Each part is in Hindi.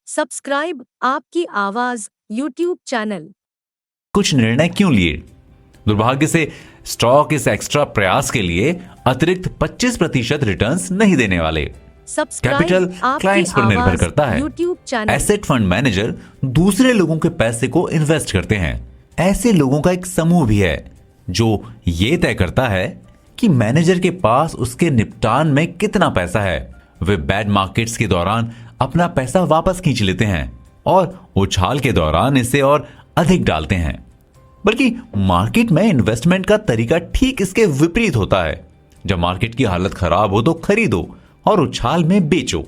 सब्सक्राइब आपकी आवाज यूट्यूब चैनल। कुछ निर्णय क्यों लिए? दुर्भाग्य से स्टॉक इस एक्स्ट्रा प्रयास के लिए अतिरिक्त 25% रिटर्न्स नहीं देने वाले। कैपिटल क्लाइंट्स पर निर्भर करता है। YouTube channel. Asset fund manager दूसरे लोगों के पैसे को इन्वेस्ट करते हैं। ऐसे लोगों का एक समूह भी है जो ये तय करता है कि मैनेजर के पास उसके निपटान में कितना पैसा है। वे बैड मार्केट्स के दौरान अपना पैसा वापस खींच लेते हैं और उछाल के दौरान इसे और अधिक डालते हैं। बल्कि मार्केट में इन्वेस्टमेंट का तरीका ठीक इसके विपरीत होता है। जब मार्केट की हालत खराब हो तो खरीदो और उछाल में बेचो।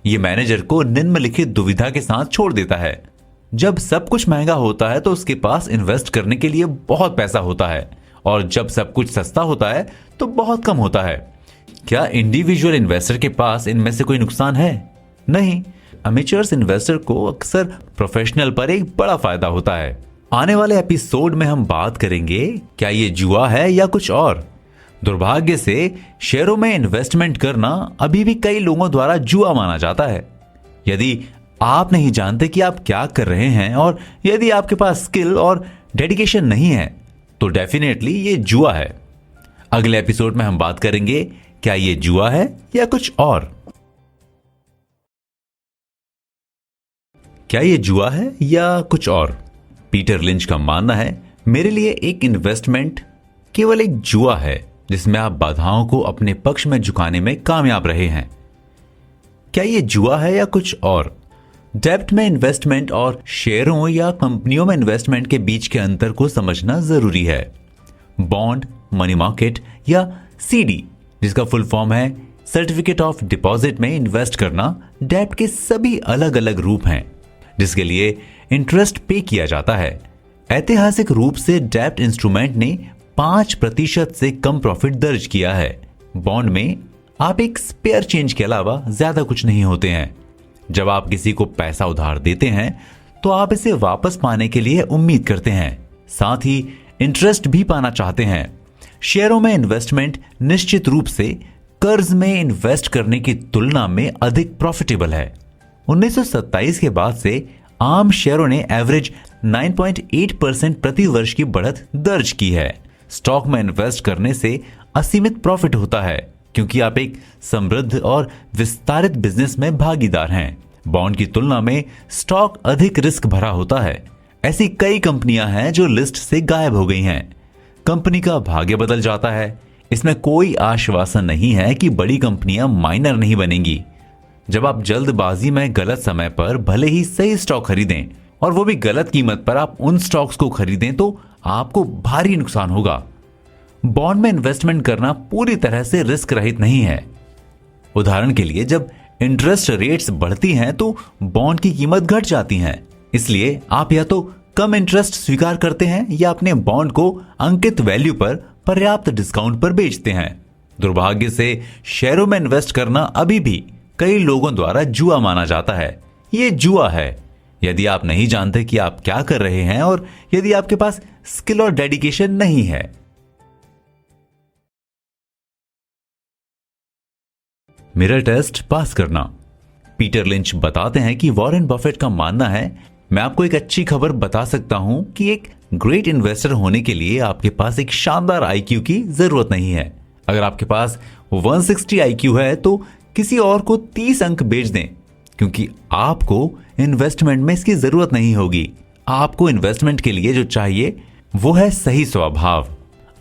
यह मैनेजर को निम्नलिखित दुविधा के साथ छोड़ देता है। जब सब कुछ महंगा होता है तो उसके पास इन्वेस्ट करने के लिए बहुत पैसा होता है, और जब सब कुछ सस्ता होता है तो बहुत कम होता है। क्या इंडिविजुअल इन्वेस्टर के पास इनमें से कोई नुकसान है? नहीं। अमेचर्स इन्वेस्टर को अक्सर प्रोफेशनल पर एक बड़ा फायदा होता है। आने वाले एपिसोड में हम बात करेंगे क्या ये जुआ है या कुछ और। दुर्भाग्य से शेयरों में इन्वेस्टमेंट करना अभी भी कई लोगों द्वारा जुआ माना जाता है। यदि आप नहीं जानते कि आप क्या कर रहे हैं और यदि आपके पास स्किल और डेडिकेशन नहीं है तो डेफिनेटली ये जुआ है। अगले एपिसोड में हम बात करेंगे क्या ये जुआ है या कुछ और। क्या ये जुआ है या कुछ और? पीटर लिंच का मानना है, मेरे लिए एक इन्वेस्टमेंट केवल एक जुआ है जिसमें आप बाधाओं को अपने पक्ष में झुकाने में कामयाब रहे हैं। क्या ये जुआ है या कुछ और? डेब्ट में इन्वेस्टमेंट और शेयरों या कंपनियों में इन्वेस्टमेंट के बीच के अंतर को समझना जरूरी है। बॉन्ड, मनी मार्केट या सीडी, जिसका फुल फॉर्म है सर्टिफिकेट ऑफ डिपॉजिट में इन्वेस्ट करना, डेब्ट के सभी अलग अलग रूप हैं जिसके लिए इंटरेस्ट पे किया जाता है। ऐतिहासिक रूप से डेब्ट इंस्ट्रूमेंट ने 5% से कम प्रॉफिट दर्ज किया है। बॉन्ड में आप एक स्पेयर चेंज के अलावा ज्यादा कुछ नहीं होते हैं। जब आप किसी को पैसा उधार देते हैं तो आप इसे वापस पाने के लिए उम्मीद करते हैं, साथ ही इंटरेस्ट भी पाना चाहते हैं। शेयरों में इन्वेस्टमेंट निश्चित रूप से कर्ज में इन्वेस्ट करने की तुलना में अधिक प्रॉफिटेबल है। 1927 के बाद से आम शेयरों ने एवरेज 9.8% प्रति वर्ष की बढ़त दर्ज की है। स्टॉक में इन्वेस्ट करने से असीमित प्रॉफिट होता है क्योंकि आप एक समृद्ध और विस्तारित बिजनेस में भागीदार हैं। बॉन्ड की तुलना में स्टॉक अधिक रिस्क भरा होता है। ऐसी कई कंपनियां हैं जो लिस्ट से गायब हो गई हैं। कंपनी का भाग्य बदल जाता है। इसमें कोई आश्वासन नहीं है कि बड़ी कंपनियां माइनर नहीं बनेंगी। जब आप जल्दबाजी में गलत समय पर भले ही सही स्टॉक खरीदें और वो भी गलत कीमत पर आप उन स्टॉक्स को खरीदें तो आपको भारी नुकसान होगा। बॉन्ड में इन्वेस्टमेंट करना पूरी तरह से रिस्क रहित नहीं है। उदाहरण के लिए, जब इंटरेस्ट रेट्स बढ़ती हैं तो बॉन्ड की कीमत घट जाती है। इसलिए आप या तो कम इंटरेस्ट स्वीकार करते हैं या अपने बॉन्ड को अंकित वैल्यू पर पर्याप्त डिस्काउंट पर बेचते हैं। दुर्भाग्य से शेयरों में इन्वेस्ट करना अभी भी कई लोगों द्वारा जुआ माना जाता है। यह जुआ है यदि आप नहीं जानते कि आप क्या कर रहे हैं और यदि आपके पास स्किल और डेडिकेशन नहीं है। मिरर टेस्ट पास करना। पीटर लिंच बताते हैं कि वॉरेन बफेट का मानना है, मैं आपको एक अच्छी खबर बता सकता हूं कि एक ग्रेट इन्वेस्टर होने के लिए आपके पास एक शानदार आईक्यू की जरूरत नहीं है। अगर आपके पास 160 आईक्यू है तो किसी और को 30 अंक बेच दें, क्योंकि आपको इन्वेस्टमेंट में इसकी जरूरत नहीं होगी। आपको इन्वेस्टमेंट के लिए जो चाहिए वो है सही स्वभाव।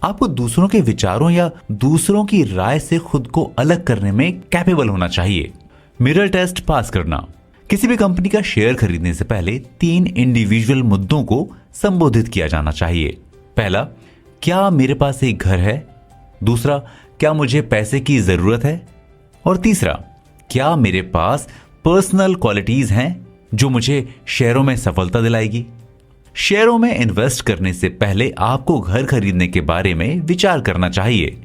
आपको दूसरों के विचारों या दूसरों की राय से खुद को अलग करने में कैपेबल होना चाहिए। मिरर टेस्ट पास करना। किसी भी कंपनी का शेयर खरीदने से पहले 3 इंडिविजुअल मुद्दों को संबोधित किया जाना चाहिए। पहला, क्या मेरे पास एक घर है? दूसरा, क्या मुझे पैसे की जरूरत है? और तीसरा, क्या मेरे पास पर्सनल क्वालिटीज हैं जो मुझे शेयरों में सफलता दिलाएगी? शेयरों में इन्वेस्ट करने से पहले आपको घर खरीदने के बारे में विचार करना चाहिए।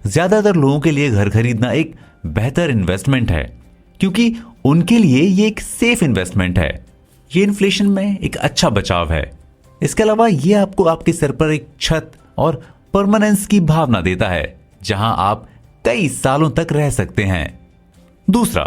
ज्यादातर लोगों के लिए घर खरीदना एक बेहतर इन्वेस्टमेंट है क्योंकि उनके लिए ये एक सेफ इन्वेस्टमेंट है। ये इन्फ्लेशन में एक अच्छा बचाव है। इसके अलावा ये आपको आपके सर पर एक छत और परमानेंस की भावना देता है जहां आप कई सालों तक रह सकते हैं। दूसरा,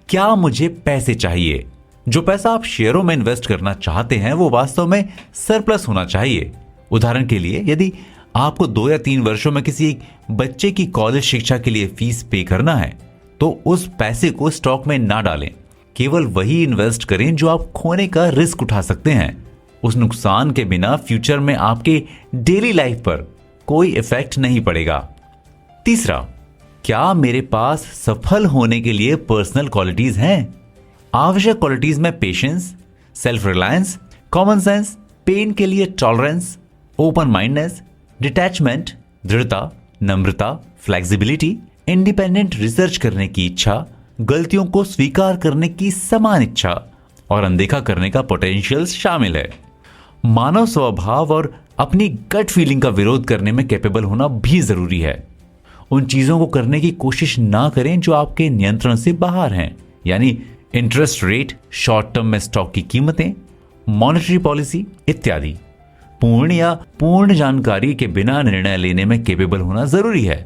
क्या मुझे पैसे चाहिए? जो पैसा आप शेयरों में इन्वेस्ट करना चाहते हैं वो वास्तव में सरप्लस होना चाहिए। उदाहरण के लिए, यदि आपको 2 या 3 वर्षों में किसी एक बच्चे की कॉलेज शिक्षा के लिए फीस पे करना है तो उस पैसे को स्टॉक में ना डालें। केवल वही इन्वेस्ट करें जो आप खोने का रिस्क उठा सकते हैं। उस नुकसान के बिना फ्यूचर में आपके डेली लाइफ पर कोई इफेक्ट नहीं पड़ेगा। तीसरा, क्या मेरे पास सफल होने के लिए पर्सनल क्वालिटीज हैं? आवश्यक क्वालिटीज में patience, self reliance, common sense, pain के लिए टॉलरेंस, ओपन माइंडनेस, डिटैचमेंट, दृढ़ता, नम्रता, फ्लेक्सिबिलिटी, इंडिपेंडेंट रिसर्च करने की इच्छा, गलतियों को स्वीकार करने की समान इच्छा और अनदेखा करने का पोटेंशियल शामिल है। मानव स्वभाव और अपनी गट फीलिंग का विरोध करने में कैपेबल होना भी जरूरी है। उन चीजों को करने की कोशिश ना करें जो आपके नियंत्रण से बाहर हैं, यानी इंटरेस्ट रेट, शॉर्ट टर्म में स्टॉक की कीमतें, मॉनेटरी पॉलिसी इत्यादि। पूर्ण या पूर्ण जानकारी के बिना निर्णय लेने में कैपेबल होना जरूरी है,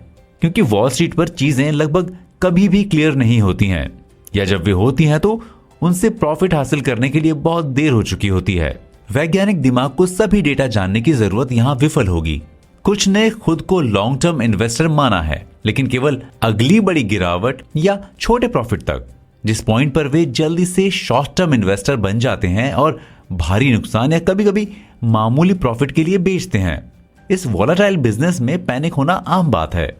क्योंकि वॉल स्ट्रीट पर चीजें लगभग कभी भी क्लियर नहीं होती हैं, या जब वे होती हैं तो उनसे प्रॉफिट हासिल करने के लिए बहुत देर हो चुकी होती है। वैज्ञानिक दिमाग को सभी डेटा जानने की जरूरत यहां विफल होगी। कुछ ने खुद को लॉन्ग टर्म इन्वेस्टर माना है, लेकिन केवल अगली बड़ी गिरावट या छोटे प्रॉफिट तक, जिस पॉइंट पर वे जल्दी से शॉर्ट टर्म इन्वेस्टर बन जाते हैं और भारी नुकसान या कभी कभी मामूली प्रॉफिट के लिए बेचते हैं। इस वॉलेटाइल बिजनेस में पैनिक होना आम बात है।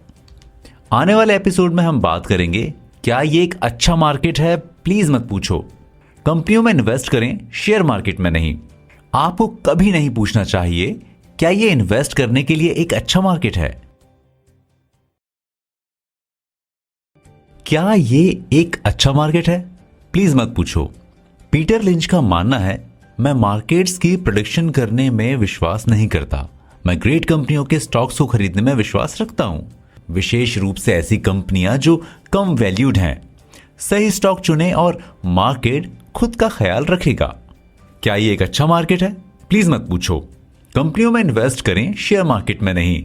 आने वाले एपिसोड में हम बात करेंगे, क्या ये एक अच्छा मार्केट है? प्लीज मत पूछो। कंपनियों में इन्वेस्ट करें, शेयर मार्केट में नहीं। आपको कभी नहीं पूछना चाहिए, क्या ये इन्वेस्ट करने के लिए एक अच्छा मार्केट है? क्या ये एक अच्छा मार्केट है? प्लीज मत पूछो। पीटर लिंच का मानना है, मैं मार्केट्स की प्रेडिक्शन करने में विश्वास नहीं करता। मैं ग्रेट कंपनियों के स्टॉक्स को खरीदने में विश्वास रखता हूं, विशेष रूप से ऐसी कंपनियां जो कम वैल्यूड हैं। सही स्टॉक चुनें और मार्केट खुद का ख्याल रखेगा। क्या ये एक अच्छा मार्केट है? प्लीज मत पूछो। कंपनियों में इन्वेस्ट करें, शेयर मार्केट में नहीं।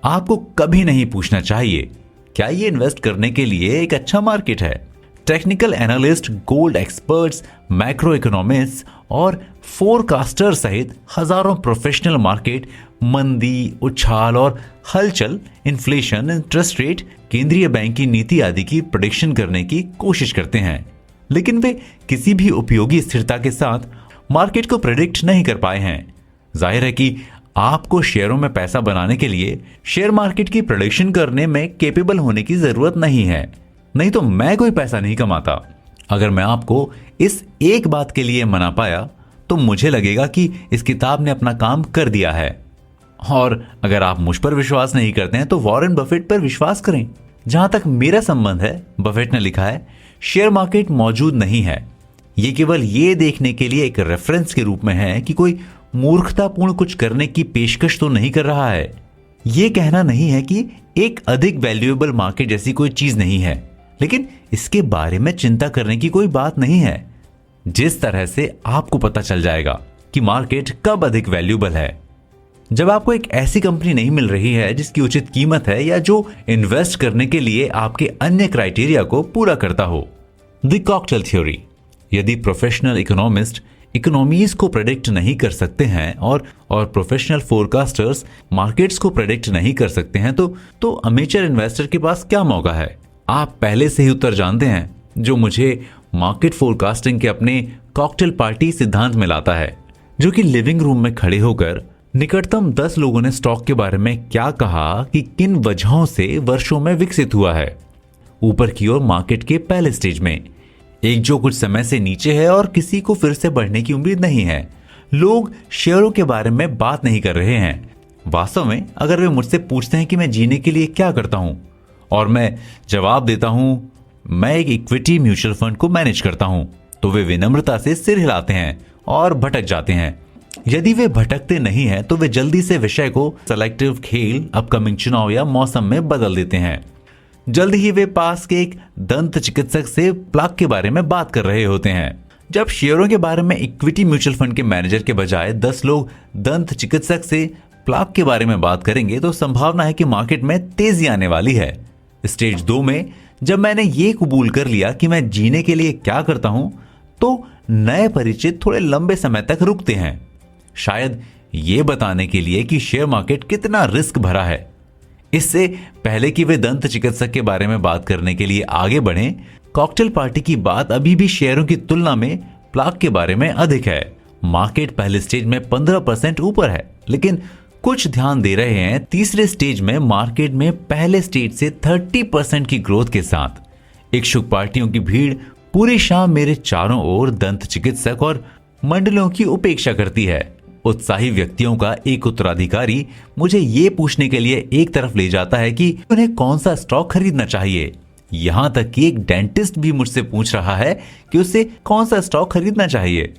आपको कभी नहीं पूछना चाहिए, क्या ये इन्वेस्ट करने के लिए एक अच्छा मार्केट है? Technical analyst, gold experts, macro economist और फोरकास्टर सहित हजारों प्रोफेशनल मार्केट मंदी, उछाल और हलचल, इन्फ्लेशन, इंटरेस्ट रेट, केंद्रीय बैंक की नीति आदि की प्रेडिक्शन करने की कोशिश करते हैं, लेकिन वे किसी भी उपयोगी स्थिरता के साथ मार्केट को प्रेडिक्ट नहीं कर पाए हैं। जाहिर है कि आपको शेयरों में पैसा बनाने के लिए शेयर मार्केट की प्रेडिक्शन करने में कैपेबल होने की जरूरत नहीं है, नहीं तो मैं कोई पैसा नहीं कमाता। अगर मैं आपको इस एक बात के लिए मना पाया तो मुझे लगेगा कि इस किताब ने अपना काम कर दिया है। और अगर आप मुझ पर विश्वास नहीं करते हैं तो वॉरेन बफेट पर विश्वास करें। जहां तक मेरा संबंध है, बफेट ने लिखा है, शेयर मार्केट मौजूद नहीं है। यह केवल ये देखने के लिए एक रेफरेंस के रूप में है कि कोई मूर्खतापूर्ण कुछ करने की पेशकश तो नहीं कर रहा है। यह कहना नहीं है कि एक अधिक वैल्यूएबल मार्केट जैसी कोई चीज नहीं है, लेकिन इसके बारे में चिंता करने की कोई बात नहीं है। जिस तरह से आपको पता चल जाएगा कि मार्केट कब अधिक वैल्यूएबल है, जब आपको एक ऐसी कंपनी नहीं मिल रही है जिसकी उचित कीमत है या जो इन्वेस्ट करने के लिए आपके अन्य क्राइटेरिया को पूरा करता हो। The cocktail theory. यदि प्रोफेशनल इकोनॉमिस्ट इकोनॉमीज को प्रेडिक्ट नहीं कर सकते हैं और प्रोफेशनल फोरकास्टर्स मार्केट्स को प्रेडिक्ट नहीं कर सकते हैं तो अमेचर इन्वेस्टर के पास क्या मौका है? आप पहले से ही उत्तर जानते हैं, जो मुझे मार्केट फोरकास्टिंग के अपने कॉकटेल पार्टी सिद्धांत में लाता है, जो कि लिविंग रूम में खड़े होकर निकटतम 10 लोगों ने स्टॉक के बारे में क्या कहा कि किन वजहों से वर्षों में विकसित हुआ है। ऊपर की ओर मार्केट के पहले स्टेज में एक जो कुछ समय से नीचे है और किसी को फिर से बढ़ने की उम्मीद नहीं है। लोग शेयरों के बारे में बात नहीं कर रहे हैं। वास्तव में अगर वे मुझसे पूछते हैं कि मैं जीने के लिए क्या करता हूं और मैं जवाब देता हूं मैं एक इक्विटी म्यूचुअल फंड को मैनेज करता हूं, तो वे विनम्रता से सिर हिलाते हैं और भटक जाते हैं। यदि वे भटकते नहीं हैं तो वे जल्दी से विषय को सेलेक्टिव खेल, अपकमिंग चुनाव या मौसम में बदल देते हैं। जल्द ही वे पास के एक दंत चिकित्सक से प्लाक के बारे में बात कर रहे होते हैं। जब शेयरों के बारे में इक्विटी म्यूचुअल फंड के मैनेजर के बजाय 10 लोग दंत चिकित्सक से प्लाक के बारे में बात करेंगे तो संभावना है कि मार्केट में तेजी आने वाली है। स्टेज 2 में जब मैंने ये कबूल कर लिया कि मैं जीने के लिए क्या करता हूं, तो नए परिचित थोड़े लंबे समय तक रुकते हैं, शायद ये बताने के लिए कि शेयर मार्केट कितना रिस्क भरा है। इससे पहले कि वे दंत चिकित्सक के बारे में बात करने के लिए आगे बढ़ें, कॉकटेल पार्टी की बात अभी भी शेयरों की तुलना में प्लाक के बारे में अधिक है। मार्केट पहले स्टेज में 15% ऊपर है, लेकिन कुछ ध्यान दे रहे हैं तीसरे स्टेज में मार्केट में पहले स्टेज से 30% की ग्रोथ के साथ। इच्छुक पार्टियों की भीड़ पूरी शाम मेरे चारों ओर दंत चिकित्सक और मंडलों की उपेक्षा करती है। उत्साही व्यक्तियों का एक उत्तराधिकारी मुझे ये पूछने के लिए एक तरफ ले जाता है कि उन्हें कौन सा स्टॉक खरीदना चाहिए। यहां तक कि एक डेंटिस्ट भी मुझसे पूछ रहा है कि उसे कौन सा स्टॉक खरीदना चाहिए।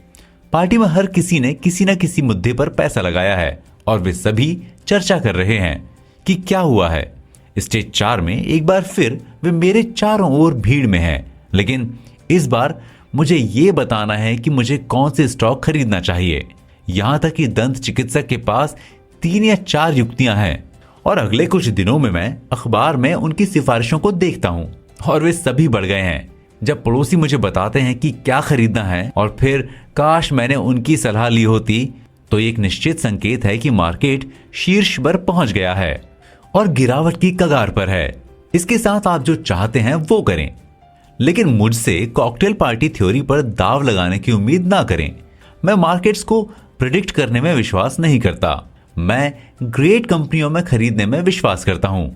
पार्टी में हर किसी ने किसी न किसी मुद्दे पर पैसा लगाया है और वे सभी चर्चा कर रहे हैं कि क्या हुआ है। स्टेज 4 में एक बार फिर वे मेरे चारों ओर भीड़ में हैं, लेकिन इस बार मुझे ये बताना है कि मुझे कौन से स्टॉक खरीदना चाहिए। यहां तक कि दंत चिकित्सक के पास 3 या 4 युक्तियां हैं और अगले कुछ दिनों में मैं अखबार में उनकी सिफारिशों को देखता हूं और वे सभी बढ़ गए हैं। जब पड़ोसी मुझे बताते हैं कि क्या खरीदना है और फिर काश मैंने उनकी सलाह ली होती, तो एक निश्चित संकेत है कि मार्केट शीर्ष पर पहुंच गया है और गिरावट की कगार पर है। इसके साथ आप जो चाहते हैं वो करें, लेकिन मुझसे कॉकटेल पार्टी थ्योरी पर दाव लगाने की उम्मीद ना करें। मैं मार्केट्स को प्रिडिक्ट करने में विश्वास नहीं करता। मैं ग्रेट कंपनियों में खरीदने में विश्वास करता हूं,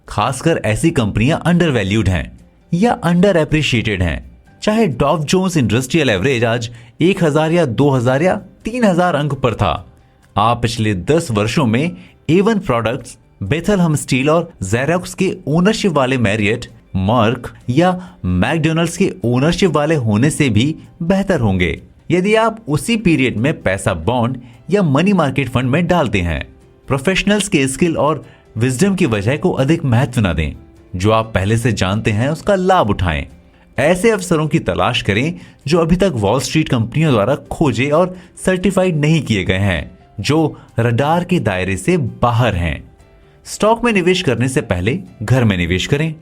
खासकर ऐसी कंपनियां अंडर वैल्यूड हैं या अंडर एप्रिशिएटेड हैं। चाहे डॉव जोन्स इंडस्ट्रियल एवरेज आज 1000 या 2000 या 3000 अंक पर था, आप पिछले 10 वर्षों में A1 प्रोडक्ट्स, बेथलहम स्टील और ज़ेरोक्स के ओनरशिप वाले मैरियट, मर्क या मैकडोनल्ड्स के ओनरशिप वाले होने से भी बेहतर होंगे यदि आप उसी पीरियड में पैसा बॉन्ड या मनी मार्केट फंड में डालते हैं। प्रोफेशनल्स के स्किल और विजडम की वजह को अधिक महत्व न दें। जो आप पहले से जानते हैं उसका लाभ उठाएं। ऐसे अवसरों की तलाश करें जो अभी तक वॉल स्ट्रीट कंपनियों द्वारा खोजे और सर्टिफाइड नहीं किए गए हैं, जो रडार के दायरे से बाहर हैं। स्टॉक में निवेश करने से पहले घर में निवेश करें,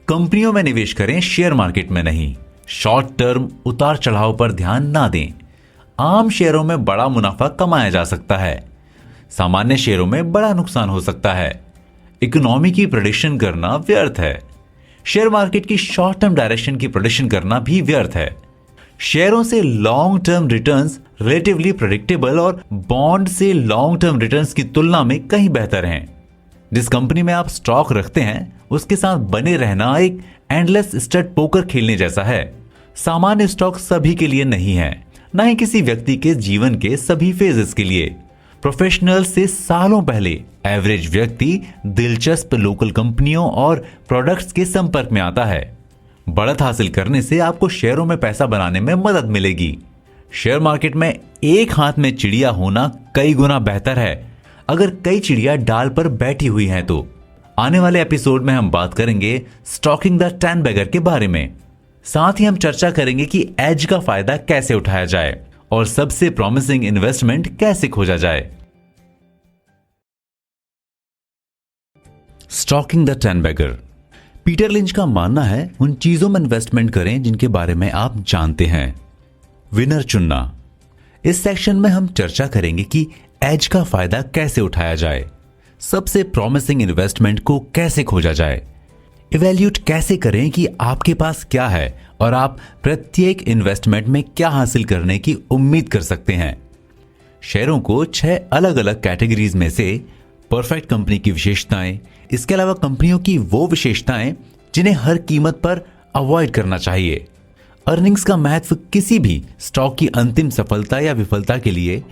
कंपनियों में निवेश करें, शेयर मार्केट में नहीं। शॉर्ट टर्म उतार चढ़ाव पर ध्यान ना दें। आम शेयरों में बड़ा मुनाफा कमाया जा सकता है, सामान्य शेयरों में बड़ा नुकसान हो सकता है। इकोनॉमी की प्रेडिक्शन करना व्यर्थ है। शेयर मार्केट की शॉर्ट टर्म डायरेक्शन की प्रेडिक्शन करना भी व्यर्थ है। शेयरों से long term returns relatively predictable और बॉन्ड से लॉन्ग टर्म रिटर्न्स की तुलना में कहीं बेहतर हैं। जिस कंपनी में आप स्टॉक रखते हैं उसके साथ बने रहना एक एंडलेस स्टड पोकर खेलने जैसा है। सामान्य स्टॉक सभी के लिए नहीं है, न ही किसी व्यक्ति के जीवन के सभी फेजेस के लिए। प्रोफेशनल से सालों पहले एवरेज व्यक्ति दिलचस्प लोकल कंपनियों और प्रोडक्ट्स के संपर्क में आता है। बढ़त हासिल करने से आपको शेयरों में पैसा बनाने में मदद मिलेगी। शेयर मार्केट में एक हाथ में चिड़िया होना कई गुना बेहतर है अगर कई चिड़िया डाल पर बैठी हुई हैं तो। आने वाले एपिसोड में हम बात करेंगे स्टॉकिंग द 10 बैगर के बारे में। साथ ही हम चर्चा करेंगे कि एज का फायदा कैसे उठाया जाए और सबसे प्रॉमिसिंग इन्वेस्टमेंट कैसे खोजा जाए। Stocking the 10 bagger. Peter Lynch का मानना है उन चीजों में इन्वेस्टमेंट करें जिनके बारे में आप जानते हैं। विनर चुनना। इस सेक्शन में हम चर्चा करेंगे कि एज का फायदा कैसे उठाया जाए, सबसे प्रॉमिसिंग इन्वेस्टमेंट को कैसे खोजा जाए, इवैल्यूएट कैसे करें कि आपके पास क्या है और आप प्रत्येक इन्वेस्टमेंट में क्या हासिल करने की उम्मीद कर सकते हैं। शेयरों को 6 अलग अलग कैटेगरीज में से परफेक्ट कंपनी की विशेषताएं, इसके अलावा कंपनियों की वो विशेषताएं जिन्हें हर कीमत पर अवॉइड करना चाहिए, अर्निंग्स का महत्व किसी भी स्टॉक की अंतिम सफलता या विफलता के लिए,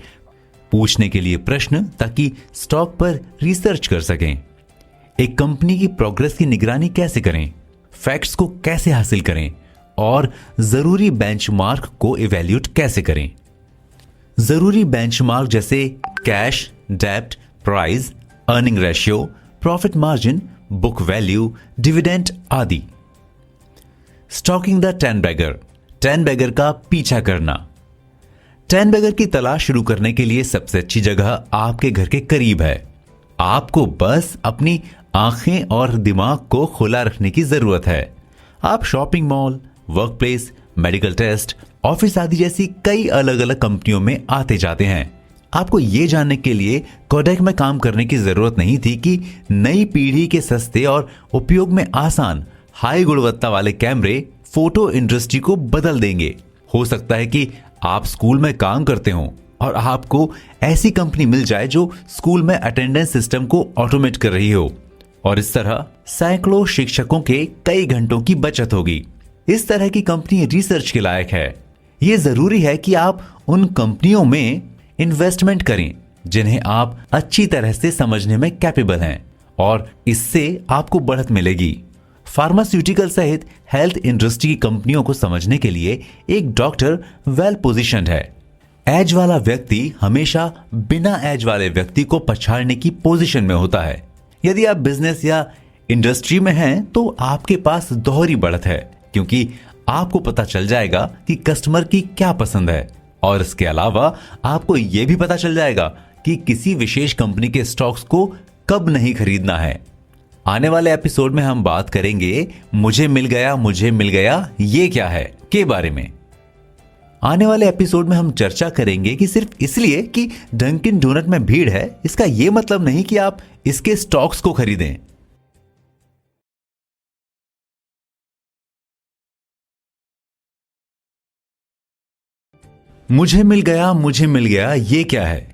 पूछने के लिए प्रश्न ताकि स्टॉक पर रिसर्च कर सकें, एक कंपनी की प्रोग्रेस की निगरानी कैसे करें, फैक्ट्स को कैसे हासिल करें और जरूरी बेंचमार्क को इवैल्यूएट कैसे करें। जरूरी बेंचमार्क जैसे कैश, डेब्ट, price, earning ratio, profit margin, book value, dividend आदि। Stocking the 10 bagger. 10 बैगर का पीछा करना। 10 बैगर की तलाश शुरू करने के लिए सबसे अच्छी जगह आपके घर के करीब है। आपको बस अपनी आंखें और दिमाग को खुला रखने की जरूरत है। आप shopping mall, work place, medical test, office आदि जैसी कई अलग अलग कंपनियों में आते जाते हैं। आपको ये जानने के लिए कोडैक में काम करने की जरूरत नहीं थी कि नई पीढ़ी के सस्ते और उपयोग में आसान हाई गुणवत्ता वाले कैमरे फोटो इंडस्ट्री को बदल देंगे। हो सकता है कि आप स्कूल में काम करते हो और आपको ऐसी कंपनी मिल जाए जो स्कूल में अटेंडेंस सिस्टम को ऑटोमेट कर रही हो, और इस तरह सैकड़ों शिक्षकों के कई घंटों की बचत होगी। इस तरह की कंपनी रिसर्च के लायक है। यह जरूरी है कि आप उन कंपनियों में इन्वेस्टमेंट करें जिन्हें आप अच्छी तरह से समझने में कैपेबल हैं, और इससे आपको बढ़त मिलेगी। फार्मास्यूटिकल सहित हेल्थ इंडस्ट्री की कंपनियों को समझने के लिए एक डॉक्टर वेल पोजीशन्ड है। एज वाला व्यक्ति हमेशा बिना एज वाले व्यक्ति को पछाड़ने की पोजीशन में होता है। यदि आप बिजनेस या इंडस्ट्री में हैं तो आपके पास दोहरी बढ़त है, क्योंकि आपको पता चल जाएगा कि कस्टमर की क्या पसंद है, और इसके अलावा आपको यह भी पता चल जाएगा कि किसी विशेष कंपनी के स्टॉक्स को कब नहीं खरीदना है। आने वाले एपिसोड में हम बात करेंगे मुझे मिल गया ये क्या है के बारे में। आने वाले एपिसोड में हम चर्चा करेंगे कि सिर्फ इसलिए कि डंकिन डोनट में भीड़ है, इसका यह मतलब नहीं कि आप इसके स्टॉक्स को खरीदें। मुझे मिल गया ये क्या है।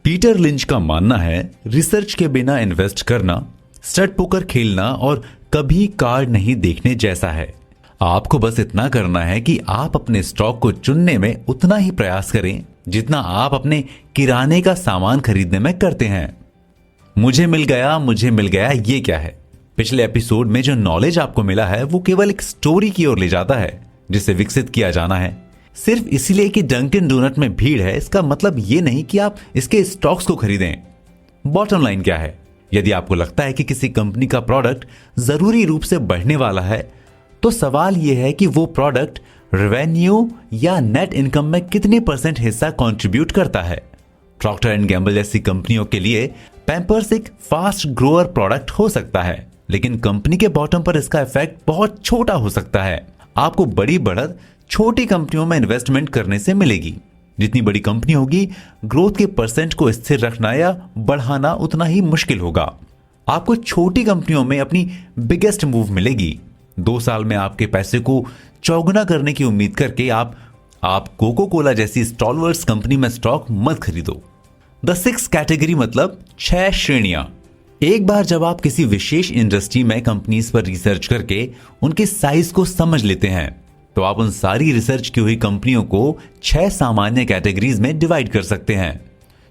पीटर लिंच का मानना है रिसर्च के बिना इन्वेस्ट करना स्टड पोकर खेलना और कभी कार्ड नहीं देखने जैसा है। आपको बस इतना करना है कि आप अपने स्टॉक को चुनने में उतना ही प्रयास करें जितना आप अपने किराने का सामान खरीदने में करते हैं। मुझे मिल गया ये क्या है। पिछले एपिसोड में जो नॉलेज आपको मिला है वो केवल एक स्टोरी की ओर ले जाता है जिसे विकसित किया जाना है। सिर्फ इसलिए कि डंकिन डोनट में भीड़ है इसका मतलब ये नहीं कि आप इसके स्टॉक्स को खरीदें। बॉटम लाइन क्या है, यदि आपको लगता है कि किसी कंपनी का प्रोडक्ट जरूरी रूप से बढ़ने वाला है तो सवाल यह है कि वो प्रोडक्ट रेवेन्यू या नेट इनकम में कितने % हिस्सा कंट्रीब्यूट करता है। प्रॉक्टर एंड गैम्बल जैसी कंपनियों के लिए पैम्पर्स एक फास्ट ग्रोअर प्रोडक्ट हो सकता है, लेकिन कंपनी के बॉटम पर इसका इफेक्ट बहुत छोटा हो सकता है। आपको बड़ी बढ़त छोटी कंपनियों में इन्वेस्टमेंट करने से मिलेगी। जितनी बड़ी कंपनी होगी ग्रोथ के % को स्थिर रखना या बढ़ाना उतना ही मुश्किल होगा। आपको छोटी कंपनियों में अपनी बिगेस्ट मूव मिलेगी। 2 साल में आपके पैसे को चौगुना करने की उम्मीद करके आप कोको कोला जैसी स्टॉलवर्स कंपनी में स्टॉक मत खरीदो। द 6 कैटेगरी मतलब 6 श्रेणियां। एक बार जब आप किसी विशेष इंडस्ट्री में कंपनीज पर रिसर्च करके उनके साइज को समझ लेते हैं तो आप उन सारी रिसर्च की हुई कंपनियों को 6 सामान्य कैटेगरीज में डिवाइड कर सकते हैं।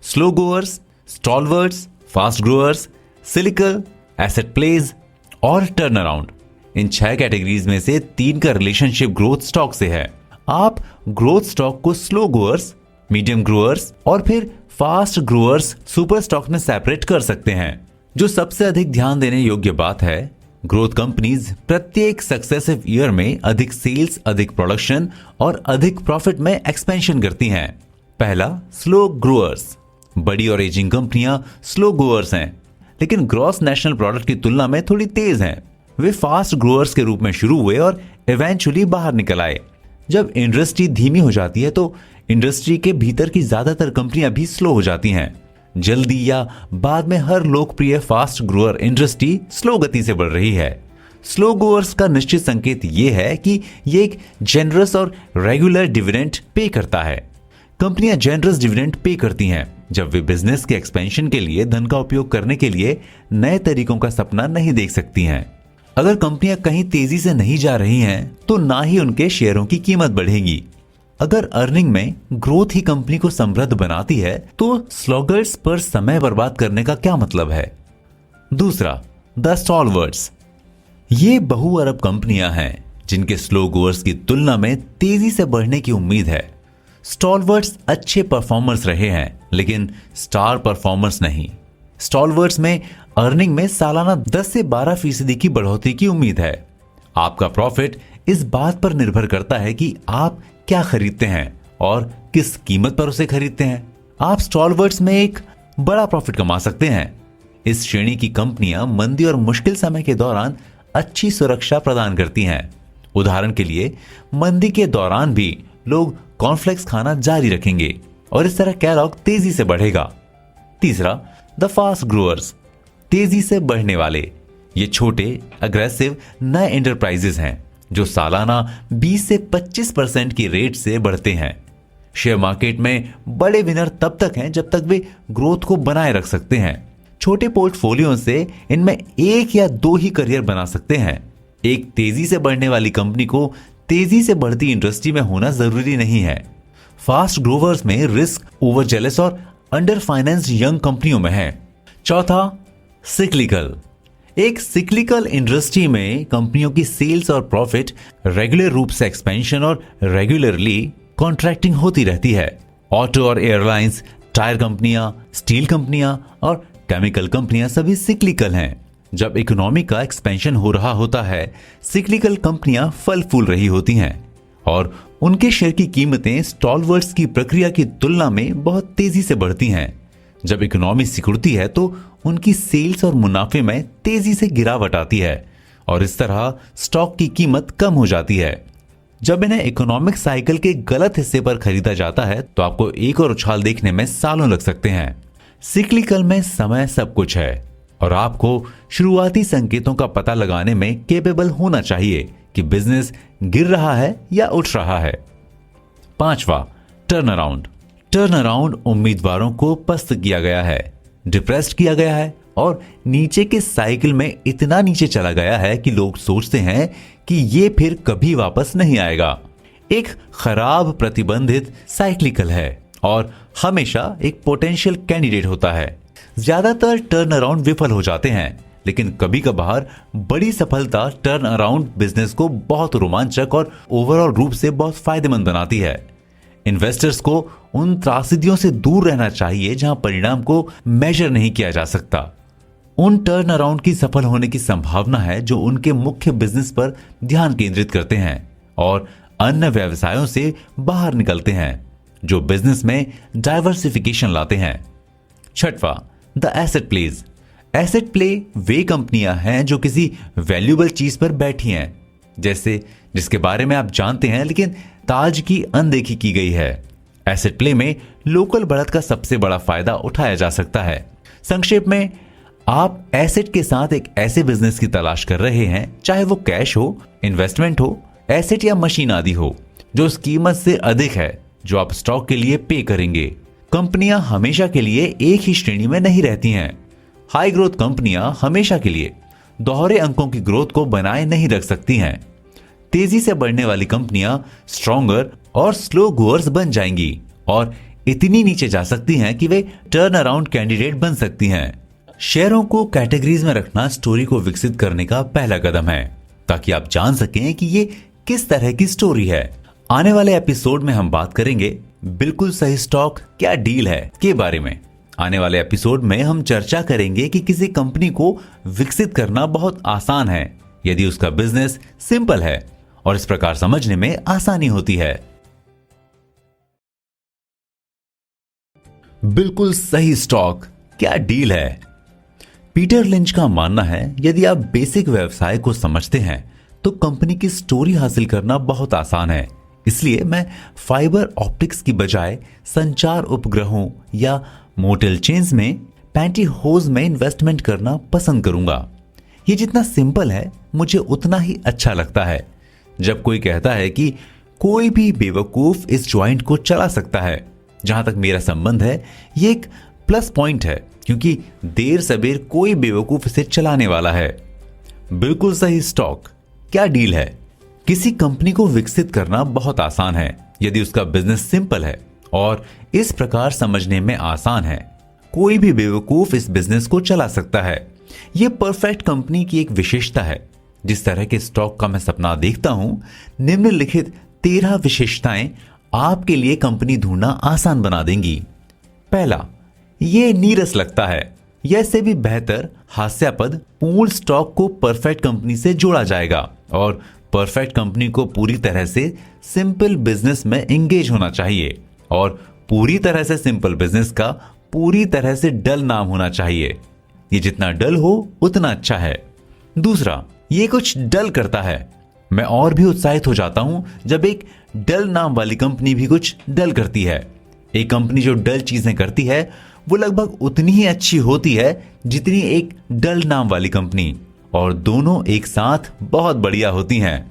Slow goers, stalwarts, fast growers, cyclical, asset plays और टर्न अराउंड। इन 6 कैटेगरीज में से 3 का रिलेशनशिप ग्रोथ स्टॉक से है। आप ग्रोथ स्टॉक को स्लो गोअर्स, मीडियम ग्रोअर्स और फिर फास्ट ग्रोअर्स सुपर स्टॉक में सेपरेट कर सकते हैं। जो सबसे अधिक ध्यान देने योग्य बात है, ग्रोथ कंपनीज प्रत्येक सक्सेसिव ईयर में अधिक सेल्स, अधिक प्रोडक्शन और अधिक प्रॉफिट में एक्सपेंशन करती हैं। पहला, स्लो ग्रोअर्स। बड़ी और एजिंग कंपनियां स्लो ग्रोअर्स हैं, लेकिन ग्रॉस नेशनल प्रोडक्ट की तुलना में थोड़ी तेज हैं। वे फास्ट ग्रोअर्स के रूप में शुरू हुए और इवेंचुअली बाहर निकल आए। जब इंडस्ट्री धीमी हो जाती है तो इंडस्ट्री के भीतर की ज्यादातर कंपनियां भी स्लो हो जाती हैं। जल्दी या बाद में हर लोकप्रिय फास्ट ग्रोअर इंडस्ट्री स्लो गति से बढ़ रही है। स्लो ग्रोअर्स का निश्चित संकेत यह है कि यह एक जेनरस और रेगुलर डिविडेंड पे करता है। कंपनियां जेनरस डिविडेंड पे करती हैं जब वे बिजनेस के एक्सपेंशन के लिए धन का उपयोग करने के लिए नए तरीकों का सपना नहीं देख सकती हैं। अगर कंपनियां कहीं तेजी से नहीं जा रही हैं तो ना ही उनके शेयरों की कीमत बढ़ेगी। अगर अर्निंग में ग्रोथ ही कंपनी को समृद्ध बनाती है तो स्लॉगर्स पर समय बर्बाद करने का क्या मतलब है। दूसरा, द स्टॉलवर्ड्स। ये बहु अरब कंपनियां हैं जिनके स्लो गोअर्स की तुलना में तेजी से बढ़ने की उम्मीद है। स्टॉलवर्ड्स अच्छे परफॉर्मर्स रहे हैं लेकिन स्टार परफॉर्मर्स नहीं। स्टॉलवर्ड्स में अर्निंग में सालाना 10 से 12% की बढ़ोतरी की उम्मीद है। आपका प्रॉफिट इस बात पर निर्भर करता है कि आप क्या खरीदते हैं और किस कीमत पर उसे खरीदते हैं। आप स्टॉलवर्ड्स में एक बड़ा प्रॉफिट कमा सकते हैं। इस श्रेणी की कंपनियां मंदी और मुश्किल समय के दौरान अच्छी सुरक्षा प्रदान करती हैं। उदाहरण के लिए, मंदी के दौरान भी लोग कॉर्नफ्लेक्स खाना जारी रखेंगे और इस तरह कैलॉग तेजी से बढ़ेगा। तीसरा, द फास्ट ग्रोअर्स, तेजी से बढ़ने वाले। ये छोटे अग्रेसिव नए एंटरप्राइजेस हैं जो सालाना 20 से 25% की रेट से बढ़ते हैं। शेयर मार्केट में बड़े विनर तब तक हैं जब तक वे ग्रोथ को बनाए रख सकते हैं। छोटे पोर्टफोलियो से इनमें एक या दो ही करियर बना सकते हैं। एक तेजी से बढ़ने वाली कंपनी को तेजी से बढ़ती इंडस्ट्री में होना जरूरी नहीं है। फास्ट ग्रोवर्स में रिस्क ओवर जेलस और अंडर फाइनेंस यंग कंपनियों में है। चौथा, सिक्लिकल। एक सिक्लिकल इंडस्ट्री में कंपनियों की सेल्स और प्रॉफिट रेगुलर रूप से एक्सपेंशन और रेगुलरली कॉन्ट्रैक्टिंग होती रहती है। ऑटो और एयरलाइंस, टायर कंपनियां, स्टील कंपनियां और केमिकल कंपनियां सभी सिक्लिकल हैं। जब इकोनॉमी का एक्सपेंशन हो रहा होता है, सिक्लिकल कंपनियां फल फूल रही होती हैं और उनके शेयर की कीमतें स्टॉलवर्ट्स की प्रक्रिया की तुलना में बहुत तेजी से बढ़ती हैं। जब इकोनॉमी सिकुड़ती है तो उनकी सेल्स और मुनाफे में तेजी से गिरावट आती है और इस तरह स्टॉक की कीमत कम हो जाती है। जब इन्हें इकोनॉमिक साइकिल के गलत हिस्से पर खरीदा जाता है तो आपको एक और उछाल देखने में सालों लग सकते हैं। सिक्लिकल में समय सब कुछ है और आपको शुरुआती संकेतों का पता लगाने में कैपेबल होना चाहिए कि बिजनेस गिर रहा है या उठ रहा है। पांचवा, टर्न अराउंड। टर्न अराउंड उम्मीदवारों को पस्त किया गया है, डिप्रेस्ड किया गया है और नीचे के साइकिल में इतना नीचे चला गया है कि लोग सोचते हैं कि ये फिर कभी वापस नहीं आएगा। एक खराब प्रतिबंधित साइक्लिकल है और हमेशा एक पोटेंशियल कैंडिडेट होता है। ज्यादातर टर्न अराउंड विफल हो जाते हैं, लेकिन कभी कभार बड़ी सफलता टर्न अराउंड बिजनेस को बहुत रोमांचक और ओवरऑल रूप से बहुत फायदेमंद बनाती है। इन्वेस्टर्स को उन त्रासदियों से दूर रहना चाहिए जहां परिणाम को मेजर नहीं किया जा सकता। उन टर्न अराउंड की सफल होने की संभावना है जो उनके मुख्य बिजनेस पर ध्यान केंद्रित करते हैं और अन्य व्यवसायों से बाहर निकलते हैं, जो बिजनेस में डाइवर्सिफिकेशन लाते हैं। छठवां, the asset plays. Asset play वे कंपनियां हैं जो किसी वैल्यूएबल चीज पर बैठी हैं, जैसे जिसके बारे में आप जानते हैं लेकिन ताज की अनदेखी की गई है। एसेट प्ले में लोकल बढ़त का सबसे बड़ा फायदा उठाया जा सकता है। संक्षेप में, आप एसेट के साथ एक ऐसे बिजनेस की तलाश कर रहे हैं, चाहे वो कैश हो, इन्वेस्टमेंट हो, एसेट या मशीन आदि हो, जो उस कीमत से अधिक है जो आप स्टॉक के लिए पे करेंगे। कंपनियां हमेशा के लिए एक ही श्रेणी में नहीं रहती हैं। हाई ग्रोथ कंपनियां हमेशा के लिए दोहरे अंकों की ग्रोथ को बनाए नहीं रख सकती हैं। तेजी से बढ़ने वाली कंपनियां स्ट्रॉन्गर और स्लो गोअर्स बन जाएंगी और इतनी नीचे जा सकती हैं कि वे टर्न अराउंड कैंडिडेट बन सकती हैं। शेयरों को कैटेगरीज में रखना स्टोरी को विकसित करने का पहला कदम है, ताकि आप जान सकें कि ये किस तरह की स्टोरी है। आने वाले एपिसोड में हम बात करेंगे बिल्कुल सही स्टॉक क्या डील है के बारे में। आने वाले एपिसोड में हम चर्चा करेंगे कि किसी कंपनी को विकसित करना बहुत आसान है यदि उसका बिजनेस सिंपल है और इस प्रकार समझने में आसानी होती है। बिल्कुल सही स्टॉक क्या डील है। पीटर लिंच का मानना है, यदि आप बेसिक व्यवसाय को समझते हैं तो कंपनी की स्टोरी हासिल करना बहुत आसान है। इसलिए मैं फाइबर ऑप्टिक्स की बजाय संचार उपग्रहों या मोटेल चेन्स में पैंटीहोज में इन्वेस्टमेंट करना पसंद करूंगा। ये जितना सिंपल है मुझे उतना ही अच्छा लगता है। जब कोई कहता है कि कोई भी बेवकूफ इस ज्वाइंट को चला सकता है, जहां तक मेरा संबंध है ये एक प्लस पॉइंट है, क्योंकि देर सबेर कोई बेवकूफ इसे चलाने वाला है। बिल्कुल सही स्टॉक क्या डील है। किसी कंपनी को विकसित करना बहुत आसान है यदि उसका बिजनेस सिंपल है और इस प्रकार समझने में आसान है। कोई भी बेवकूफ इस बिजनेस को चला सकता है। यह परफेक्ट कंपनी की एक विशेषता है। जिस तरह के स्टॉक का मैं सपना देखता हूं, निम्नलिखित 13 विशेषताएं आपके लिए कंपनी ढूंढना आसान बना देंगी। पहला, यह नीरस लगता है। यह से भी बेहतर हास्यास्पद पूर्ण स्टॉक को परफेक्ट कंपनी से जोड़ा जाएगा और परफेक्ट कंपनी को पूरी तरह से सिंपल बिजनेस में एंगेज होना चाहिए और पूरी तरह से सिंपल बिजनेस का पूरी तरह से डल नाम होना चाहिए। ये जितना डल हो उतना अच्छा है। दूसरा, ये कुछ डल करता है। मैं और भी उत्साहित हो जाता हूं जब एक डल नाम वाली कंपनी भी कुछ डल करती है। एक कंपनी जो डल चीजें करती है वो लगभग उतनी ही अच्छी होती है जितनी एक डल नाम वाली कंपनी, और दोनों एक साथ बहुत बढ़िया होती हैं।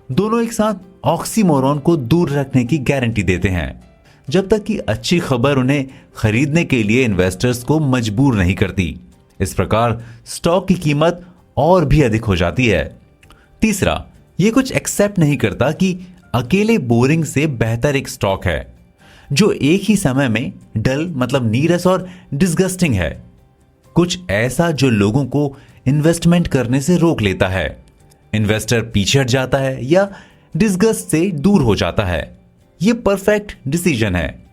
दोनों एक साथ ऑक्सीमोरॉन को दूर रखने की गारंटी देते हैं, जब तक कि अच्छी खबर उन्हें खरीदने के लिए इन्वेस्टर्स को मजबूर नहीं करती। इस प्रकार स्टॉक की कीमत और भी अधिक हो जाती है। तीसरा, ये कुछ एक्सेप्ट नहीं करता कि अकेले बोरिंग से बेहतर एक स्टॉक है जो एक ही समय में डल मतलब नीरस और डिस्गस्टिंग है, कुछ ऐसा जो लोगों को इन्वेस्टमेंट करने से रोक लेता है। इन्वेस्टर पीछे हट जाता है या डिस्गस्ट से दूर हो जाता है। यह परफेक्ट डिसीजन है।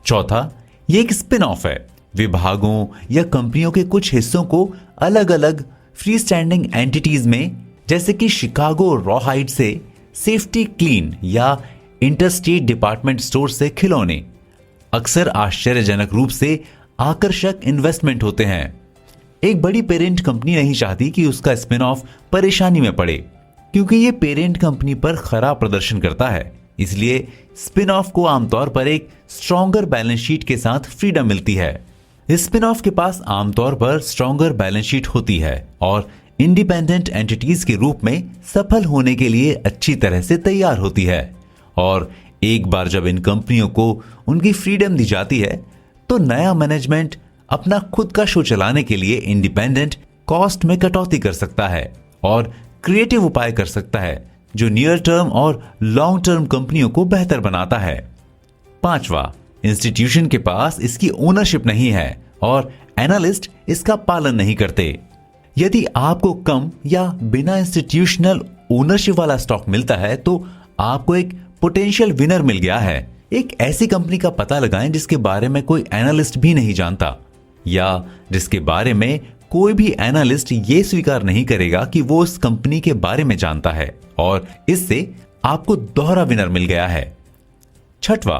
चौथा, यह एक स्पिन ऑफ है। विभागों या कंपनियों के कुछ हिस्सों को अलग अलग फ्री स्टैंडिंग एंटिटीज में, जैसे कि शिकागो रॉहाइड से सेफ्टी क्लीन या इंटरस्टेट डिपार्टमेंट स्टोर से खिलौने, अक्सर आश्चर्यजनक रूप से आकर्षक इन्वेस्टमेंट होते हैं। एक बड़ी पेरेंट कंपनी नहीं चाहती कि उसका स्पिन ऑफ परेशानी में पड़े, क्योंकि यह पेरेंट कंपनी पर खराब प्रदर्शन करता है। इसलिए स्पिन ऑफ को आमतौर पर एक स्ट्रॉन्गर बैलेंस शीट के साथ फ्रीडम मिलती है। स्पिन ऑफ के पास आमतौर पर स्ट्रॉन्गर बैलेंस शीट होती है और इंडिपेंडेंट एंटिटीज के रूप में सफल होने के लिए अच्छी तरह से तैयार होती है। और एक बार जब इन कंपनियों को उनकी फ्रीडम दी जाती है तो नया मैनेजमेंट अपना खुद का शो चलाने के लिए इंडिपेंडेंट कॉस्ट में कटौती कर सकता है और क्रिएटिव उपाय कर सकता है जो नियर टर्म और लॉन्ग टर्म कंपनियों को बेहतर बनाता है। पांचवा, इंस्टीट्यूशन के पास इसकी ओनरशिप नहीं है और एनालिस्ट इसका पालन नहीं करते। यदि आपको कम या बिना इंस्टीट्यूशनल ओनरशिप वाला स्टॉक मिलता है तो आपको एक पोटेंशियल विनर मिल गया है। एक ऐसी कंपनी का पता लगाएं जिसके बारे में कोई एनालिस्ट भी नहीं जानता, या जिसके बारे में कोई भी एनालिस्ट ये स्वीकार नहीं करेगा कि वो उस कंपनी के बारे में जानता है, और इससे आपको दोहरा विनर मिल गया है। छठवां,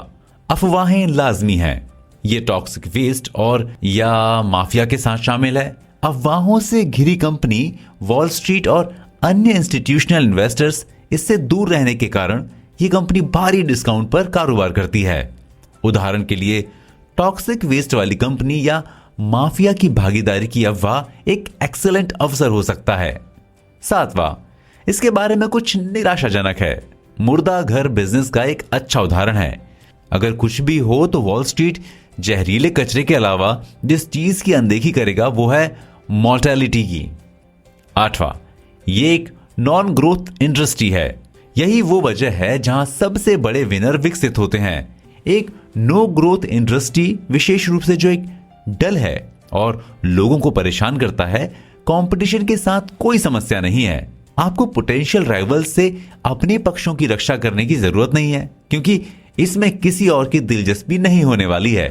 अफवाहें लाजमी हैं। ये टॉक्सिक वेस्ट और या माफिया के साथ शामिल है। अफवाहों से घिरी कंपनी वॉल स्ट्रीट और अन्य इंस्टीट्यूशनल इन्वेस्टर्स इससे दूर रहने के कारण ये कंपनी भारी डिस्काउंट पर कारोबार करती है। उदाहरण के लिए, टॉक्सिक वेस्ट वाली कंपनी या माफिया की भागीदारी की अफवाह एक एक्सीलेंट अवसर हो सकता है। सातवां, इसके बारे में कुछ निराशाजनक है। मुर्दा घर बिजनेस का एक अच्छा उदाहरण है। अगर कुछ भी हो तो वॉल स्ट्रीट जहरीले कचरे के अलावा जिस चीज की अनदेखी करेगा वो है मॉर्टेलिटी की। आठवां, ये एक नॉन ग्रोथ इंडस्ट्री है। यही वो वजह है जहां सबसे बड़े विनर विकसित होते हैं। एक नो ग्रोथ इंडस्ट्री विशेष रूप से जो एक डल है और लोगों को परेशान करता है, कंपटीशन के साथ कोई समस्या नहीं है। आपको पोटेंशियल राइवल्स से अपने पक्षों की रक्षा करने की जरूरत नहीं है, क्योंकि इसमें किसी और की दिलचस्पी नहीं होने वाली है।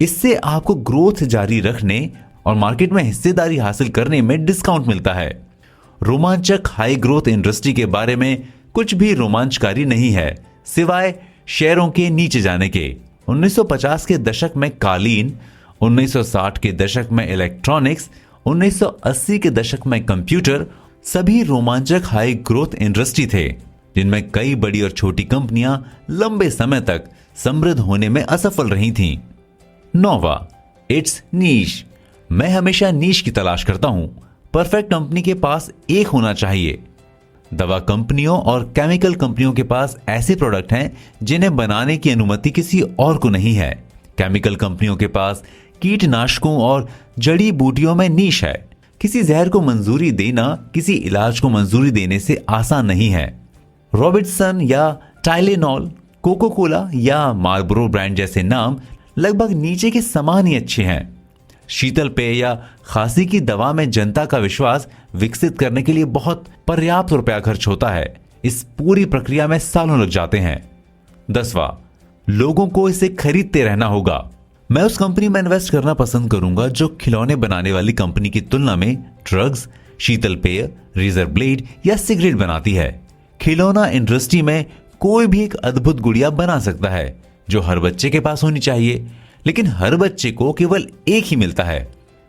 इससे आपको ग्रोथ जारी रखने और मार्केट में हिस्सेदारी हासिल करने में डिस्काउंट मिलता है। रोमांचक हाई ग्रोथ इंडस्ट्री के बारे में कुछ भी रोमांचकारी नहीं है सिवाय शेयरों के नीचे जाने के। 1950 के दशक में कालीन, 1960 के दशक में इलेक्ट्रॉनिक्स, 1980 के दशक में कंप्यूटर सभी रोमांचक हाई ग्रोथ इंडस्ट्री थे, जिनमें कई बड़ी और छोटी कंपनियां लंबे समय तक समृद्ध होने में असफल रही थीं। नौवां, इट्स नीश। मैं हमेशा नीश की तलाश करता हूं। परफेक्ट कंपनी के पास एक होना चाहिए। दवा कंपनियों और केमिकल कंपनियों के पास ऐसे प्रोडक्ट हैं जिन्हें बनाने की अनुमति किसी और को नहीं है। केमिकल कंपनियों के पास कीटनाशकों और जड़ी बूटियों में नीश है। किसी जहर को मंजूरी देना किसी इलाज को मंजूरी देने से आसान नहीं है। रॉबिन्सन या टाइलेनॉल, कोको कोला या मार्लबोरो ब्रांड जैसे नाम लगभग नीचे के समान ही अच्छे हैं। शीतल पेय या खांसी की दवा में जनता का विश्वास विकसित करने के लिए बहुत पर्याप्त रुपया खर्च होता है। इस पूरी प्रक्रिया में सालों लग जाते हैं। 10वां, लोगों को इसे खरीदते रहना होगा। मैं उस कंपनी में इन्वेस्ट करना पसंद करूंगा जो खिलौने बनाने वाली कंपनी की तुलना में ड्रग्स, शीतल पेय, रेजर ब्लेड या सिगरेट बनाती है। खिलौना इंडस्ट्री में कोई भी एक अद्भुत गुड़िया बना सकता है जो हर बच्चे के पास होनी चाहिए, लेकिन हर बच्चे को केवल एक ही मिलता है।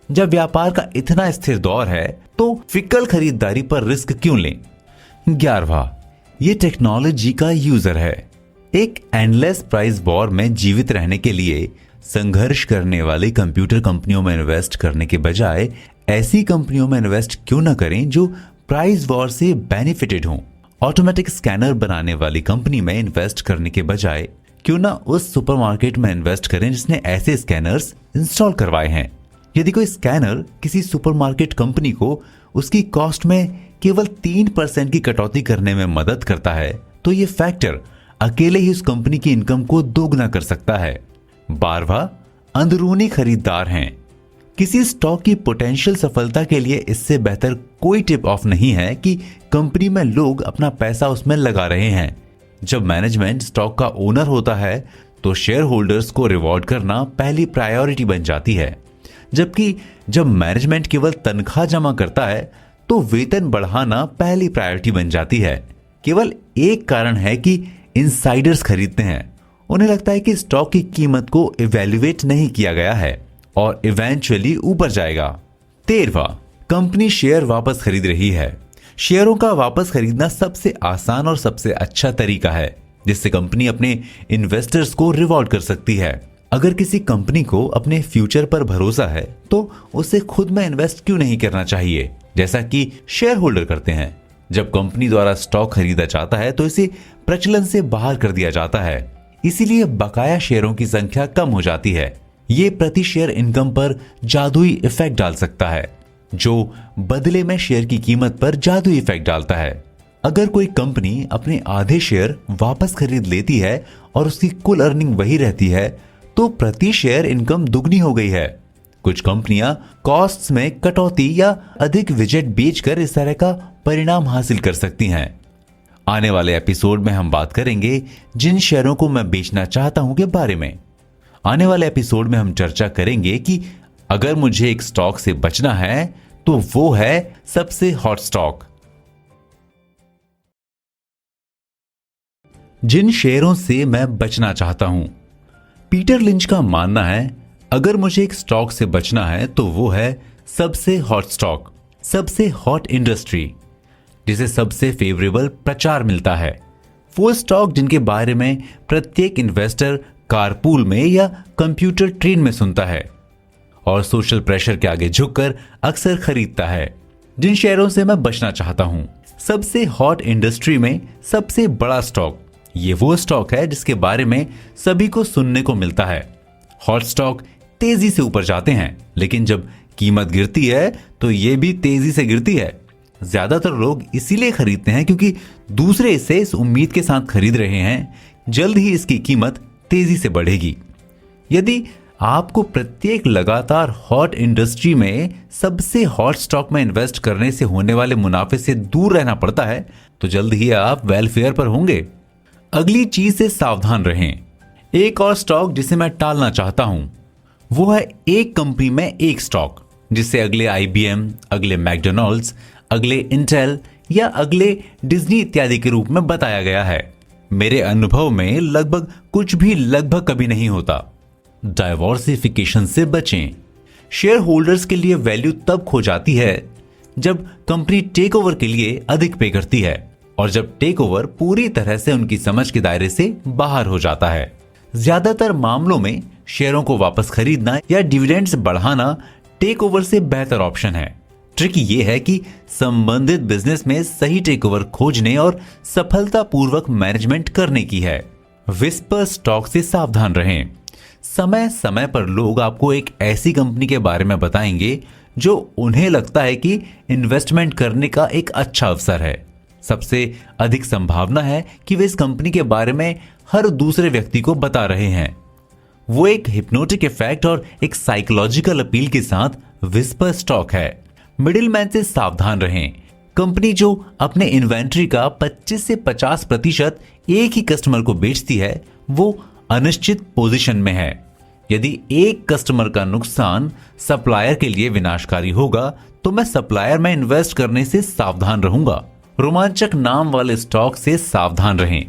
जब व्यापार का इतना स्थिर दौर है तो फिक्कल खरीदारी पर रिस्क क्यों लें? 11वां, ये टेक्नोलॉजी का यूजर है। एक एंडलेस प्राइस वॉर में जीवित रहने के लिए संघर्ष करने वाली कंप्यूटर कंपनियों में इन्वेस्ट करने के बजाय ऐसी कंपनियों में इन्वेस्ट क्यों न करें जो प्राइस वॉर से बेनिफिटेड हों। ऑटोमेटिक स्कैनर बनाने वाली कंपनी में इन्वेस्ट करने के बजाय क्यों ना उस सुपरमार्केट में इन्वेस्ट करें जिसने ऐसे स्कैनर्स इंस्टॉल करवाए हैं। यदि कोई स्कैनर किसी सुपरमार्केट कंपनी को उसकी कॉस्ट में केवल 3% की कटौती करने में मदद करता है तो ये फैक्टर अकेले ही उस कंपनी की इनकम को दोगुना कर सकता है। 12वां, अंदरूनी खरीदार हैं। किसी स्टॉक की पोटेंशियल सफलता के लिए इससे बेहतर कोई टिप ऑफ नहीं है कि कंपनी में लोग अपना पैसा उसमें लगा रहे हैं। जब मैनेजमेंट स्टॉक का ओनर होता है तो शेयर होल्डर्स को रिवॉर्ड करना पहली प्रायोरिटी बन जाती है, जबकि जब मैनेजमेंट केवल तनख्वाह जमा करता है तो वेतन बढ़ाना पहली प्रायोरिटी बन जाती है। केवल एक कारण है कि इनसाइडर्स खरीदते हैं। उन्हें लगता है कि स्टॉक की कीमत को इवैल्यूएट नहीं किया गया है और इवेंचुअली ऊपर जाएगा। 13वां, कंपनी शेयर वापस खरीद रही है। शेयरों का वापस खरीदना सबसे आसान और सबसे अच्छा तरीका है जिससे कंपनी अपने इन्वेस्टर्स को रिवॉर्ड कर सकती है। अगर किसी कंपनी को अपने फ्यूचर पर भरोसा है तो उसे खुद में इन्वेस्ट क्यों नहीं करना चाहिए, जैसा कि शेयर होल्डर करते हैं। जब कंपनी द्वारा स्टॉक खरीदा जाता है तो इसे प्रचलन से बाहर कर दिया जाता है, इसीलिए बकाया शेयरों की संख्या कम हो जाती है। ये प्रति शेयर इनकम पर जादुई इफेक्ट डाल सकता है जो बदले में शेयर की कीमत पर जादुई इफेक्ट डालता है। अगर कोई कंपनी अपने आधे शेयर वापस खरीद लेती है और उसकी कुल अर्निंग वही रहती है तो प्रति शेयर इनकम दुगनी हो गई है। कुछ कंपनियां कॉस्ट्स में कटौती या अधिक विजेट बेचकर इस तरह का परिणाम हासिल कर सकती हैं। आने वाले एपिसोड में हम बात करेंगे जिन शेयरों को मैं बेचना चाहता हूं के बारे में। आने वाले एपिसोड में हम चर्चा करेंगे कि अगर मुझे एक स्टॉक से बचना है तो वो है सबसे हॉट स्टॉक। जिन शेयरों से मैं बचना चाहता हूं। पीटर लिंच का मानना है अगर मुझे एक स्टॉक से बचना है तो वो है सबसे हॉट स्टॉक, सबसे हॉट इंडस्ट्री, जिसे सबसे फेवरेबल प्रचार मिलता है। वो स्टॉक जिनके बारे में प्रत्येक इन्वेस्टर कारपूल में या कंप्यूटर ट्रेन में सुनता है और सोशल प्रेशर के आगे झुककर अक्सर खरीदता है। जिन शेयरों से मैं बचना चाहता हूं। सबसे हॉट इंडस्ट्री में सबसे बड़ा स्टॉक, ये वो स्टॉक है जिसके बारे में सभी को सुनने को मिलता है। हॉट स्टॉक तेजी से ऊपर जाते हैं, लेकिन जब कीमत गिरती है तो ये भी तेजी से गिरती है। ज्यादातर लोग इसीलिए खरीदते हैं क्योंकि दूसरे इसे इस उम्मीद के साथ खरीद रहे हैं जल्द ही इसकी कीमत तेजी से बढ़ेगी। यदि आपको प्रत्येक लगातार हॉट इंडस्ट्री में सबसे हॉट स्टॉक में इन्वेस्ट करने से होने वाले मुनाफे से दूर रहना पड़ता है तो जल्द ही आप वेलफेयर पर होंगे। अगली चीज से सावधान रहें। एक और स्टॉक जिसे मैं टालना चाहता हूं वो है एक कंपनी में एक स्टॉक, जिसे अगले IBM, अगले मैकडोनल्ड्स, अगले इंटेल या अगले डिज्नी इत्यादि के रूप में बताया गया है। मेरे अनुभव में लगभग कभी नहीं होता। डाइवर्सिफिकेशन से बचें। शेयर होल्डर्स के लिए वैल्यू तब खो जाती है जब कंपनी टेक ओवर के लिए अधिक पे करती है और जब टेक ओवर पूरी तरह से उनकी समझ के दायरे से बाहर हो जाता है। ज्यादातर मामलों में शेयरों को वापस खरीदना या डिविडेंड्स बढ़ाना टेक ओवर से बेहतर ऑप्शन है। ट्रिक ये है कि संबंधित बिजनेस में सही टेक ओवर खोजने और सफलतापूर्वक मैनेजमेंट करने की है। विस्पर स्टॉक से सावधान रहें। समय समय पर लोग आपको एक ऐसी कंपनी के बारे में बताएंगे जो उन्हें लगता है कि इन्वेस्टमेंट करने का एक अच्छा अवसर है। सबसे अधिक संभावना है कि वे इस कंपनी के बारे में हर दूसरे व्यक्ति को बता रहे हैं। वो एक हिप्नोटिक इफेक्ट और एक साइकोलॉजिकल अपील के साथ विस्पर स्टॉक है। मिडिलमैन से सावधान रहें। कंपनी जो अपने इन्वेंट्री का 25 से 50% एक ही कस्टमर को बेचती है वो अनिश्चित पोजीशन में है। यदि एक कस्टमर का नुकसान सप्लायर के लिए विनाशकारी होगा तो मैं सप्लायर में इन्वेस्ट करने से सावधान रहूंगा। रोमांचक नाम वाले स्टॉक से सावधान रहें।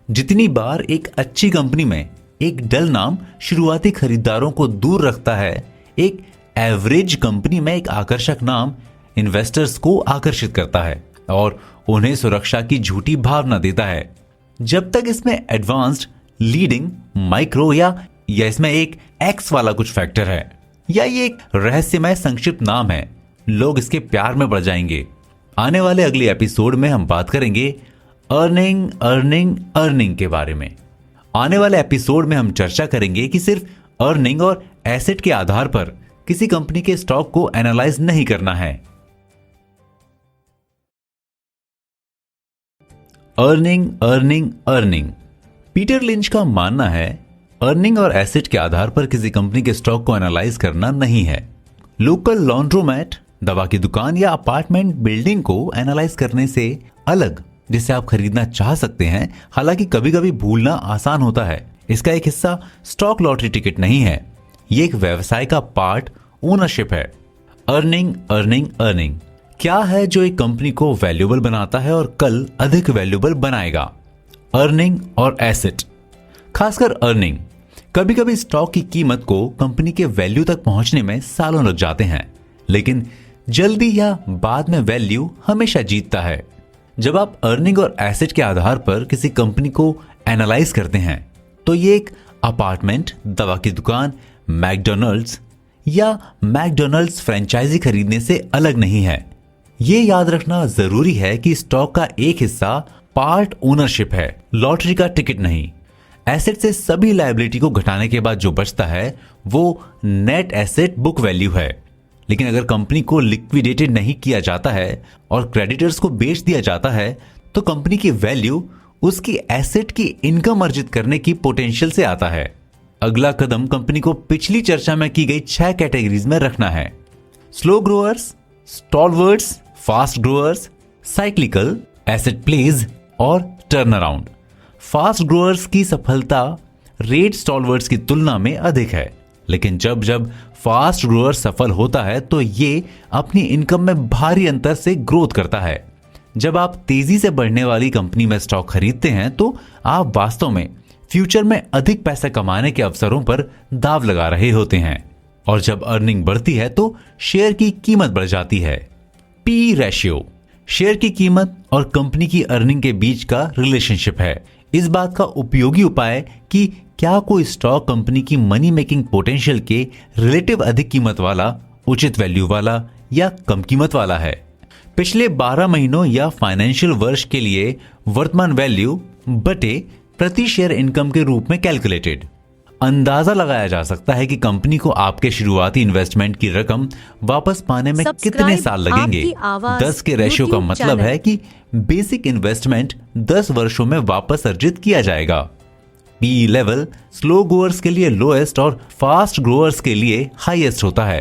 जितनी बार एक अच्छी कंपनी में एक डल नाम शुरुआती खरीदारों को दूर रखता है, एक एवरेज कंपनी में एक आकर्षक नाम इन्वेस्टर्स को आकर्षित करता है और उन्हें सुरक्षा की झूठी भावना देता है। जब तक इसमें एडवांस्ड, लीडिंग, माइक्रो या इसमें एक एक्स वाला कुछ फैक्टर है या ये एक रहस्यमय संक्षिप्त नाम है, लोग इसके प्यार में पड़ जाएंगे। आने वाले अगले एपिसोड में हम बात करेंगे अर्निंग अर्निंग अर्निंग के बारे में। आने वाले एपिसोड में हम चर्चा करेंगे कि सिर्फ अर्निंग और एसेट के आधार पर किसी कंपनी के स्टॉक को एनालाइज नहीं करना है। Earning earning earning. Peter Lynch का मानना है अर्निंग और एसेट के आधार पर किसी कंपनी के स्टॉक को एनालाइज करना नहीं है। लोकल लॉन्ड्रोमैट, दवा की दुकान या अपार्टमेंट बिल्डिंग को एनालाइज करने से अलग, जिसे आप खरीदना चाह सकते हैं, हालांकि कभी कभी भूलना आसान होता है, इसका एक हिस्सा स्टॉक लॉटरी टिकट नहीं है, ये एक व्यवसाय का पार्ट, ओनरशिप है। अर्निंग अर्निंग अर्निंग क्या है जो एक कंपनी को वैल्यूएबल बनाता है और कल अधिक वैल्यूएबल बनाएगा? अर्निंग और एसेट, खासकर अर्निंग। कभी कभी स्टॉक की कीमत को कंपनी के वैल्यू तक पहुंचने में सालों लग जाते हैं, लेकिन जल्दी या बाद में वैल्यू हमेशा जीतता है। जब आप अर्निंग और एसेट के आधार पर किसी कंपनी को एनालाइज करते हैं तो ये एक अपार्टमेंट, दवा की दुकान, मैकडॉनल्ड्स या मैकडॉनल्ड्स फ्रेंचाइजी खरीदने से अलग नहीं है। ये याद रखना जरूरी है कि स्टॉक का एक हिस्सा पार्ट ओनरशिप है, लॉटरी का टिकट नहीं। एसेट से सभी लायबिलिटी को घटाने के बाद जो बचता है वो नेट एसेट बुक वैल्यू है। लेकिन अगर कंपनी को लिक्विडेटेड नहीं किया जाता है और क्रेडिटर्स को बेच दिया जाता है तो कंपनी की वैल्यू उसकी एसेट की इनकम अर्जित करने की पोटेंशियल से आता है। अगला कदम कंपनी को पिछली चर्चा में की गई 6 कैटेगरीज में रखना है: slow growers, stalwarts, fast growers, cyclical, asset plays और टर्न अराउंड। फास्ट ग्रोअर्स की सफलता रेट स्टॉलवर्ड्स की तुलना में अधिक है, लेकिन जब जब फास्ट ग्रोअर सफल होता है तो ये अपनी इनकम में भारी अंतर से ग्रोथ करता है। जब आप तेजी से बढ़ने वाली कंपनी में स्टॉक खरीदते हैं तो आप वास्तव में फ्यूचर में अधिक पैसा कमाने के अवसरों पर दांव लगा रहे होते हैं। और जब अर्निंग बढ़ती है तो शेयर की कीमत बढ़ जाती है। पी रेशियो, शेयर की कीमत और कंपनी की अर्निंग के बीच का रिलेशनशिप है। इस बात का उपयोगी उपाय कि क्या कोई स्टॉक कंपनी की मनी मेकिंग पोटेंशियल के रिलेटिव अधिक कीमत वाला, उचित वैल्यू वाला या कम कीमत वाला है। पिछले 12 महीनों या फाइनेंशियल वर्ष के लिए वर्तमान वैल्यू बटे प्रति शेयर इनकम के रूप में कैलकुलेटेड। अंदाजा लगाया जा सकता है कि कंपनी को आपके शुरुआती इन्वेस्टमेंट की रकम वापस पाने में कितने साल लगेंगे। 10 के रेशियो का मतलब है कि बेसिक इन्वेस्टमेंट 10 वर्षों में वापस अर्जित किया जाएगा। पी लेवल स्लो ग्रोअर्स के लिए लोएस्ट और फास्ट ग्रोअर्स के लिए हाईएस्ट होता है।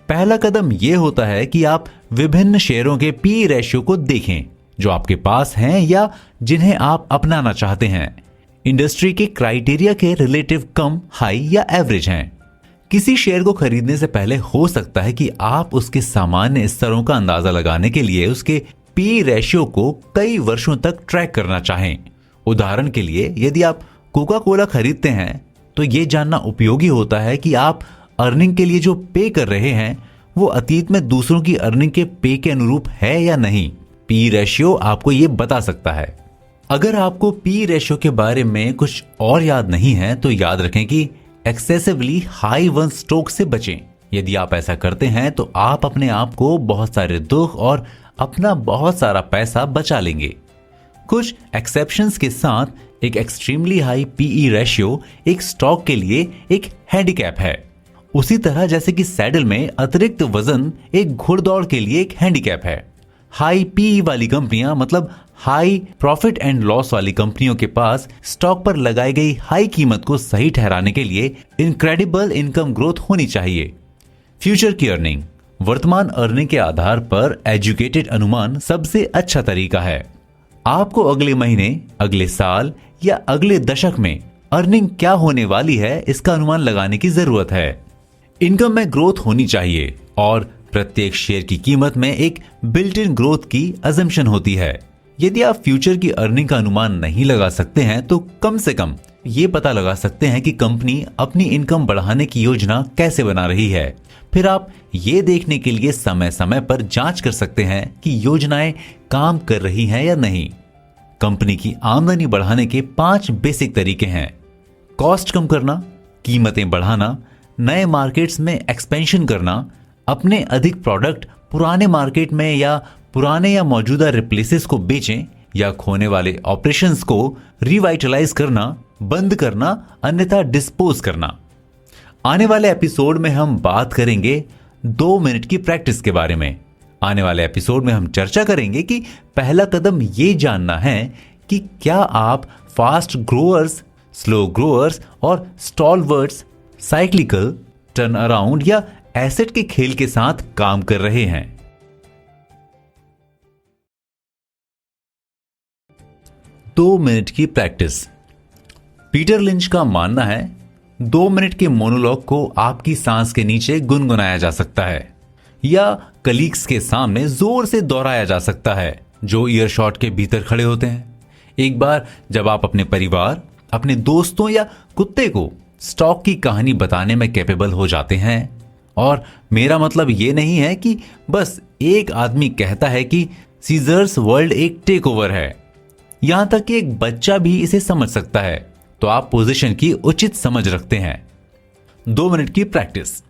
पहला कदम यह होता है कि आप विभिन्न शेयरों के पी रेशियो को देखें जो आपके पास हैं या जिन्हें आप अपनाना चाहते हैं। इंडस्ट्री के क्राइटेरिया के रिलेटिव कम, हाई या एवरेज हैं। किसी शेयर को खरीदने से पहले हो सकता है कि आप उसके सामान्य स्तरों का अंदाजा लगाने के लिए उसके पी रेशियो को कई वर्षों तक ट्रैक करना चाहें। उदाहरण के लिए, यदि आप कोका कोला खरीदते हैं तो यह जानना उपयोगी होता है कि आप अर्निंग के लिए जो पे कर रहे हैं वो अतीत में दूसरों की अर्निंग के पे के अनुरूप है या नहीं। पी रेशियो आपको ये बता सकता है। अगर आपको पी रेशियो के बारे में कुछ और याद नहीं है तो याद रखें कि एक्सेसिवली हाई वन स्टॉक से बचें। यदि आप ऐसा करते हैं तो आप अपने आप को बहुत सारे दुख और अपना बहुत सारा पैसा बचा लेंगे। कुछ एक्सेप्शंस के साथ एक एक्सट्रीमली हाई पीई रेशियो एक स्टॉक के लिए एक हैंडीकैप है, उसी तरह जैसे कि सैडल में अतिरिक्त वजन एक घुड़दौड़ के लिए एक हैंडीकैप है। हाई पीई वाली कंपनियां मतलब हाई प्रॉफिट एंड लॉस वाली कंपनियों के पास स्टॉक पर लगाई गई हाई कीमत को सही ठहराने के लिए इनक्रेडिबल इनकम ग्रोथ होनी चाहिए। फ्यूचर की अर्निंग, वर्तमान अर्निंग के आधार पर एजुकेटेड अनुमान सबसे अच्छा तरीका है। आपको अगले महीने, अगले साल या अगले दशक में अर्निंग क्या होने वाली है इसका अनुमान लगाने की जरूरत है। इनकम में ग्रोथ होनी चाहिए और प्रत्येक शेयर की कीमत में एक बिल्ट इन ग्रोथ की अजम्पशन होती है। यदि आप फ्यूचर की अर्निंग का अनुमान नहीं लगा सकते हैं तो कम से कम ये पता लगा सकते हैं कि कंपनी अपनी इनकम बढ़ाने की योजना कैसे बना रही है। फिर आप ये देखने के लिए समय समय पर जांच कर सकते हैं कि योजनाएं काम कर रही हैं या नहीं। कंपनी की आमदनी बढ़ाने के 5 बेसिक तरीके हैं। कॉस्ट कम करना, कीमतें बढ़ाना, नए मार्केट्स में एक्सपेंशन करना, अपने अधिक प्रोडक्ट पुराने मार्केट में या पुराने या मौजूदा रिप्लेसेस को बेचें या खोने वाले ऑपरेशंस को रिवाइटलाइज करना, बंद करना, अन्यथा डिस्पोज करना। आने वाले एपिसोड में हम बात करेंगे 2 मिनट की प्रैक्टिस के बारे में। आने वाले एपिसोड में हम चर्चा करेंगे कि पहला कदम ये जानना है कि क्या आप फास्ट ग्रोअर्स, स्लो ग्रोअर्स और स्टॉलवर्ट्स, साइक्लिकल, टर्न अराउंड या एसेट के खेल के साथ काम कर रहे हैं। 2 मिनट की प्रैक्टिस। पीटर लिंच का मानना है 2 मिनट के मोनोलॉग को आपकी सांस के नीचे गुनगुनाया जा सकता है या कलीग्स के सामने जोर से दोहराया जा सकता है जो ईयरशॉट के भीतर खड़े होते हैं। एक बार जब आप अपने परिवार, अपने दोस्तों या कुत्ते को स्टॉक की कहानी बताने में कैपेबल हो जाते हैं, और मेरा मतलब यह नहीं है कि बस एक आदमी कहता है कि सीजर्स वर्ल्ड एक टेक ओवर है, यहां तक कि एक बच्चा भी इसे समझ सकता है, तो आप पोजीशन की उचित समझ रखते हैं। 2 मिनट की प्रैक्टिस।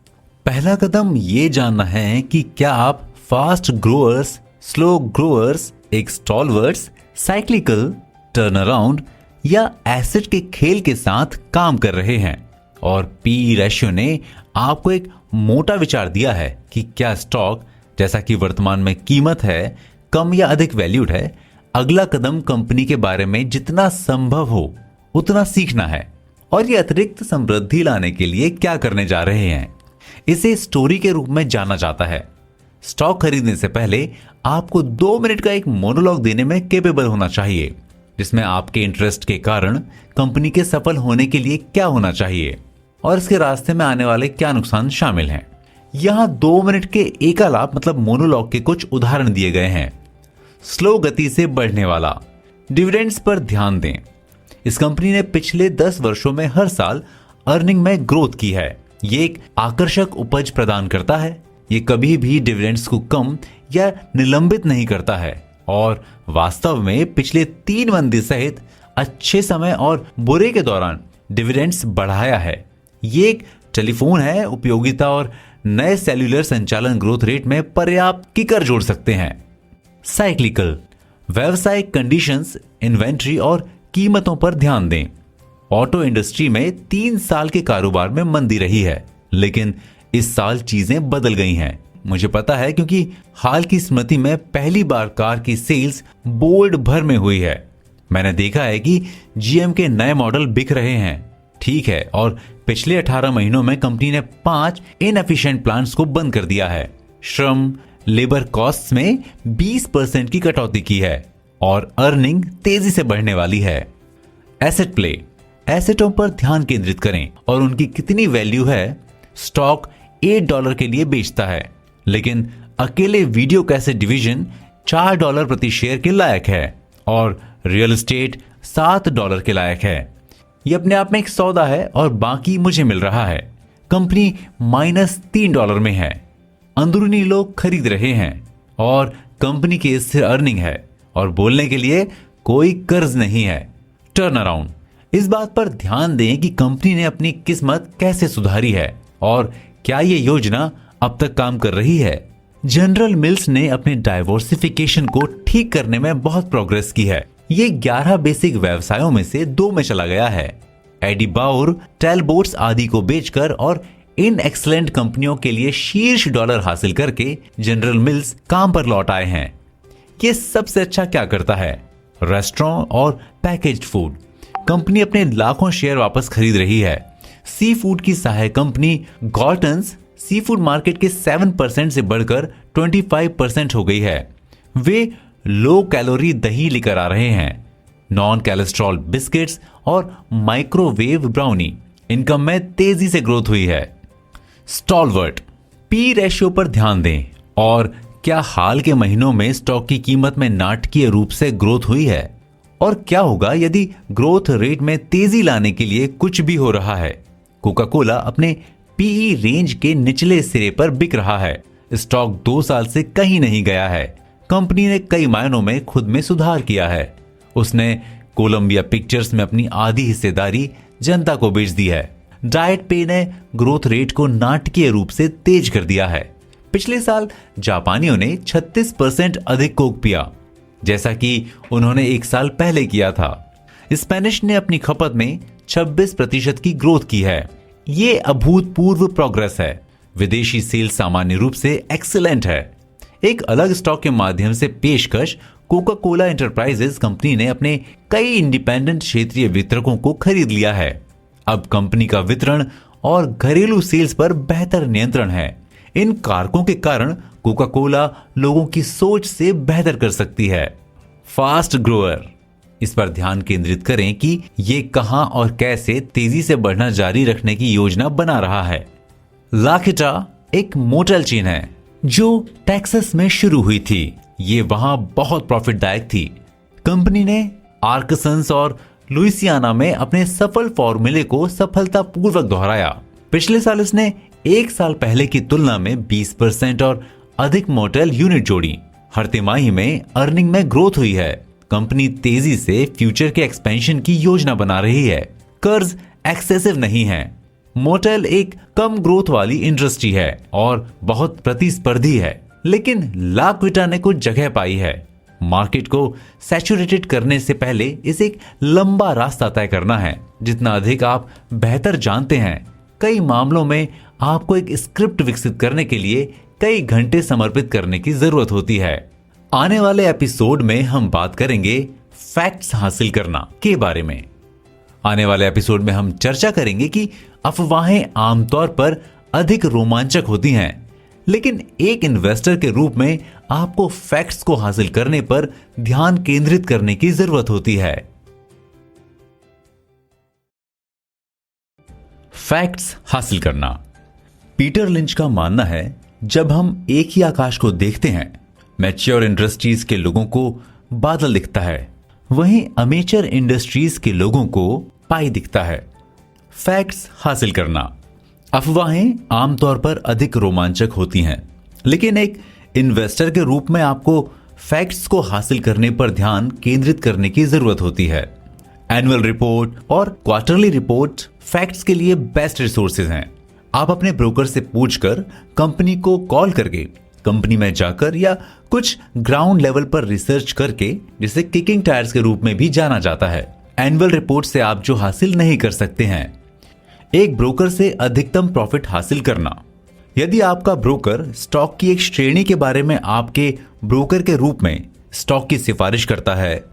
पहला कदम यह जानना है कि क्या आप फास्ट ग्रोअर्स, स्लो ग्रोअर्स, एक स्टॉलवर्ट्स, साइक्लिकल, टर्न अराउंड या एसेट के खेल के साथ काम कर रहे हैं। और पी रेशियो ने आपको एक मोटा विचार दिया है कि क्या स्टॉक, जैसा कि वर्तमान में कीमत है, कम या अधिक वैल्यूड है। अगला कदम कंपनी के बारे में जितना संभव हो उतना सीखना है और ये अतिरिक्त समृद्धि लाने के लिए क्या करने जा रहे हैं, इसे स्टोरी के रूप में जाना जाता है। स्टॉक खरीदने से पहले आपको 2 मिनट का एक मोनोलॉग देने में कैपेबल होना चाहिए, जिसमें आपके इंटरेस्ट के कारण कंपनी के सफल होने के लिए क्या होना चाहिए और इसके रास्ते में आने वाले क्या नुकसान शामिल हैं। यहां 2 मिनट के एकालाप मतलब मोनोलॉग के कुछ उदाहरण दिए गए हैं। स्लो गति से बढ़ने वाला, डिविडेंड्स पर ध्यान दें। इस कंपनी ने पिछले 10 वर्षों में हर साल अर्निंग में ग्रोथ की है। ये एक आकर्षक उपज प्रदान करता है। ये कभी भी डिविडेंड्स को कम या निलंबित नहीं करता है और वास्तव में पिछले 3 मंदी सहित अच्छे समय और बुरे के दौरान डिविडेंड्स बढ़ाया है। ये एक टेलीफोन है, उपयोगिता और नए सेल्यूलर संचालन ग्रोथ रेट में पर्याप्त किकर जोड़ सकते हैं। साइक्लिकल, व्यवसायिक कंडीशंस, इन्वेंट्री और कीमतों पर ध्यान दें। ऑटो इंडस्ट्री में 3 साल के कारोबार में मंदी रही है, लेकिन इस साल चीजें बदल गई हैं। मुझे पता है क्योंकि हाल की स्मृति में पहली बार कार की सेल्स बोल्ड भर में हुई है। मैंने देखा है कि जीएम के नए मॉडल बिक रहे हैं, ठीक है, और पिछले 18 महीनों में कंपनी ने 5 इनएफिशिएंट प्लांट्स को बंद कर दिया है। श्रम, लेबर कॉस्ट्स में 20% की कटौती की है और अर्निंग तेजी से बढ़ने वाली है। एसेट प्ले, एसेटों पर ध्यान केंद्रित करें और उनकी कितनी वैल्यू है। स्टॉक $8 के लिए बेचता है, लेकिन अकेले वीडियो कैसेट डिवीजन $4 प्रति शेयर के लायक है और रियल एस्टेट $7 के लायक है। यह अपने आप में एक सौदा है और बाकी मुझे मिल रहा है। कंपनी -$3 में है, अंदरूनी लोग खरीद रहे हैं और कंपनी की स्थिर अर्निंग है और बोलने के लिए कोई कर्ज नहीं है। टर्न अराउंड, इस बात पर ध्यान दें कि कंपनी ने अपनी किस्मत कैसे सुधारी है और क्या यह योजना अब तक काम कर रही है। जनरल मिल्स ने अपने डाइवर्सिफिकेशन को ठीक करने में बहुत प्रोग्रेस की है। ये 11 बेसिक व्यवसायों में से 2 में चला गया है। एडी बाउर, टेलबोट्स आदि को बेचकर और इन एक्सलेंट कंपनियों के लिए शीर्ष डॉलर हासिल करके जनरल मिल्स काम पर लौट आए हैं। ये सबसे अच्छा क्या करता है? रेस्टोरेंट और पैकेज्ड फूड। कंपनी अपने लाखों शेयर वापस खरीद रही है। सी फूड की सहायक company Gorton's sea food market के 7% से बढ़कर 25% हो गई है। वे लो कैलोरी दही लेकर आ रहे हैं, नॉन कैलेस्ट्रॉल बिस्किट्स और माइक्रोवेव ब्राउनी। इनकम में तेजी से ग्रोथ हुई है। स्टॉलवर्ट, पी रेशियो पर ध्यान दें और क्या हाल के महीनों में स्टॉक की कीमत में नाटकीय रूप से ग्रोथ हुई है और क्या होगा यदि ग्रोथ रेट में तेजी लाने के लिए कुछ भी हो रहा है। कोका कोला अपने पीई रेंज के निचले सिरे पर बिक रहा है। स्टॉक 2 साल से कहीं नहीं गया है। कंपनी ने कई मायनों में खुद में सुधार किया है। उसने कोलंबिया पिक्चर्स में अपनी आधी हिस्सेदारी जनता को बेच दी है। डाइट पे ने ग्रोथ रेट को नाटकीय रूप से तेज कर दिया है। पिछले साल जापानियों ने 36% अधिक कोक पिया, जैसा कि उन्होंने एक साल पहले किया था। स्पेनिश ने अपनी खपत में 26% की ग्रोथ की है। ये अभूतपूर्व प्रोग्रेस है। विदेशी सेल्स सामान्य रूप से एक्सीलेंट है। एक अलग स्टॉक के माध्यम से पेशकश कोका कोला एंटरप्राइजेज कंपनी ने अपने कई इंडिपेंडेंट क्षेत्रीय वितरकों को खरीद लिया है। अब कंपनी का वितरण और घरेलू सेल्स पर बेहतर नियंत्रण है। इन कारकों के कारण कोका कोला लोगों की सोच से बेहतर कर सकती है। फास्ट ग्रोअर, इस पर ध्यान केंद्रित करें कि ये कहां और कैसे तेजी से बढ़ना जारी रखने की योजना बना रहा है। लाखिटा एक मोटेल चेन है जो टेक्सास में शुरू हुई थी। ये वहां बहुत प्रॉफिटदायक थी। कंपनी ने आर्कसंस और लुइसियाना में अपने सफल फॉर्मूले को सफलतापूर्वक दोहराया। पिछले साल उसने एक साल पहले की तुलना में 20% और अधिक मोटेल यूनिट जोड़ी। हर तिमाही में अर्निंग में ग्रोथ हुई है। कंपनी तेजी से फ्यूचर के एक्सपेंशन की योजना बना रही है। कर्ज एक्सेसिव नहीं है। मोटेल एक कम ग्रोथ वाली इंडस्ट्री है और बहुत प्रतिस्पर्धी है, लेकिन लाक्विटा ने कुछ जगह पाई है। मार्केट को सैचुरेटेड करने से पहले इसे एक लंबा रास्ता तय करना है। जितना अधिक आप बेहतर जानते हैं, कई मामलों में आपको एक स्क्रिप्ट विकसित करने के लिए कई घंटे समर्पित करने की जरूरत होती है। आने वाले एपिसोड में हम बात करेंगे फैक्ट्स हासिल करना के बारे में। आने वाले एपिसोड में हम चर्चा करेंगे कि अफवाहें आमतौर पर अधिक रोमांचक होती हैं, लेकिन एक इन्वेस्टर के रूप में आपको फैक्ट्स को हासिल करने पर ध्यान केंद्रित करने की जरूरत होती है। फैक्ट्स हासिल करना। पीटर लिंच का मानना है, जब हम एक ही आकाश को देखते हैं, मैच्योर इंडस्ट्रीज के लोगों को बादल दिखता है, वहीं अमेचर इंडस्ट्रीज के लोगों को पाई दिखता है। फैक्ट्स हासिल करना। अफवाहें आमतौर पर अधिक रोमांचक होती हैं, लेकिन एक इन्वेस्टर के रूप में आपको फैक्ट्स को हासिल करने पर ध्यान केंद्रित करने की जरूरत होती है। एनुअल रिपोर्ट और क्वार्टरली रिपोर्ट फैक्ट्स के लिए बेस्ट रिसोर्सेज हैं। आप अपने ब्रोकर से पूछकर, कंपनी को कॉल करके, कंपनी में जाकर या कुछ ग्राउंड लेवल पर रिसर्च करके, जिसे किकिंग टायर्स के रूप में भी जाना जाता है। एनुअल रिपोर्ट से आप जो हासिल नहीं कर सकते हैं। एक ब्रोकर से अधिकतम प्रॉफिट हासिल करना। यदि आपका ब्रोकर स्टॉक की एक श्रेणी के बारे में आपके ब्रोकर के रूप में स्टॉक की सिफारिश करता है,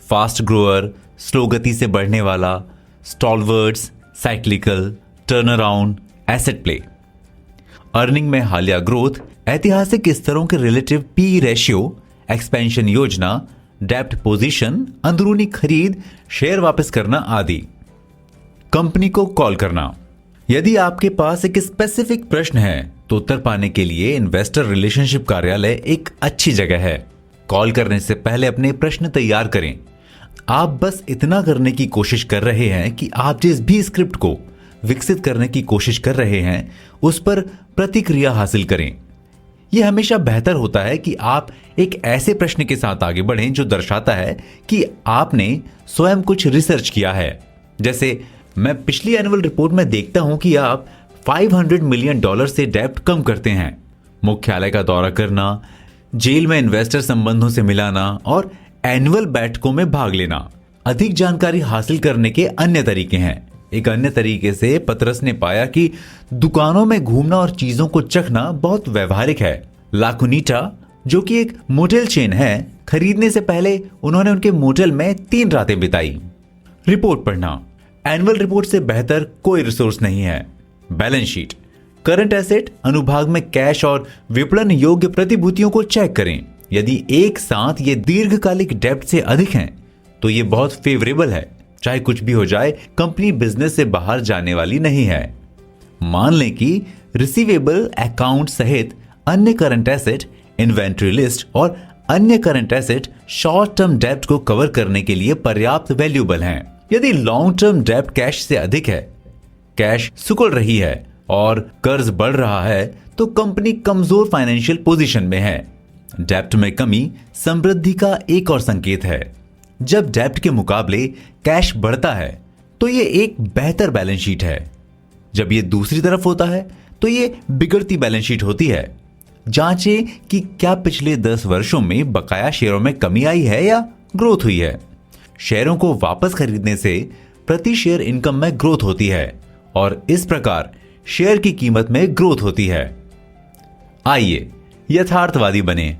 फास्ट ग्रोअर, स्लो गति से बढ़ने वाला, stalwarts, cyclical, turn around, asset play, earning में हालिया ग्रोथ, ऐतिहासिक स्तरों के रिलेटिव पी रेशियो, एक्सपेंशन योजना, डेप्ट पोजीशन, अंदरूनी खरीद, शेयर वापस करना आदि। कंपनी को कॉल करना। यदि आपके पास एक स्पेसिफिक प्रश्न है तो उत्तर पाने के लिए इन्वेस्टर रिलेशनशिप कार्यालय एक अच्छी जगह है। कॉल करने से पहले अपने प्रश्न तैयार करें। आप बस इतना करने की कोशिश कर रहे हैं कि आप जिस भी स्क्रिप्ट को विकसित करने की कोशिश कर रहे हैं उस पर प्रतिक्रिया हासिल करें। यह हमेशा बेहतर होता है कि आप एक ऐसे प्रश्न के साथ आगे बढ़ें जो दर्शाता है कि आपने स्वयं कुछ रिसर्च किया है। जैसे, मैं पिछली एनुअल रिपोर्ट में देखता हूं कि आप $500 मिलियन से डेब्ट कम करते हैं। मुख्यालय का दौरा करना, जेल में इन्वेस्टर संबंधों से मिलाना और एनुअल बैठकों में भाग लेना अधिक जानकारी हासिल करने के अन्य तरीके हैं। एक अन्य तरीके से पतरस ने पाया कि दुकानों में घूमना और चीजों को चखना बहुत व्यवहारिक है। लाकुनिटा, जो कि एक मोटेल चेन है, खरीदने से पहले उन्होंने उनके मोटेल में 3 रातें बिताई। रिपोर्ट पढ़ना। एनुअल रिपोर्ट से बेहतर कोई रिसोर्स नहीं है। Balance sheet. करंट एसेट अनुभाग में कैश और विपणन योग्य प्रतिभूतियों को चेक करें। यदि एक साथ ये दीर्घकालिक डेब्ट से अधिक हैं, तो ये बहुत फेवरेबल है। चाहे कुछ भी हो जाए, कंपनी बिजनेस से बाहर जाने वाली नहीं है। मान लें कि रिसीवेबल अकाउंट सहित अन्य करंट एसेट, इन्वेंट्री लिस्ट और अन्य करंट एसेट शॉर्ट टर्म डेब्ट को कवर करने के लिए पर्याप्त वैल्यूएबल हैं। यदि लॉन्ग टर्म डेब्ट कैश से अधिक है, कैश सुकुड़ रही है और कर्ज बढ़ रहा है, तो कंपनी कमजोर फाइनेंशियल पोजीशन में है। डेब्ट में कमी समृद्धि का एक और संकेत है। जब डेब्ट के मुकाबले कैश बढ़ता है तो ये एक बेहतर बैलेंस शीट है। जब ये दूसरी तरफ होता है तो ये बिगड़ती बैलेंस शीट होती है। जांचें कि क्या पिछले 10 वर्षों में बकाया शेयरों में कमी आई है या ग्रोथ हुई है। शेयरों को वापस खरीदने से प्रति शेयर इनकम में ग्रोथ होती है और इस प्रकार शेयर की कीमत में ग्रोथ होती है। आइए यथार्थवादी बने।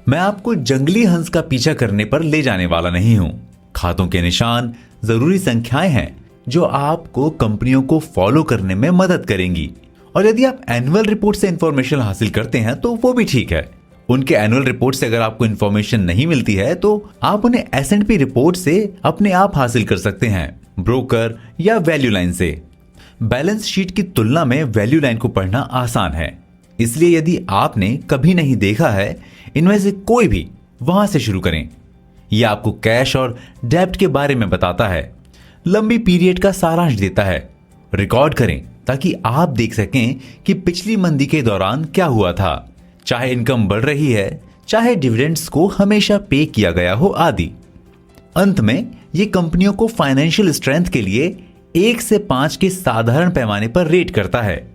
मैं आपको जंगली हंस का पीछा करने पर ले जाने वाला नहीं हूं। खातों के निशान जरूरी संख्याएं हैं जो आपको कंपनियों को फॉलो करने में मदद करेंगी। और यदि आप एनुअल रिपोर्ट से इंफॉर्मेशन हासिल करते हैं तो वो भी ठीक है। उनके एनुअल रिपोर्ट से अगर आपको इंफॉर्मेशन नहीं मिलती है तो आप उन्हें S&P रिपोर्ट से अपने आप हासिल कर सकते हैं, ब्रोकर या वैल्यू लाइन से। बैलेंस शीट की तुलना में वैल्यू लाइन को पढ़ना आसान है, इसलिए यदि आपने कभी नहीं देखा है इनमें से कोई भी, वहां से शुरू करें। यह आपको कैश और डेब्ट के बारे में बताता है, लंबी पीरियड का सारांश देता है। रिकॉर्ड करें ताकि आप देख सकें कि पिछली मंदी के दौरान क्या हुआ था, चाहे इनकम बढ़ रही है, चाहे डिविडेंड्स को हमेशा पे किया गया हो आदि। अंत में ये कंपनियों को फाइनेंशियल स्ट्रेंथ के लिए 1 से 5 के साधारण पैमाने पर रेट करता है।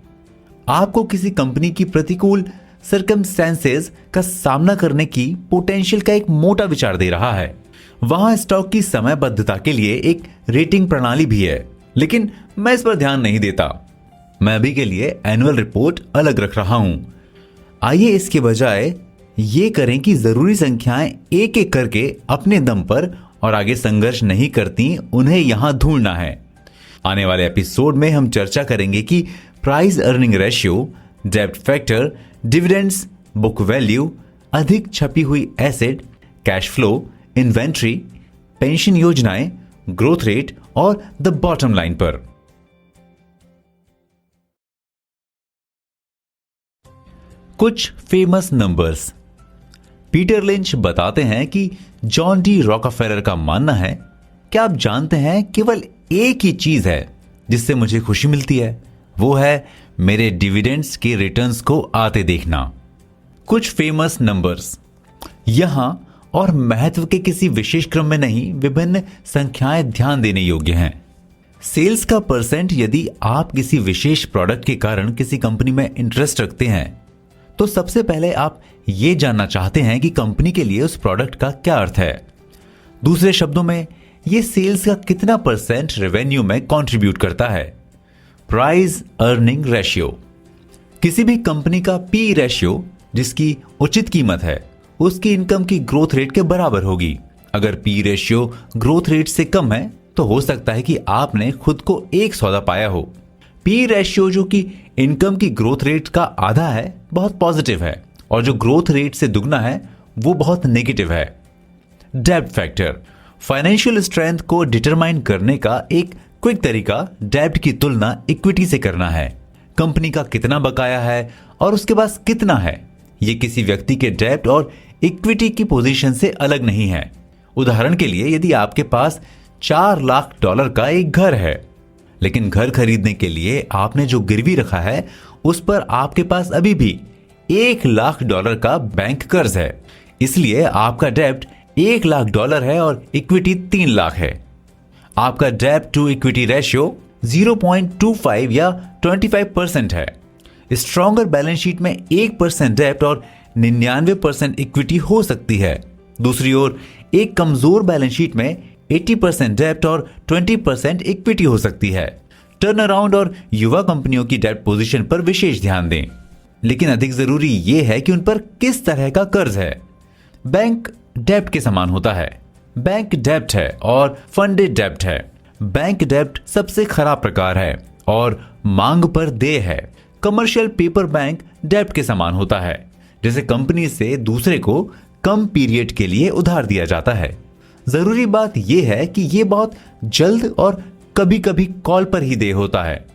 आपको किसी कंपनी की प्रतिकूल सर्कमस्टेंसेस का सामना करने की पोटेंशियल का एक मोटा विचार दे रहा है। वहां स्टॉक की समयबद्धता के लिए एक रेटिंग प्रणाली भी है, लेकिन मैं इस पर ध्यान नहीं देता। मैं अभी के लिए एनुअल रिपोर्ट अलग रख रहा हूं। आइए इसके बजाय ये करें कि जरूरी संख्याएं एक एक करके अपने दम पर और आगे संघर्ष नहीं करती उन्हें यहां ढूंढना है। आने वाले एपिसोड में हम चर्चा करेंगे कि प्राइस अर्निंग रेशियो, डेब्ट फैक्टर, डिविडेंड्स, बुक वैल्यू, अधिक छपी हुई asset, cash flow, inventory, pension योजनाएं, ग्रोथ रेट और द बॉटम लाइन पर। कुछ फेमस नंबर्स। पीटर लिंच बताते हैं कि जॉन डी रॉकफेलर का मानना है, क्या आप जानते हैं केवल एक ही चीज है जिससे मुझे खुशी मिलती है, वो है मेरे डिविडेंड्स के रिटर्न्स को आते देखना। कुछ फेमस नंबर्स यहां और महत्व के किसी विशेष क्रम में नहीं, विभिन्न संख्याएं ध्यान देने योग्य हैं। सेल्स का परसेंट। यदि आप किसी विशेष प्रोडक्ट के कारण किसी कंपनी में इंटरेस्ट रखते हैं तो सबसे पहले आप ये जानना चाहते हैं कि कंपनी के लिए उस प्रोडक्ट का क्या अर्थ है। दूसरे शब्दों में, ये सेल्स का कितना परसेंट रेवेन्यू में कंट्रीब्यूट करता है। Price earning ratio. किसी भी कंपनी का पी रेशियो, जिसकी उचित कीमत है, उसकी इनकम की ग्रोथ रेट के बराबर होगी। अगर पी रेशियो ग्रोथ रेट से कम है तो हो सकता है कि आपने खुद को एक सौदा पाया हो। पी रेशियो जो कि इनकम की ग्रोथ रेट का आधा है, बहुत पॉजिटिव है, और जो ग्रोथ रेट से दुगना है वो बहुत नेगेटिव है। डेब्ट फैक्टर। फाइनेंशियल स्ट्रेंथ को डिटरमाइन करने का एक क्विक तरीका डेब्ट की तुलना इक्विटी से करना है। कंपनी का कितना बकाया है और उसके पास कितना है, ये किसी व्यक्ति के डेब्ट और इक्विटी की पोजीशन से अलग नहीं है। उदाहरण के लिए, यदि आपके पास $4 लाख का एक घर है, लेकिन घर खरीदने के लिए आपने जो गिरवी रखा है उस पर आपके पास अभी भी $1 लाख का बैंक कर्ज है, इसलिए आपका डेब्ट $1 लाख है और इक्विटी 3 लाख है। आपका डेब्ट टू इक्विटी रेशियो 0.25 या 25% है। स्ट्रॉन्गर बैलेंस शीट में 1% डेब्ट और 99% इक्विटी हो सकती है। दूसरी ओर, एक कमजोर बैलेंस शीट में 80% डेब्ट और 20% इक्विटी हो सकती है। टर्न अराउंड और युवा कंपनियों की डेब्ट पोजीशन पर विशेष ध्यान दें, लेकिन अधिक जरूरी यह है कि उन पर किस तरह का कर्ज है। बैंक डेब्ट के समान होता है। बैंक डेब्ट है और फंडेड डेब्ट है। बैंक डेब्ट सबसे खराब प्रकार है और मांग पर देय है। कमर्शियल पेपर बैंक डेब्ट के समान होता है, जैसे कंपनी से दूसरे को कम पीरियड के लिए उधार दिया जाता है। जरूरी बात यह है कि यह बहुत जल्द और कभी कभी कॉल पर ही देय होता है।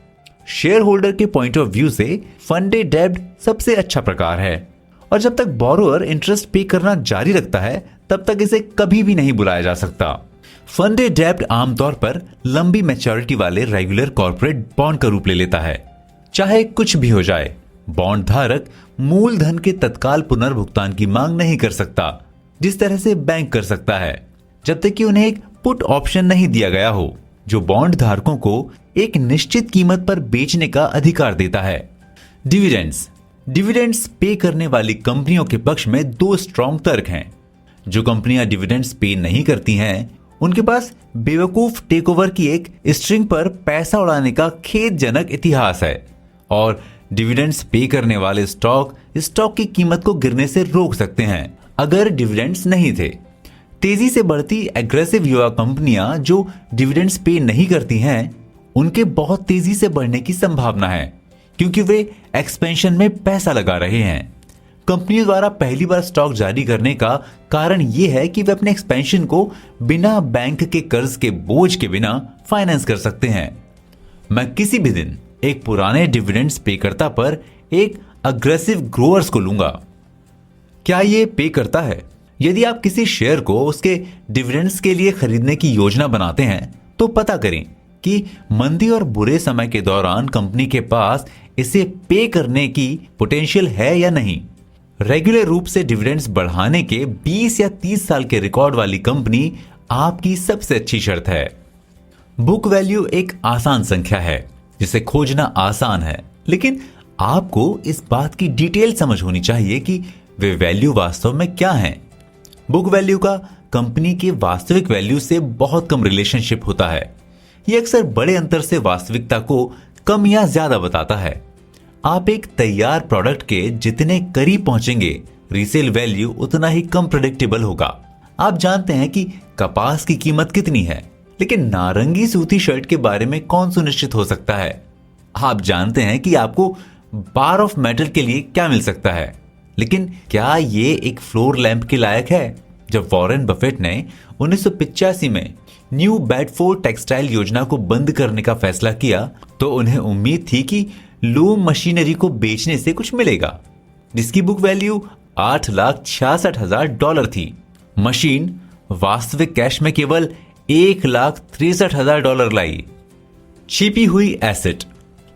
शेयर होल्डर के पॉइंट ऑफ व्यू से फंडेड डेब्ट सबसे अच्छा प्रकार है, और जब तक बोरोअर इंटरेस्ट पे करना जारी रखता है तब तक इसे कभी भी नहीं बुलाया जा सकता। फंडेड डेब्ट आमतौर पर लंबी मैच्योरिटी वाले रेगुलर कॉर्पोरेट बॉन्ड का रूप ले लेता है। चाहे कुछ भी हो जाए, बॉन्ड धारक मूलधन के तत्काल पुनर्भुगतान की मांग नहीं कर सकता जिस तरह से बैंक कर सकता है। जब तक कि उन्हें एक पुट ऑप्शन नहीं दिया गया हो जो बॉन्ड धारकों को एक निश्चित कीमत पर बेचने का अधिकार देता है। डिविडेंड्स पे करने वाली कंपनियों के पक्ष में दो स्ट्रॉन्ग तर्क हैं। जो कंपनियां डिविडेंड्स पे नहीं करती हैं, उनके पास बेवकूफ टेकओवर की एक स्ट्रिंग पर पैसा उड़ाने का खेदजनक इतिहास है और डिविडेंड्स पे करने वाले स्टॉक की कीमत को गिरने से रोक सकते हैं अगर डिविडेंड्स नहीं थे। तेजी से बढ़ती एग्रेसिव युवा कंपनियां जो डिविडेंड्स पे नहीं करती हैं, उनके बहुत तेजी से बढ़ने की संभावना है क्योंकि वे एक्सपेंशन में पैसा लगा रहे हैं। कंपनियों द्वारा पहली बार स्टॉक जारी करने का कारण यह है कि वे अपने एक्सपेंशन को बिना बैंक के कर्ज के बोझ के बिना फाइनेंस कर सकते हैं। मैं किसी भी दिन एक पुराने डिविडेंड्स पे करता पर एक अग्रेसिव ग्रोअर्स को लूंगा। क्या यह पे करता है? यदि आप किसी शेयर को उसके डिविडेंड्स के लिए खरीदने की योजना बनाते हैं तो पता करें कि मंदी और बुरे समय के दौरान कंपनी के पास इसे पे करने की पोटेंशियल है या नहीं। रेगुलर रूप से डिविडेंड्स बढ़ाने के 20 या 30 साल के रिकॉर्ड वाली कंपनी आपकी सबसे अच्छी शर्त है। बुक वैल्यू एक आसान संख्या है जिसे खोजना आसान है, लेकिन आपको इस बात की डिटेल समझ होनी चाहिए कि वे वैल्यू वास्तव में क्या हैं। बुक वैल्यू का कंपनी के वास्तविक वैल्यू से बहुत कम रिलेशनशिप होता है। यह अक्सर बड़े अंतर से वास्तविकता को कम या ज्यादा बताता है। आप एक तैयार प्रोडक्ट के जितने करीब पहुंचेंगे, रीसेल वैल्यू उतना ही कम प्रेडिक्टेबल होगा। आप जानते हैं कि कपास की कीमत कितनी है, लेकिन नारंगी सूती शर्ट के बारे में कौन सुनिश्चित हो सकता है? आप जानते हैं कि आपको बार ऑफ मेटल के लिए क्या मिल सकता है, लेकिन क्या ये एक फ्लोर लैंप के लायक है? जब वॉरेन बफेट ने 1985 में न्यू बेडफोर्ड टेक्सटाइल योजना को बंद करने का फैसला किया तो उन्हें उम्मीद थी कि लूम मशीनरी को बेचने से कुछ मिलेगा, जिसकी बुक वैल्यू $8,66,000 थी। मशीन वास्तविक कैश में केवल $1,63,000 लाई। छिपी हुई एसेट।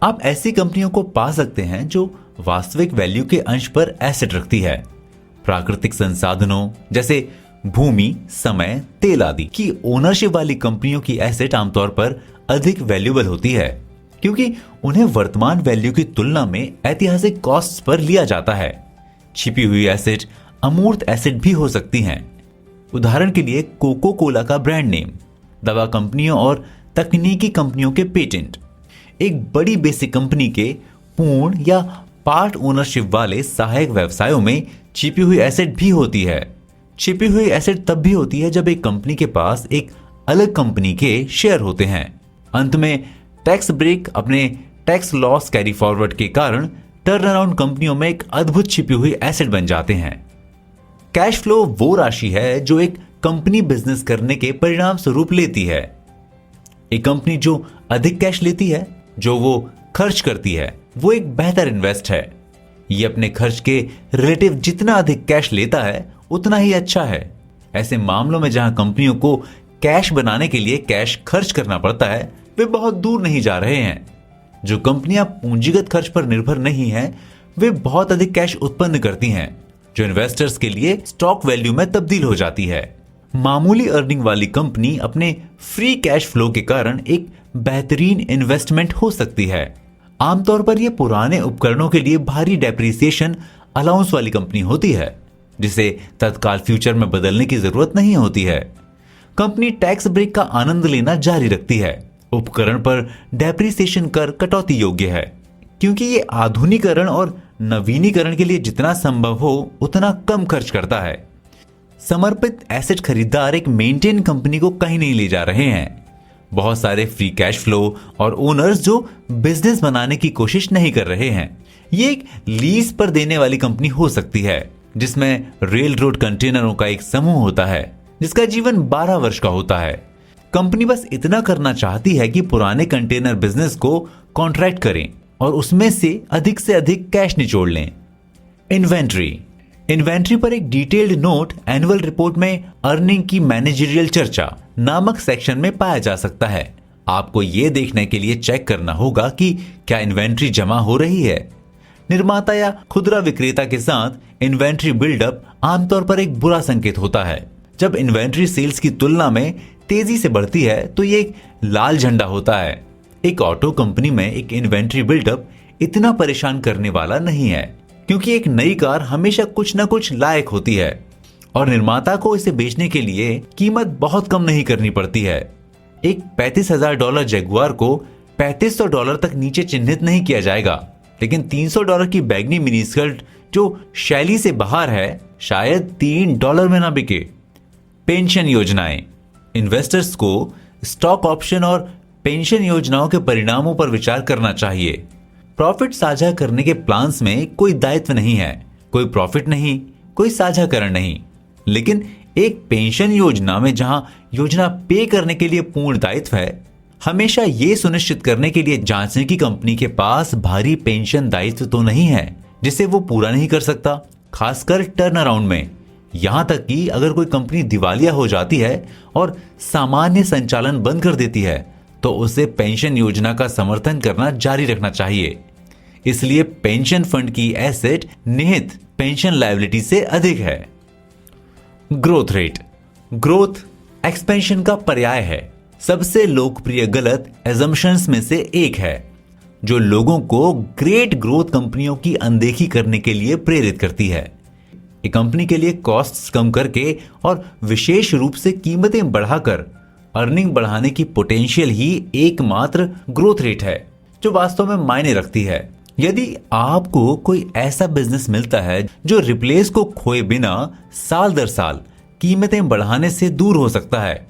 आप ऐसी कंपनियों को पा सकते हैं जो वास्तविक वैल्यू के अंश पर एसेट रखती है। प्राकृतिक संसाधनों जैसे भूमि, समय, तेल आदि की ओनरशिप वाली कंपनियों की एसेट आमतौर पर अधिक वैल्यूएबल होती है क्योंकि उन्हें वर्तमान वैल्यू की तुलना में ऐतिहासिक कॉस्ट्स पर लिया जाता है। छिपी हुई एसेट अमूर्त एसेट भी हो सकती हैं। उदाहरण के लिए कोको कोला का ब्रांड नेम, दवा कंपनियों और तकनीकी कंपनियों के पेटेंट। एक बड़ी बेसिक कंपनी के पूर्ण या पार्ट ओनरशिप वाले सहायक व्यवसायों में छिपी हुई एसेट भी होती है। छिपी हुई एसेट तब भी होती है जब एक कंपनी के पास एक अलग कंपनी के शेयर होते हैं। अंत में टैक्स ब्रेक अपने टैक्स लॉस कैरी फॉरवर्ड के कारण टर्न अराउंड कंपनियों में एक अद्भुत छिपी हुई एसेट बन जाते हैं। कैश फ्लो वो राशि है जो एक कंपनी बिजनेस करने के परिणाम स्वरूप लेती है। एक कंपनी जो अधिक कैश लेती है, जो वो खर्च करती है, वो एक बेहतर इन्वेस्ट है। ये अपने खर्च के रिलेटिव जितना अधिक कैश लेता है उतना ही अच्छा है। ऐसे मामलों में जहां कंपनियों को कैश बनाने के लिए कैश खर्च करना पड़ता है, वे बहुत दूर नहीं जा रहे हैं। जो कंपनियां पूंजीगत खर्च पर निर्भर नहीं हैं, वे बहुत अधिक कैश उत्पन्न करती हैं, जो इन्वेस्टर्स के लिए स्टॉक वैल्यू में तब्दील हो जाती है। मामूली अर्निंग वाली कंपनी अपने फ्री कैश फ्लो के कारण एक बेहतरीन इन्वेस्टमेंट हो सकती है। आमतौर पर यह पुराने उपकरणों के लिए भारी डेप्रिसिएशन अलाउंस वाली कंपनी होती है, जिसे तत्काल फ्यूचर में बदलने की जरूरत नहीं होती है। कंपनी टैक्स ब्रेक का आनंद लेना जारी रखती है। उपकरण पर डेप्रिसिएशन कर कटौती योग्य है क्योंकि ये आधुनिकीकरण और नवीनीकरण के लिए जितना संभव हो उतना कम खर्च करता है। समर्पित एसेट खरीदार एक मेंटेन कंपनी को कहीं नहीं ले जा रहे हैं। बहुत सारे फ्री कैश फ्लो और ओनर्स जो बिजनेस बनाने की कोशिश नहीं कर रहे हैं। ये एक लीज पर देने वाली कंपनी हो सकती है जिसमें रेल रोड कंटेनरों का एक समूह होता है जिसका जीवन 12 वर्ष का होता है। कंपनी बस इतना करना चाहती है कि पुराने कंटेनर बिजनेस को कॉन्ट्रैक्ट करें और उसमें से अधिक कैश निचोड़ लें। इन्वेंट्री पर एक डिटेल्ड नोट एनुअल रिपोर्ट में अर्निंग की मैनेजरियल चर्चा नामक सेक्शन में पाया जा सकता है। आपको यह देखने के लिए चेक करना होगा कि क्या इन्वेंट्री जमा हो रही है। निर्माता या खुदरा विक्रेता के साथ इन्वेंट्री बिल्डअप आमतौर पर एक बुरा संकेत होता है। जब इन्वेंट्री सेल्स की तुलना में तेजी से बढ़ती है तो ये एक लाल झंडा होता है। एक ऑटो कंपनी में एक इन्वेंट्री बिल्डअप इतना परेशान करने वाला नहीं है, क्योंकि एक नई कार हमेशा कुछ ना कुछ लायक होती है और निर्माता को इसे बेचने के लिए कीमत बहुत कम नहीं करनी पड़ती है। एक $35,000 जगुआर को $3500 तक नीचे चिन्हित नहीं किया जाएगा, लेकिन $300 की बैगनी मिनी स्कर्ट जो शैली से बाहर है शायद $3 में ना बिके। पेंशन योजनाएं। इन्वेस्टर्स को स्टॉक ऑप्शन और पेंशन योजनाओं के परिणामों पर विचार करना चाहिए। प्रॉफिट साझा करने के प्लान्स में कोई दायित्व नहीं है, कोई प्रॉफिट नहीं, कोई साझाकरण नहीं। लेकिन एक पेंशन योजना में जहां योजना पे करने के लिए पूर्ण दायित्व है, हमेशा यह सुनिश्चित करने के लिए जांचने की कंपनी के पास भारी पेंशन दायित्व तो नहीं है जिसे वो पूरा नहीं कर सकता, खासकर टर्न अराउंड में। यहां तक कि अगर कोई कंपनी दिवालिया हो जाती है और सामान्य संचालन बंद कर देती है तो उसे पेंशन योजना का समर्थन करना जारी रखना चाहिए। इसलिए पेंशन फंड की एसेट निहित पेंशन लायबिलिटी से अधिक है। Growth rate. ग्रोथ एक्सपेंशन का पर्याय है। सबसे लोकप्रिय गलत एजम्पशंस में से एक है जो लोगों को ग्रेट ग्रोथ कंपनियों की अनदेखी करने के लिए प्रेरित करती है। एक कंपनी के लिए कॉस्ट्स कम करके और विशेष रूप से कीमतें बढ़ाकर अर्निंग बढ़ाने की पोटेंशियल ही एकमात्र ग्रोथ रेट है जो वास्तव में मायने रखती है। यदि आपको कोई ऐसा बिजनेस मिलता है जो रिप्लेस को खोए बिना साल दर साल कीमतें बढ़ाने से दूर हो सकता है,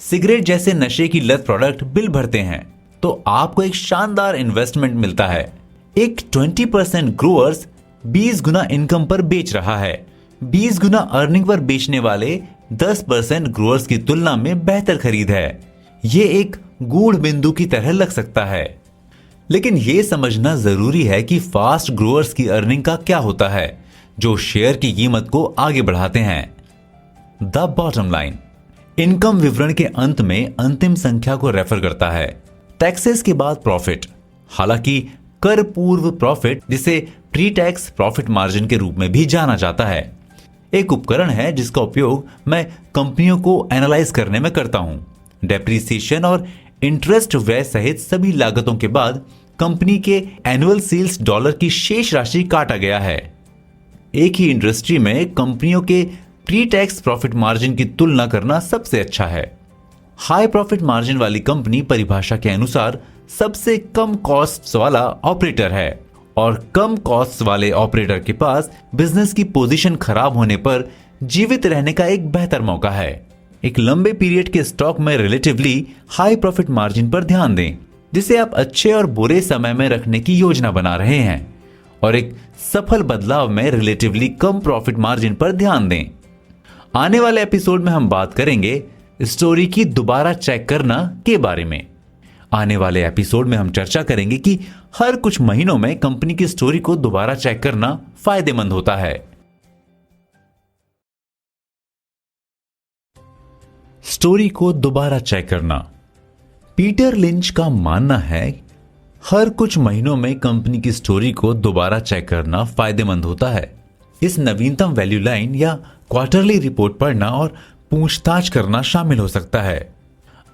सिगरेट जैसे नशे की लत प्रोडक्ट बिल भरते हैं, तो आपको एक शानदार इन्वेस्टमेंट मिलता है। एक 20% ग्रोअर्स 20 गुना इनकम पर बेच रहा है। 20 गुना अर्निंग पर बेचने वाले 10% ग्रोअर्स की तुलना में बेहतर खरीद है। यह एक गूढ़ बिंदु की तरह लग सकता है, लेकिन यह समझना जरूरी है कि फास्ट ग्रोअर्स की अर्निंग का क्या होता है जो शेयर की कीमत को आगे बढ़ाते हैं। द बॉटम लाइन इनकम विवरण के अंत में अंतिम संख्या को रेफर करता है। टैक्सेस के बाद प्रॉफिट, हालांकि कर पूर्व प्रॉफिट, जिसे प्री टैक्स प्रॉफिट मार्जिन के रूप में भी जाना जाता है, एक उपकरण है जिसका उपयोग मैं कंपनियों को एनालाइज करने में करता हूं। डेप्रिसिएशन और इंटरेस्ट व्यय सहित सभी लागतों के बाद कंपनी के एनुअल सेल्स डॉलर की शेष राशि काटा गया है। एक ही इंडस्ट्री में कंपनियों के प्री टैक्स प्रॉफिट मार्जिन की तुलना करना सबसे अच्छा है। हाई प्रॉफिट मार्जिन वाली कंपनी परिभाषा के अनुसार सबसे कम कॉस्ट्स वाला ऑपरेटर है और कम कॉस्ट्स वाले ऑपरेटर के पास बिजनेस की पोजीशन खराब होने पर जीवित रहने का एक बेहतर मौका है। एक लंबे पीरियड के स्टॉक में रिलेटिवली हाई प्रॉफिट मार्जिन पर ध्यान दें, जिसे आप अच्छे और बुरे समय में रखने की योजना बना रहे हैं, और एक सफल बदलाव में रिलेटिवली कम प्रॉफिट मार्जिन पर ध्यान दें। आने वाले एपिसोड में हम बात करेंगे स्टोरी की दोबारा चेक करना के बारे में। आने वाले एपिसोड में हम चर्चा करेंगे कि हर कुछ महीनों में कंपनी की स्टोरी को दोबारा चेक करना फायदेमंद होता है। स्टोरी को दोबारा चेक करना। पीटर लिंच का मानना है हर कुछ महीनों में कंपनी की स्टोरी को दोबारा चेक करना फायदेमंद होता है। इस नवीनतम वैल्यू लाइन या क्वार्टरली रिपोर्ट पढ़ना और पूछताछ करना शामिल हो सकता है।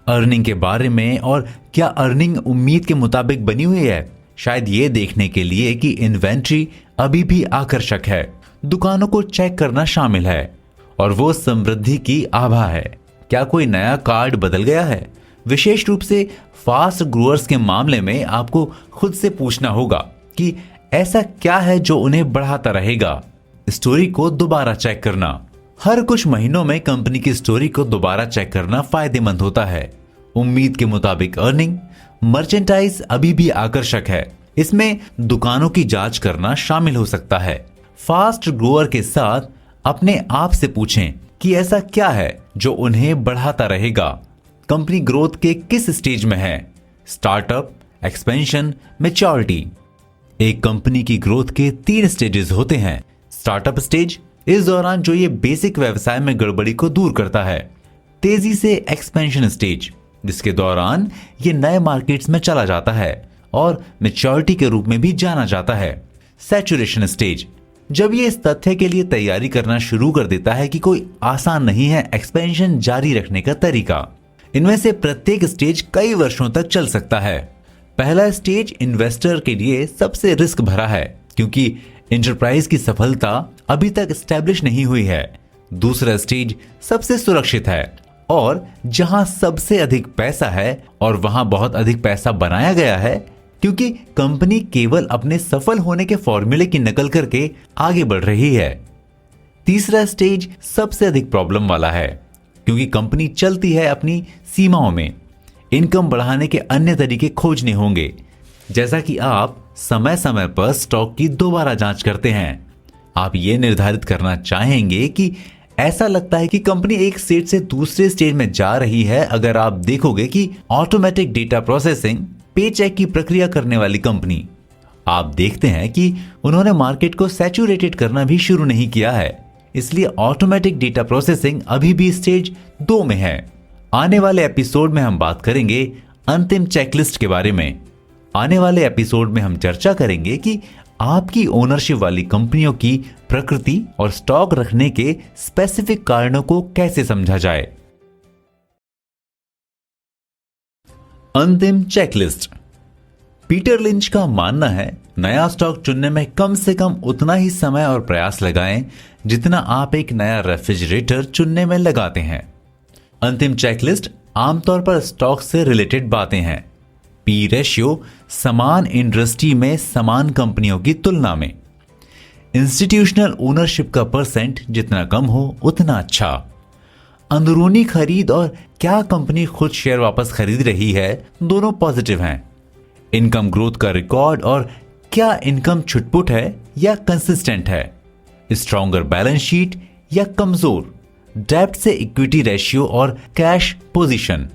अर्निंग के बारे में और क्या अर्निंग उम्मीद के मुताबिक बनी हुई है, शायद ये देखने के लिए कि इन्वेंट्री अभी भी आकर्षक है। दुकानों को चेक करना शामिल है और वो समृद्धि की आभा है। क्या कोई नया कार्ड बदल गया है? विशेष रूप से फास्ट ग्रोअर्स के मामले में आपको खुद से पूछना होगा कि ऐसा क्या है जो उन्हें बढ़ाता रहेगा। स्टोरी को दोबारा चेक करना। हर कुछ महीनों में कंपनी की स्टोरी को दोबारा चेक करना फायदेमंद होता है। उम्मीद के मुताबिक अर्निंग, मर्चेंटाइज अभी भी आकर्षक है। इसमें दुकानों की जांच करना शामिल हो सकता है। फास्ट ग्रोअर के साथ अपने आप से पूछें कि ऐसा क्या है जो उन्हें बढ़ाता रहेगा। कंपनी ग्रोथ के किस स्टेज में है? Startup, expansion, maturity. एक कंपनी की ग्रोथ के 3 स्टेजेस होते हैं। स्टार्टअप स्टेज, इस दौरान जो ये बेसिक व्यवसाय में गड़बड़ी को दूर करता है। तेजी से एक्सपेंशन स्टेज, जिसके दौरान ये नए मार्केट्स में चला जाता है और मैच्योरिटी के रूप में भी जाना जाता है। सैचुरेशन स्टेज, जब ये इस तथ्य के लिए तैयारी करना शुरू कर देता है कि कोई आसान नहीं है एक्सपेंशन जारी रखने का तरीका। इनमें से प्रत्येक स्टेज कई वर्षों तक चल सकता है। पहला स्टेज इन्वेस्टर के लिए सबसे रिस्क भरा है, क्योंकि एंटरप्राइज की सफलता अभी तक एस्टेब्लिश नहीं हुई है। दूसरा स्टेज सबसे सुरक्षित है और जहां सबसे अधिक पैसा है और वहां बहुत अधिक पैसा बनाया गया है, क्योंकि कंपनी केवल अपने सफल होने के फॉर्मूले की नकल करके आगे बढ़ रही है। तीसरा स्टेज सबसे अधिक प्रॉब्लम वाला है, क्योंकि कंपनी चलती है अपनी सीमाओं में। इनकम बढ़ाने के अन्य तरीके खोजने होंगे, जैसा कि आप समय समय पर स्टॉक की दोबारा जांच करते हैं। आप ये निर्धारित करना चाहेंगे कि ऐसा लगता है कि कंपनी एक स्टेज से दूसरे स्टेज में जा रही है अगर आप देखोगे कि ऑटोमेटिक डेटा प्रोसेसिंग, पेचेक की प्रक्रिया करने वाली कंपनी। आप देखते हैं कि उन्होंने मार्केट को सैचुरेटेड करना भी शुरू नहीं किया है, इसलिए ऑटोमेटिक डेटा प्रोसेसिंग अभी भी स्टेज 2 में है। आने वाले एपिसोड में हम बात करेंगे अंतिम चेकलिस्ट के बारे में। आने वाले एपिसोड में हम चर्चा करेंगे कि आपकी ओनरशिप वाली कंपनियों की प्रकृति और स्टॉक रखने के स्पेसिफिक कारणों को कैसे समझा जाए। अंतिम चेकलिस्ट। पीटर लिंच का मानना है, नया स्टॉक चुनने में कम से कम उतना ही समय और प्रयास लगाएं जितना आप एक नया रेफ्रिजरेटर चुनने में लगाते हैं। अंतिम चेकलिस्ट आमतौर पर स्टॉक से रिलेटेड बातें हैं। पी रेशियो समान इंडस्ट्री में समान कंपनियों की तुलना में। इंस्टीट्यूशनल ओनरशिप का परसेंट जितना कम हो उतना अच्छा। अंदरूनी खरीद और क्या कंपनी खुद शेयर वापस खरीद रही है, दोनों पॉजिटिव हैं। इनकम ग्रोथ का रिकॉर्ड और क्या इनकम छुटपुट है या कंसिस्टेंट है। स्ट्रॉन्गर बैलेंस शीट या कमजोर। डेब्ट से इक्विटी रेशियो और कैश पोजीशन।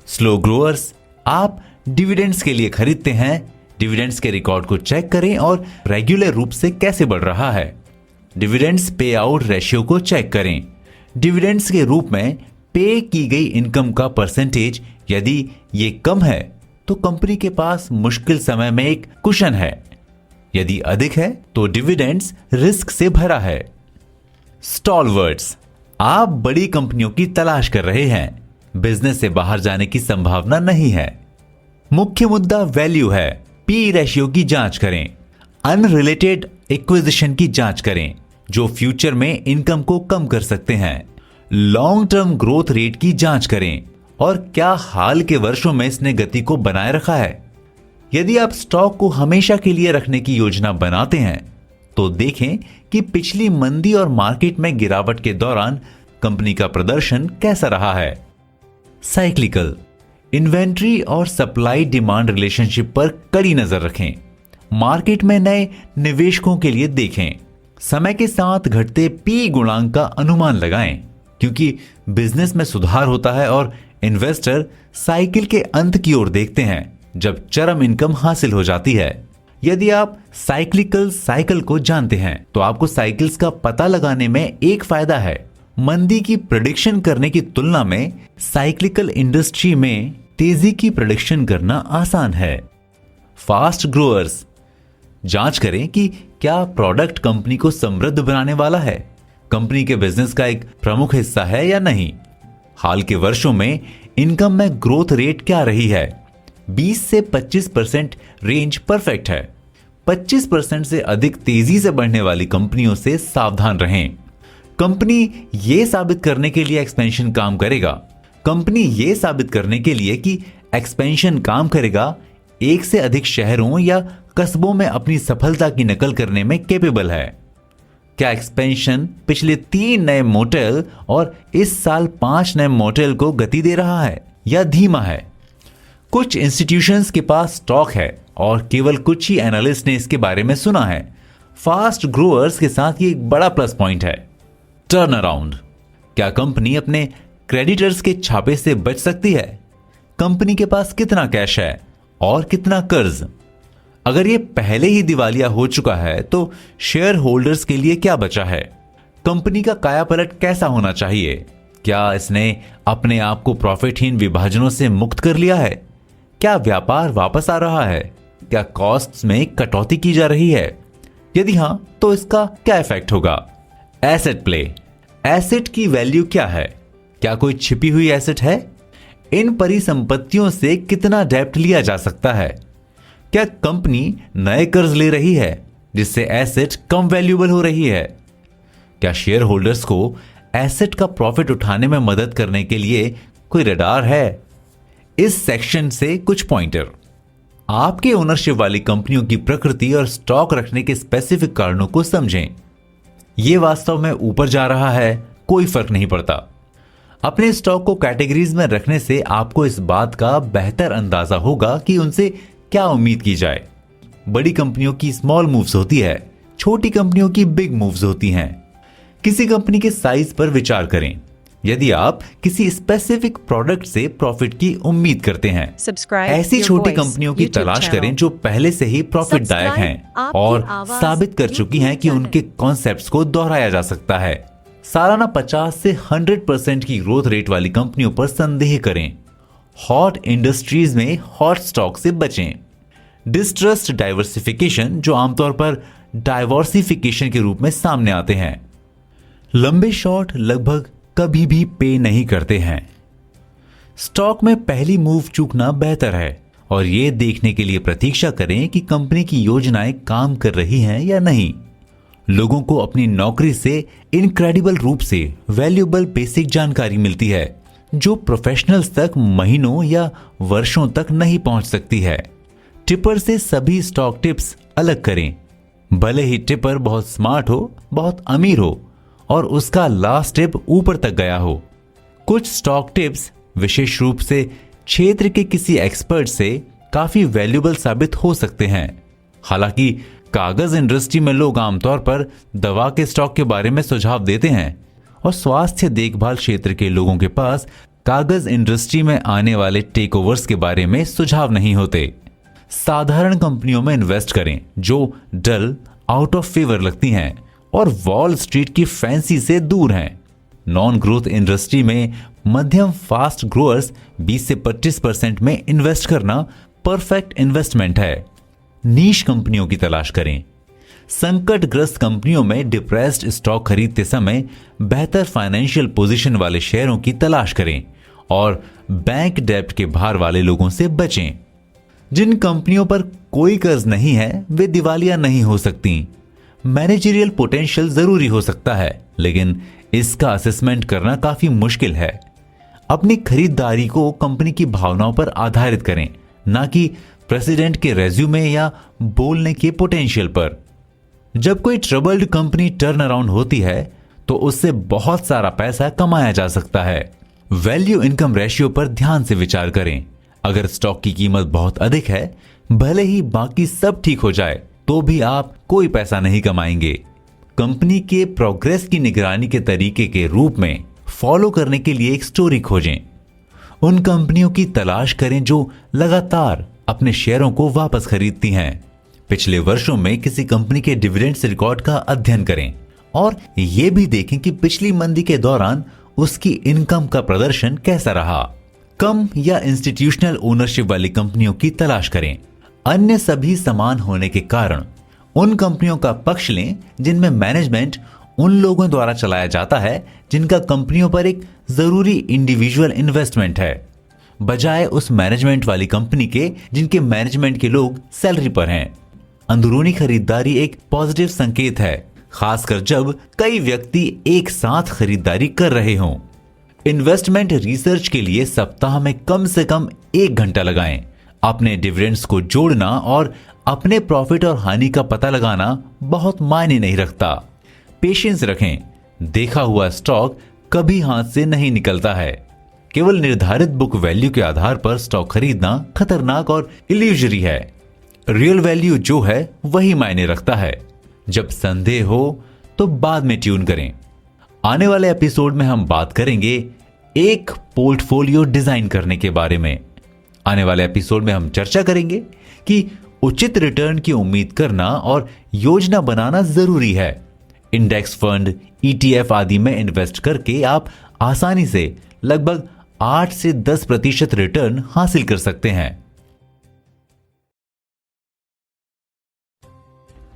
स्लो ग्रोअर्स, आप डिविडेंड्स के लिए खरीदते हैं, डिविडेंड्स के रिकॉर्ड को चेक करें और रेगुलर रूप से कैसे बढ़ रहा है। डिविडेंड्स पे आउट रेशियो को चेक करें। डिविडेंड्स के रूप में पे की गई इनकम का परसेंटेज यदि ये कम है तो कंपनी के पास मुश्किल समय में एक कुशन है। यदि अधिक है तो डिविडेंड्स रिस्क से भरा है। स्टॉलवर्ड्स, आप बड़ी कंपनियों की तलाश कर रहे हैं, बिजनेस से बाहर जाने की संभावना नहीं है। मुख्य मुद्दा वैल्यू है। पी रेशियो की जांच करें। अनरिलेटेड एक्विजिशन की जांच करें जो फ्यूचर में इनकम को कम कर सकते हैं। लॉन्ग टर्म ग्रोथ रेट की जांच करें और क्या हाल के वर्षों में इसने गति को बनाए रखा है। यदि आप स्टॉक को हमेशा के लिए रखने की योजना बनाते हैं तो देखें कि पिछली मंदी और मार्केट में गिरावट के दौरान कंपनी का प्रदर्शन कैसा रहा है। साइक्लिकल, इन्वेंट्री और सप्लाई डिमांड रिलेशनशिप पर कड़ी नजर रखें। मार्केट में नए निवेशकों के लिए देखें। समय के साथ घटते पी गुणांक का अनुमान लगाएं, क्योंकि बिजनेस में सुधार होता है और इन्वेस्टर साइकिल के अंत की ओर देखते हैं जब चरम इनकम हासिल हो जाती है। यदि आप साइक्लिकल साइकिल को जानते हैं तो आपको साइकिल्स का पता लगाने में एक फायदा है। मंदी की प्रेडिक्शन करने की तुलना में साइक्लिकल इंडस्ट्री में तेजी की प्रेडिक्शन करना आसान है। फास्ट ग्रोअर्स, जांच करें कि क्या प्रोडक्ट कंपनी को समृद्ध बनाने वाला है, कंपनी के बिजनेस का एक प्रमुख हिस्सा है या नहीं। हाल के वर्षों में इनकम में ग्रोथ रेट क्या रही है। 20 से 25% रेंज परफेक्ट है। 25% से अधिक तेजी से बढ़ने वाली कंपनियों से सावधान रहें। कंपनी यह साबित करने के लिए एक्सपेंशन काम करेगा। कंपनी यह साबित करने के लिए कि एक्सपेंशन काम करेगा, एक से अधिक शहरों या कस्बों में अपनी सफलता की नकल करने में कैपेबल है। क्या एक्सपेंशन पिछले 3 नए मोटेल और इस साल 5 नए मोटेल को गति दे रहा है या धीमा है। कुछ इंस्टीट्यूशंस के पास स्टॉक है और केवल कुछ ही एनालिस्ट ने इसके बारे में सुना है। फास्ट ग्रोअर्स के साथ ये एक बड़ा प्लस पॉइंट है। टर्न अराउंड, क्या कंपनी अपने क्रेडिटर्स के छापे से बच सकती है। कंपनी के पास कितना कैश है और कितना कर्ज। अगर ये पहले ही दिवालिया हो चुका है तो शेयर होल्डर्स के लिए क्या बचा है। कंपनी का कायापलट कैसा होना चाहिए। क्या इसने अपने आप को प्रॉफिटहीन विभाजनों से मुक्त कर लिया है। क्या व्यापार वापस आ रहा है। क्या कॉस्ट्स में कटौती की जा रही है। यदि हां तो इसका क्या इफेक्ट होगा? Asset play. एसेट की वैल्यू क्या है? क्या कोई छिपी हुई एसेट है? इन परिसंपत्तियों से कितना डेब्ट लिया जा सकता है? क्या कंपनी नए कर्ज ले रही है जिससे एसेट कम वैल्यूएबल हो रही है? क्या शेयर होल्डर्स को एसेट का प्रॉफिट उठाने में मदद करने के लिए कोई रडार है? इस सेक्शन से कुछ पॉइंटर। आपके ओनरशिप वाली कंपनियों की प्रकृति और स्टॉक रखने के स्पेसिफिक कारणों को समझें। यह वास्तव में ऊपर जा रहा है, कोई फर्क नहीं पड़ता। अपने स्टॉक को कैटेगरीज में रखने से आपको इस बात का बेहतर अंदाजा होगा कि उनसे क्या उम्मीद की जाए। बड़ी कंपनियों की स्मॉल मूव्स होती है, छोटी कंपनियों की बिग मूव्स होती हैं। किसी कंपनी के साइज पर विचार करें। यदि आप किसी स्पेसिफिक प्रोडक्ट से प्रॉफिट की उम्मीद करते हैं, ऐसी छोटी कंपनियों की तलाश करें जो पहले से ही प्रॉफिटदायक हैं और साबित कर चुकी हैं कि उनके कॉन्सेप्ट्स को दोहराया जा सकता है। सालाना 50 से 100% की ग्रोथ रेट वाली कंपनियों पर संदेह करें। हॉट इंडस्ट्रीज में हॉट स्टॉक से बचें। डिस्ट्रस्ट डाइवर्सिफिकेशन, जो आमतौर पर डाइवर्सिफिकेशन के रूप में सामने आते हैं। लंबे शॉर्ट लगभग कभी भी पे नहीं करते हैं। स्टॉक में पहली मूव चूकना बेहतर है और यह देखने के लिए प्रतीक्षा करें कि कंपनी की योजनाएं काम कर रही हैं या नहीं। लोगों को अपनी नौकरी से इनक्रेडिबल रूप से वैल्यूएबल बेसिक जानकारी मिलती है जो प्रोफेशनल्स तक महीनों या वर्षों तक नहीं पहुंच सकती है। टिपर से सभी स्टॉक टिप्स अलग करें। भले ही टिपर बहुत स्मार्ट हो, बहुत अमीर हो और उसका लास्ट टिप ऊपर तक गया हो। कुछ स्टॉक टिप्स विशेष रूप से क्षेत्र के किसी एक्सपर्ट से काफी वैल्यूएबल साबित हो सकते हैं। हालांकि कागज इंडस्ट्री में लोग आमतौर पर दवा के स्टॉक के बारे में सुझाव देते हैं और स्वास्थ्य देखभाल क्षेत्र के लोगों के पास कागज इंडस्ट्री में आने वाले टेकओवर्स के बारे में सुझाव नहीं होते। साधारण कंपनियों में इन्वेस्ट करें जो डल, आउट ऑफ फेवर लगती हैं और वॉल स्ट्रीट की फैंसी से दूर हैं। नॉन ग्रोथ इंडस्ट्री में मध्यम फास्ट ग्रोअर्स 20 से 25% में इन्वेस्ट करना परफेक्ट इन्वेस्टमेंट है। नीश कंपनियों की तलाश करें। संकटग्रस्त कंपनियों में डिप्रेस्ड स्टॉक खरीदते समय बेहतर फाइनेंशियल पोजीशन वाले शेयरों की तलाश करें और बैंक डेब्ट के भार वाले लोगों से बचें। जिन कंपनियों पर कोई कर्ज नहीं है वे दिवालिया नहीं हो सकती। मैनेजरियल पोटेंशियल जरूरी हो सकता है, लेकिन इसका असेसमेंट करना काफी मुश्किल है। अपनी खरीदारी को कंपनी की भावनाओं पर आधारित करें, ना कि प्रेसिडेंट के रेज्यूमे या बोलने के पोटेंशियल पर। जब कोई ट्रबल्ड कंपनी टर्न अराउंड होती है तो उससे बहुत सारा पैसा कमाया जा सकता है। वैल्यू इनकम रेशियो पर ध्यान से विचार करें। अगर स्टॉक की कीमत बहुत अधिक है, भले ही बाकी सब ठीक हो जाए तो भी आप कोई पैसा नहीं कमाएंगे। कंपनी के प्रोग्रेस की निगरानी के तरीके के रूप में फॉलो करने के लिए एक स्टोरी खोजें। उन कंपनियों की तलाश करें जो लगातार अपने शेयरों को वापस खरीदती हैं। पिछले वर्षों में किसी कंपनी के डिविडेंड्स रिकॉर्ड का अध्ययन करें और यह भी देखें कि पिछली मंदी के दौरान उसकी इनकम का प्रदर्शन कैसा रहा। कम या इंस्टीट्यूशनल ओनरशिप वाली कंपनियों की तलाश करें। अन्य सभी समान होने के कारण उन कंपनियों का पक्ष लें जिनमें मैनेजमेंट उन लोगों द्वारा चलाया जाता है जिनका कंपनियों पर एक जरूरी इंडिविजुअल इन्वेस्टमेंट है, बजाय उस मैनेजमेंट वाली कंपनी के जिनके मैनेजमेंट के लोग सैलरी पर हैं। अंदरूनी खरीदारी एक पॉजिटिव संकेत है, खासकर जब कई व्यक्ति एक साथ खरीदारी कर रहे हों। इन्वेस्टमेंट रिसर्च के लिए सप्ताह में कम से कम 1 घंटा लगाएं। अपने डिविडेंड्स को जोड़ना और अपने प्रॉफिट और हानि का पता लगाना बहुत मायने नहीं रखता। पेशेंस रखें। देखा हुआ स्टॉक कभी हाथ से नहीं निकलता है। केवल निर्धारित बुक वैल्यू के आधार पर स्टॉक खरीदना खतरनाक और इल्यूजरी है। रियल वैल्यू जो है वही मायने रखता है। जब संदेह हो तो बाद में ट्यून करें। आने वाले एपिसोड में हम बात करेंगे एक पोर्टफोलियो डिजाइन करने के बारे में। आने वाले एपिसोड में हम चर्चा करेंगे कि उचित रिटर्न की उम्मीद करना और योजना बनाना जरूरी है। इंडेक्स फंड, ETF आदि में इन्वेस्ट करके आप आसानी से लगभग 8 से 10% रिटर्न हासिल कर सकते हैं।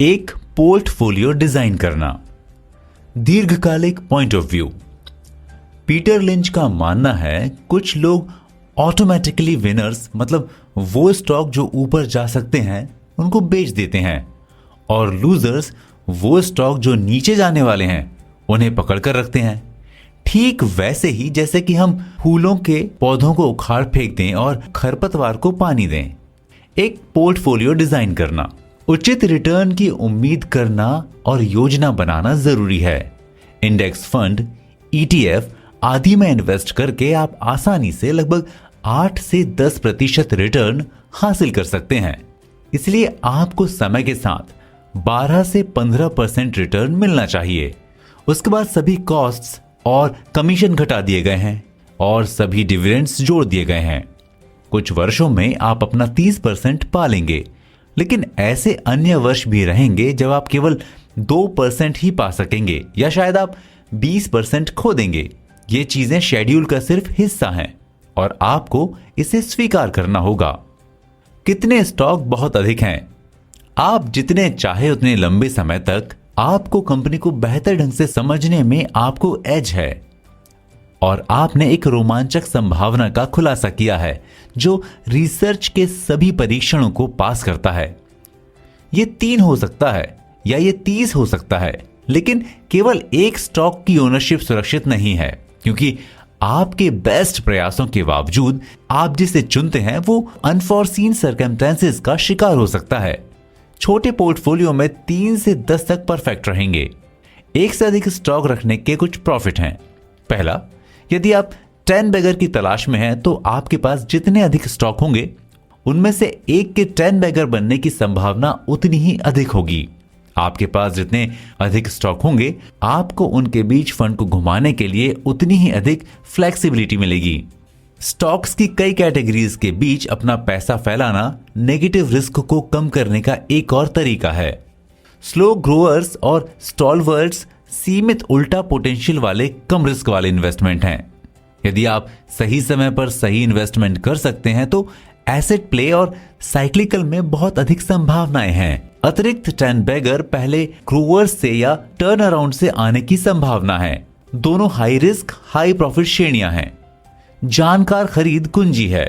एक पोर्टफोलियो डिजाइन करना। दीर्घकालिक point of view. Peter Lynch का मानना है कुछ लोग ऑटोमेटिकली विनर्स मतलब वो स्टॉक जो ऊपर जा सकते हैं उनको बेच देते हैं, और लूजर्स वो स्टॉक जो नीचे जाने वाले हैं उन्हें पकड़कर रखते हैं। ठीक वैसे ही जैसे कि हम फूलों के पौधों को उखाड़ फेंक दें और खरपतवार को पानी दें। एक पोर्टफोलियो डिजाइन करना, उचित रिटर्न की उम्मीद करना और योजना बनाना जरूरी है। इंडेक्स फंड, ईटीएफ आदि में इन्वेस्ट करके आप आसानी से लगभग 8 से 10% रिटर्न हासिल कर सकते हैं। इसलिए आपको समय के साथ 12 से 15% रिटर्न मिलना चाहिए। उसके बाद सभी कॉस्ट्स और कमीशन घटा दिए गए हैं और सभी डिविडेंड्स जोड़ दिए गए हैं। कुछ वर्षों में आप अपना 30% पा लेंगे, लेकिन ऐसे अन्य वर्ष भी रहेंगे जब आप केवल 2% ही पा सकेंगे या शायद आप 20% खो देंगे। ये चीजें शेड्यूल का सिर्फ हिस्सा हैं और आपको इसे स्वीकार करना होगा। कितने स्टॉक बहुत अधिक हैं? आप जितने चाहे उतने लंबे समय तक आपको कंपनी को बेहतर ढंग से समझने में आपको एज है, और आपने एक रोमांचक संभावना का खुलासा किया है जो रिसर्च के सभी परीक्षणों को पास करता है। ये 3 हो सकता है या ये 30 हो सकता है, लेकिन केवल एक स्टॉक की ओनरशिप सुरक्षित नहीं है, क्योंकि आपके बेस्ट प्रयासों के बावजूद आप जिसे चुनते हैं वो अनफॉरसीन सर्कमस्टेंसेस का शिकार हो सकता है। छोटे पोर्टफोलियो में 3 से 10 तक परफेक्ट रहेंगे। एक से अधिक स्टॉक रखने के कुछ प्रॉफिट हैं। पहला, यदि आप 10 बैगर की तलाश में हैं तो आपके पास जितने अधिक स्टॉक होंगे उनमें से एक के 10 बैगर बनने की संभावना उतनी ही अधिक होगी। आपके पास जितने अधिक स्टॉक होंगे आपको उनके बीच फंड को घुमाने के लिए उतनी ही अधिक फ्लेक्सिबिलिटी मिलेगी। स्टॉक्स की कई कैटेगरीज के बीच अपना पैसा फैलाना नेगेटिव रिस्क को कम करने का एक और तरीका है। स्लो ग्रोअर्स और स्टॉलवर्ड्स सीमित उल्टा पोटेंशियल वाले कम रिस्क वाले इन्वेस्टमेंट हैं। यदि आप सही समय पर सही इन्वेस्टमेंट कर सकते हैं तो एसेट प्ले और साइक्लिकल में बहुत अधिक संभावनाएं हैं। अतिरिक्त 10 बैगर पहले ग्रोअर्स से या टर्न अराउंड से आने की संभावना है। दोनों हाई रिस्क हाई प्रॉफिट श्रेणियां हैं। जानकार खरीद कुंजी है।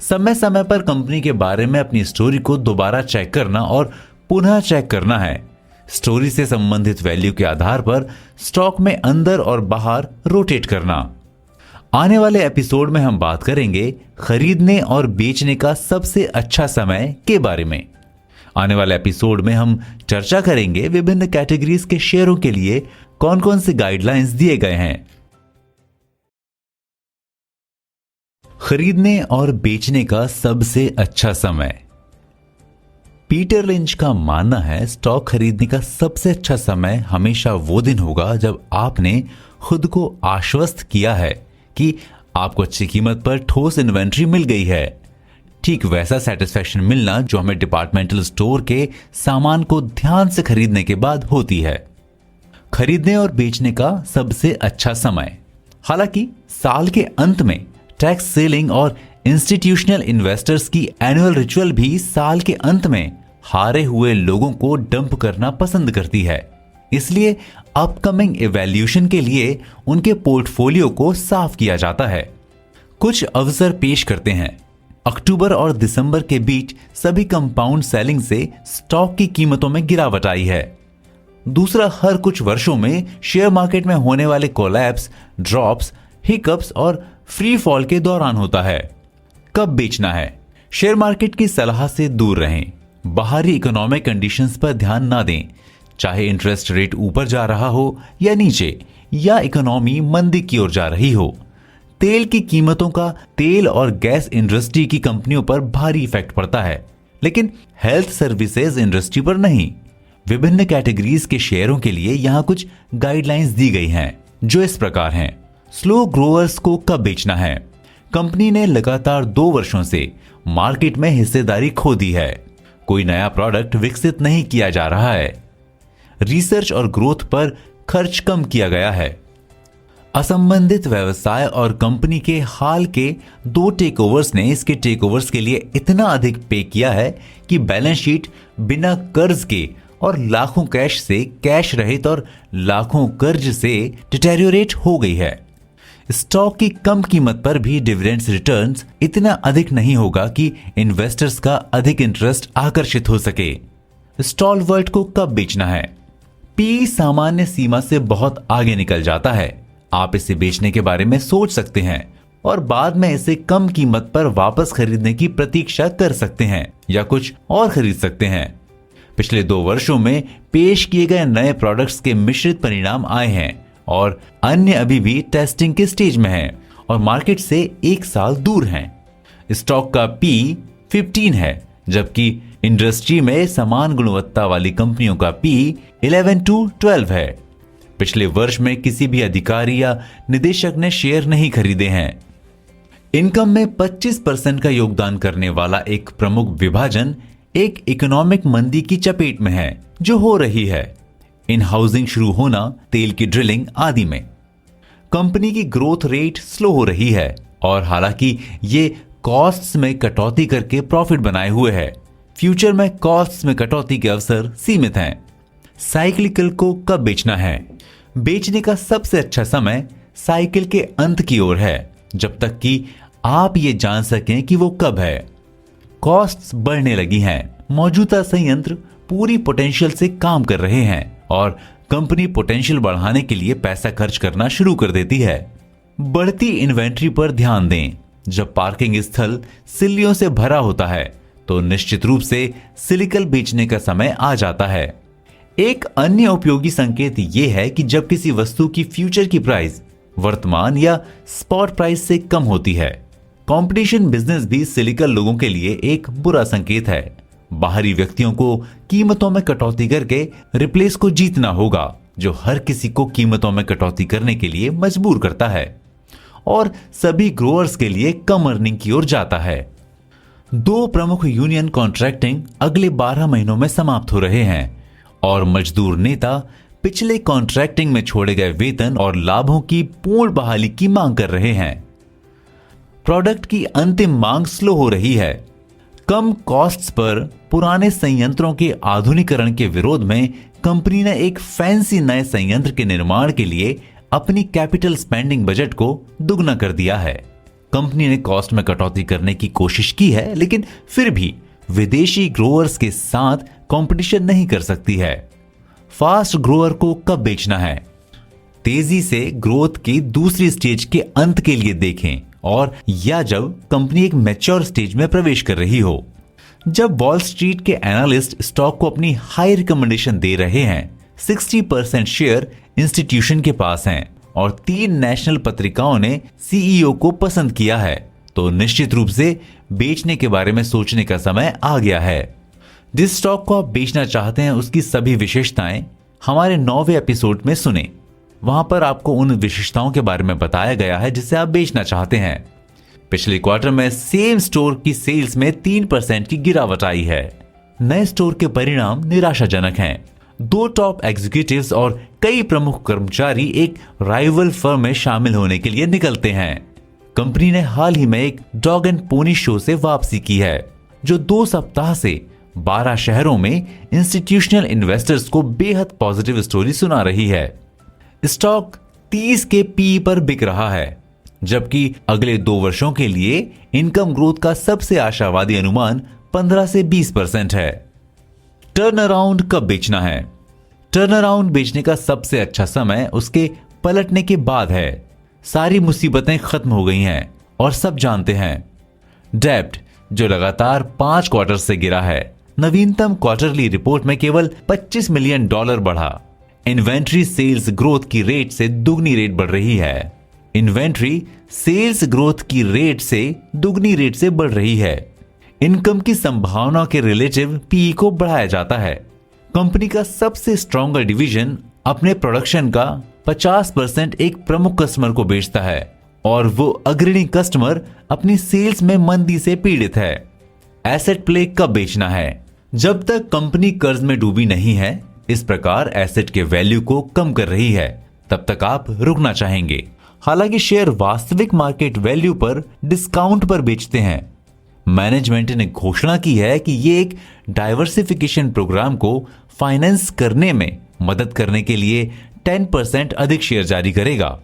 समय समय पर कंपनी के बारे में अपनी स्टोरी को दोबारा चेक करना और पुनः चेक करना है। स्टोरी से संबंधित वैल्यू के आधार पर स्टॉक में अंदर और बाहर रोटेट करना। आने वाले एपिसोड में हम बात करेंगे खरीदने और बेचने का सबसे अच्छा समय के बारे में। आने वाले एपिसोड में हम चर्चा करेंगे विभिन्न कैटेगरीज के शेयरों के लिए कौन कौन से गाइडलाइंस दिए गए हैं। खरीदने और बेचने का सबसे अच्छा समय। पीटर लिंच का मानना है स्टॉक खरीदने का सबसे अच्छा समय हमेशा वो दिन होगा जब आपने खुद को आश्वस्त किया है कि आपको अच्छी कीमत पर ठोस इन्वेंट्री मिल गई है। ठीक वैसा सेटिस्फैक्शन मिलना जो हमें डिपार्टमेंटल स्टोर के सामान को ध्यान से खरीदने के बाद होती है। खरीदने और बेचने का सबसे अच्छा समय। हालांकि साल के अंत में टैक्स सेलिंग और इंस्टीट्यूशनल इन्वेस्टर्स की एनुअल रिचुअल भी साल के अंत में हारे हुए लोगों को डंप करना पसंद करती है। इसलिए अपकमिंग इवैल्यूएशन के लिए उनके पोर्टफोलियो को साफ किया जाता है। कुछ अवसर पेश करते हैं। अक्टूबर और दिसंबर के बीच सभी कंपाउंड सेलिंग से स्टॉक की कीमतों में गिरावट आई है। दूसरा, हर कुछ वर्षों में शेयर मार्केट में होने वाले कोलैप्स, ड्रॉप्स, हिकअप्स और फ्री फॉल के दौरान होता है। कब बेचना है? शेयर मार्केट की सलाह से दूर रहें। बाहरी इकोनॉमिक कंडीशंस पर ध्यान ना दें, चाहे इंटरेस्ट रेट ऊपर जा रहा हो या नीचे, या इकोनॉमी मंदी की ओर जा रही हो। तेल की कीमतों का तेल और गैस इंडस्ट्री की कंपनियों पर भारी इफेक्ट पड़ता है, लेकिन हेल्थ सर्विसेज इंडस्ट्री पर नहीं। विभिन्न कैटेगरीज के शेयरों के लिए यहां कुछ गाइडलाइंस दी गई हैं, जो इस प्रकार हैं। स्लो ग्रोअर्स को कब बेचना है? कंपनी ने लगातार 2 वर्षों से मार्केट में हिस्सेदारी खो दी है। कोई नया प्रोडक्ट विकसित नहीं किया जा रहा है। रिसर्च और ग्रोथ पर खर्च कम किया गया है। असंबंधित व्यवसाय और कंपनी के हाल के 2 टेकओवर्स ने इसके टेकओवर्स के लिए इतना अधिक पे किया है कि बैलेंस शीट बिना कर्ज के और लाखों कैश से कैश रहित और लाखों कर्ज से डिटेरियोरेट हो गई है। स्टॉक की कम कीमत पर भी डिविडेंड्स रिटर्न्स इतना अधिक नहीं होगा कि इन्वेस्टर्स का अधिक इंटरेस्ट आकर्षित हो सके। स्टॉलवर्ट को कब बेचना है? पी सामान्य सीमा से बहुत आगे निकल जाता है। आप इसे बेचने के बारे में सोच सकते हैं और बाद में इसे कम कीमत पर वापस खरीदने की प्रतीक्षा कर सकते हैं या कुछ और खरीद सकते हैं। पिछले 2 वर्षों में पेश किए गए नए प्रोडक्ट्स के मिश्रित परिणाम आए हैं और अन्य अभी भी टेस्टिंग के स्टेज में हैं और मार्केट से 1 साल दूर हैं। स्टॉक का पी 15 है, जबकि इंडस्ट्री में समान गुणवत्ता वाली कंपनियों का पी 11 to 12 है। पिछले वर्ष में किसी भी अधिकारी या निदेशक ने शेयर नहीं खरीदे हैं। इनकम में 25% का योगदान करने वाला एक प्रमुख विभाजन एक इकोनॉमिक मंदी की चपेट में है जो हो रही है। इन हाउसिंग शुरू होना, तेल की ड्रिलिंग आदि में कंपनी की ग्रोथ रेट स्लो हो रही है और हालांकि ये कॉस्ट्स में कटौती करके प्रॉफिट बनाए हुए है, फ्यूचर में कॉस्ट्स में कटौती के अवसर सीमित हैं। साइक्लिकल को कब बेचना है? बेचने का सबसे अच्छा समय साइकिल के अंत की ओर है, जब तक कि आप ये जान सकें कि वो कब है। कॉस्ट्स बढ़ने लगी हैं, मौजूदा संयंत्र पूरी पोटेंशियल से काम कर रहे हैं और कंपनी पोटेंशियल बढ़ाने के लिए पैसा खर्च करना शुरू कर देती है। बढ़ती इन्वेंट्री पर ध्यान दें। जब पार्किंग स्थल सिल्लियों से भरा होता है तो निश्चित रूप से सिलिकल बेचने का समय आ जाता है। एक अन्य उपयोगी संकेत यह है कि जब किसी वस्तु की फ्यूचर की प्राइस वर्तमान या स्पॉट प्राइस से कम होती है। कंपटीशन बिजनेस भी सिलिकल लोगों के लिए एक बुरा संकेत है। बाहरी व्यक्तियों को कीमतों में कटौती करके रिप्लेस को जीतना होगा, जो हर किसी को कीमतों में कटौती करने के लिए मजबूर करता है और सभी ग्रोअर्स के लिए कम अर्निंग की ओर जाता है। 2 प्रमुख यूनियन कॉन्ट्रैक्टिंग अगले 12 महीनों में समाप्त हो रहे हैं और मजदूर नेता पिछले कॉन्ट्रैक्टिंग में छोड़े गए वेतन और लाभों की पूर्ण बहाली की मांग कर रहे हैं। प्रोडक्ट की अंतिम मांग स्लो हो रही है। कम कॉस्ट्स पर पुराने संयंत्रों के आधुनिकीकरण के विरोध में कंपनी ने एक फैंसी नए संयंत्र के निर्माण के लिए अपनी कैपिटल स्पेंडिंग बजट को दुगना कर दिया है। कंपनी ने कॉस्ट में कटौती करने की कोशिश की है, लेकिन फिर भी विदेशी ग्रोअर्स के साथ कंपटीशन नहीं कर सकती है। फास्ट ग्रोअर को कब बेचना है? तेजी से ग्रोथ की दूसरी स्टेज के अंत के लिए देखें और या जब कंपनी एक मैच्योर स्टेज में प्रवेश कर रही हो। जब वॉल स्ट्रीट के एनालिस्ट स्टॉक को अपनी हाई रिकमेंडेशन दे रहे हैं, 60% शेयर इंस्टीट्यूशन के पास हैं और 3 नेशनल पत्रिकाओं ने सीईओ को पसंद किया है, तो निश्चित रूप से बेचने के बारे में सोचने का समय आ गया है। जिस स्टॉक को आप बेचना चाहते हैं उसकी सभी विशेषताएं हमारे 9वें एपिसोड में सुने। वहां पर आपको उन विशेषताओं के बारे में बताया गया है जिसे आप बेचना चाहते हैं। पिछले क्वार्टर में सेम स्टोर की सेल्स में 3% की गिरावट आई है। नए स्टोर के परिणाम निराशाजनक हैं। 2 टॉप एग्जीक्यूटिव्स और कई प्रमुख कर्मचारी एक राइवल फर्म में शामिल होने के लिए निकलते हैं। कंपनी ने हाल ही में एक डॉग एंड पोनी शो से वापसी की है, जो 2 सप्ताह से 12 शहरों में इंस्टीट्यूशनल इन्वेस्टर्स को बेहद पॉजिटिव स्टोरी सुना रही है। स्टॉक 30 के पी पर बिक रहा है, जबकि अगले 2 वर्षों के लिए इनकम ग्रोथ का सबसे आशावादी अनुमान 15 से 20% है। टर्न अराउंड कब बेचना है? टर्न अराउंड बेचने का सबसे अच्छा समय उसके पलटने के बाद है। सारी मुसीबतें खत्म हो गई हैं और सब जानते हैं। डेब्ट जो लगातार 5 क्वार्टर से गिरा है, नवीनतम क्वार्टरली रिपोर्ट में केवल $25 मिलियन बढ़ा। इन्वेंट्री सेल्स ग्रोथ की रेट से दुगनी रेट बढ़ रही है। इन्वेंट्री सेल्स ग्रोथ की रेट से दुगनी रेट से बढ़ रही है। इनकम की संभावना के रिलेटिव पी को बढ़ाया जाता है। कंपनी का सबसे स्ट्रॉन्गर डिवीजन अपने प्रोडक्शन का 50% एक प्रमुख कस्टमर को बेचता है और वो अग्रणी कस्टमर अपनी सेल्स में मंदी से पीड़ित है। एसेट प्ले कब बेचना है? जब तक कंपनी कर्ज में डूबी नहीं है, इस प्रकार एसेट के वैल्यू को कम कर रही है, तब तक आप रुकना चाहेंगे। हालांकि शेयर वास्तविक मार्केट वैल्यू पर डिस्काउंट पर बेचते हैं। मैनेजमेंट ने घोषणा की है कि ये एक डाइवर्सिफिकेशन प्रोग्राम को फाइनेंस करने में मदद करने के लिए 10% अधिक शेयर जारी करेगा।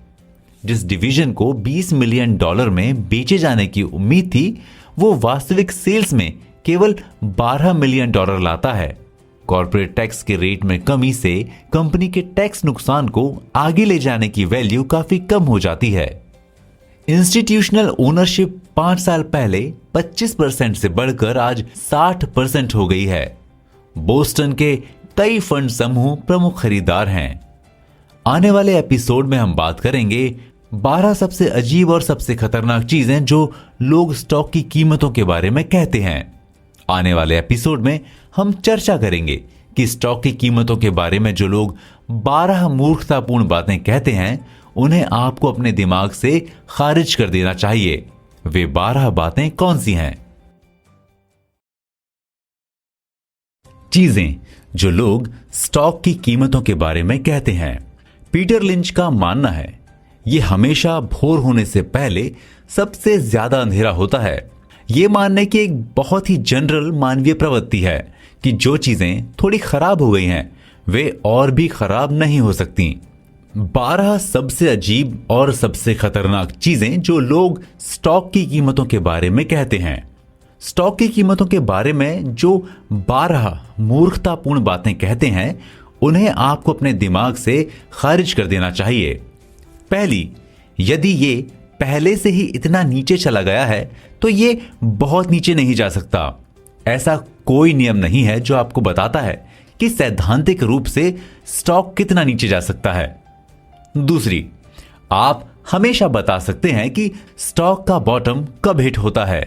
जिस डिवीजन को $20 मिलियन में बेचे जाने की उम्मीद थी, वो वास्तविक सेल्स में केवल $12 मिलियन लाता है। कॉर्पोरेट टैक्स के रेट में कमी से कंपनी के टैक्स नुकसान को आगे ले जाने की वैल्यू काफी कम हो जाती है। इंस्टीट्यूशनल ओनरशिप 5 साल पहले 25% से बढ़कर आज 60% हो गई है। बोस्टन के कई फंड समूह प्रमुख खरीदार हैं। आने वाले एपिसोड में हम बात करेंगे 12 सबसे अजीब और सबसे खतरनाक चीजें जो लोग स्टॉक की कीमतों के बारे में कहते हैं। आने वाले एपिसोड में हम चर्चा करेंगे कि स्टॉक की कीमतों के बारे में जो लोग 12 मूर्खतापूर्ण बातें कहते हैं, उन्हें आपको अपने दिमाग से खारिज कर देना चाहिए। वे 12 बातें कौन सी हैं? चीजें जो लोग स्टॉक की कीमतों के बारे में कहते हैं। पीटर लिंच का मानना है, यह हमेशा भोर होने से पहले सबसे ज्यादा अंधेरा होता है। यह मानने की एक बहुत ही जनरल मानवीय प्रवृत्ति है कि जो चीजें थोड़ी खराब हो गई हैं, वे और भी खराब नहीं हो सकती। 12 सबसे अजीब और सबसे खतरनाक चीजें जो लोग स्टॉक की कीमतों के बारे में कहते हैं। स्टॉक की कीमतों के बारे में जो 12 मूर्खतापूर्ण बातें कहते हैं, उन्हें आपको अपने दिमाग से खारिज कर देना चाहिए। पहली, यदि ये पहले से ही इतना नीचे चला गया है तो ये बहुत नीचे नहीं जा सकता। ऐसा कोई नियम नहीं है जो आपको बताता है कि सैद्धांतिक रूप से स्टॉक कितना नीचे जा सकता है। दूसरी, आप हमेशा बता सकते हैं कि स्टॉक का बॉटम कब हिट होता है।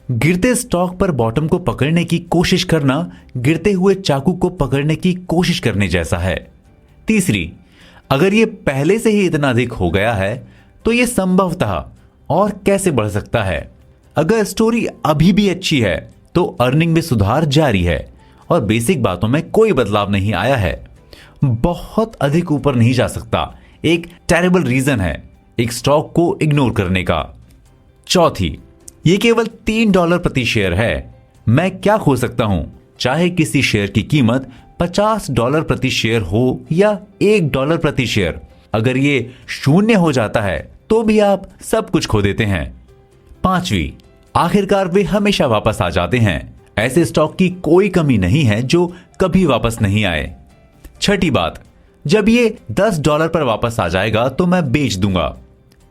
गिरते स्टॉक पर बॉटम को पकड़ने की कोशिश करना गिरते हुए चाकू को पकड़ने की कोशिश करने जैसा है। तीसरी, अगर यह पहले से ही इतना अधिक हो गया है तो यह संभवतः और कैसे बढ़ सकता है। अगर स्टोरी अभी भी अच्छी है तो अर्निंग में सुधार जारी है और बेसिक बातों में कोई बदलाव नहीं आया है। बहुत अधिक ऊपर नहीं जा सकता एक टेरिबल रीजन है एक स्टॉक को इग्नोर करने का। चौथी, यह केवल $3 प्रति शेयर है। मैं क्या खो सकता हूं, चाहे किसी शेयर की कीमत $50 प्रति शेयर हो या $1 प्रति शेयर। अगर ये शून्य हो जाता है तो भी आप सब कुछ खो देते हैं। पांचवी, आखिरकार वे हमेशा वापस आ जाते हैं। ऐसे स्टॉक की कोई कमी नहीं है जो कभी वापस नहीं आए। छठी बात, जब ये $10 पर वापस आ जाएगा तो मैं बेच दूंगा।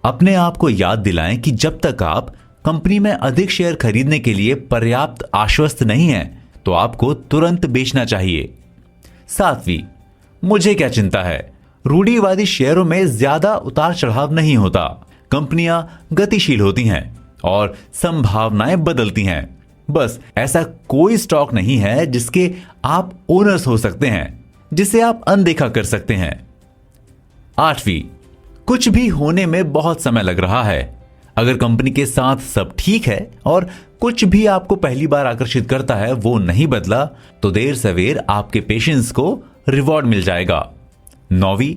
अपने आप को याद दिलाएं कि जब तक आप कंपनी में अधिक शेयर खरीदने के लिए पर्याप्त आश्वस्त नहीं हैं, तो आपको तुरंत बेचना चाहिए। सातवीं, मुझे क्या चिंता है, रूढ़िवादी शेयरों में ज्यादा उतार चढ़ाव नहीं होता। कंपनियां गतिशील होती हैं और संभावनाएं बदलती हैं। बस ऐसा कोई स्टॉक नहीं है जिसके आप ओनर्स हो सकते हैं, जिसे आप अनदेखा कर सकते हैं। आठवीं, कुछ भी होने में बहुत समय लग रहा है। अगर कंपनी के साथ सब ठीक है और कुछ भी आपको पहली बार आकर्षित करता है वो नहीं बदला, तो देर सवेर आपके पेशेंस को रिवॉर्ड मिल जाएगा। नौवीं,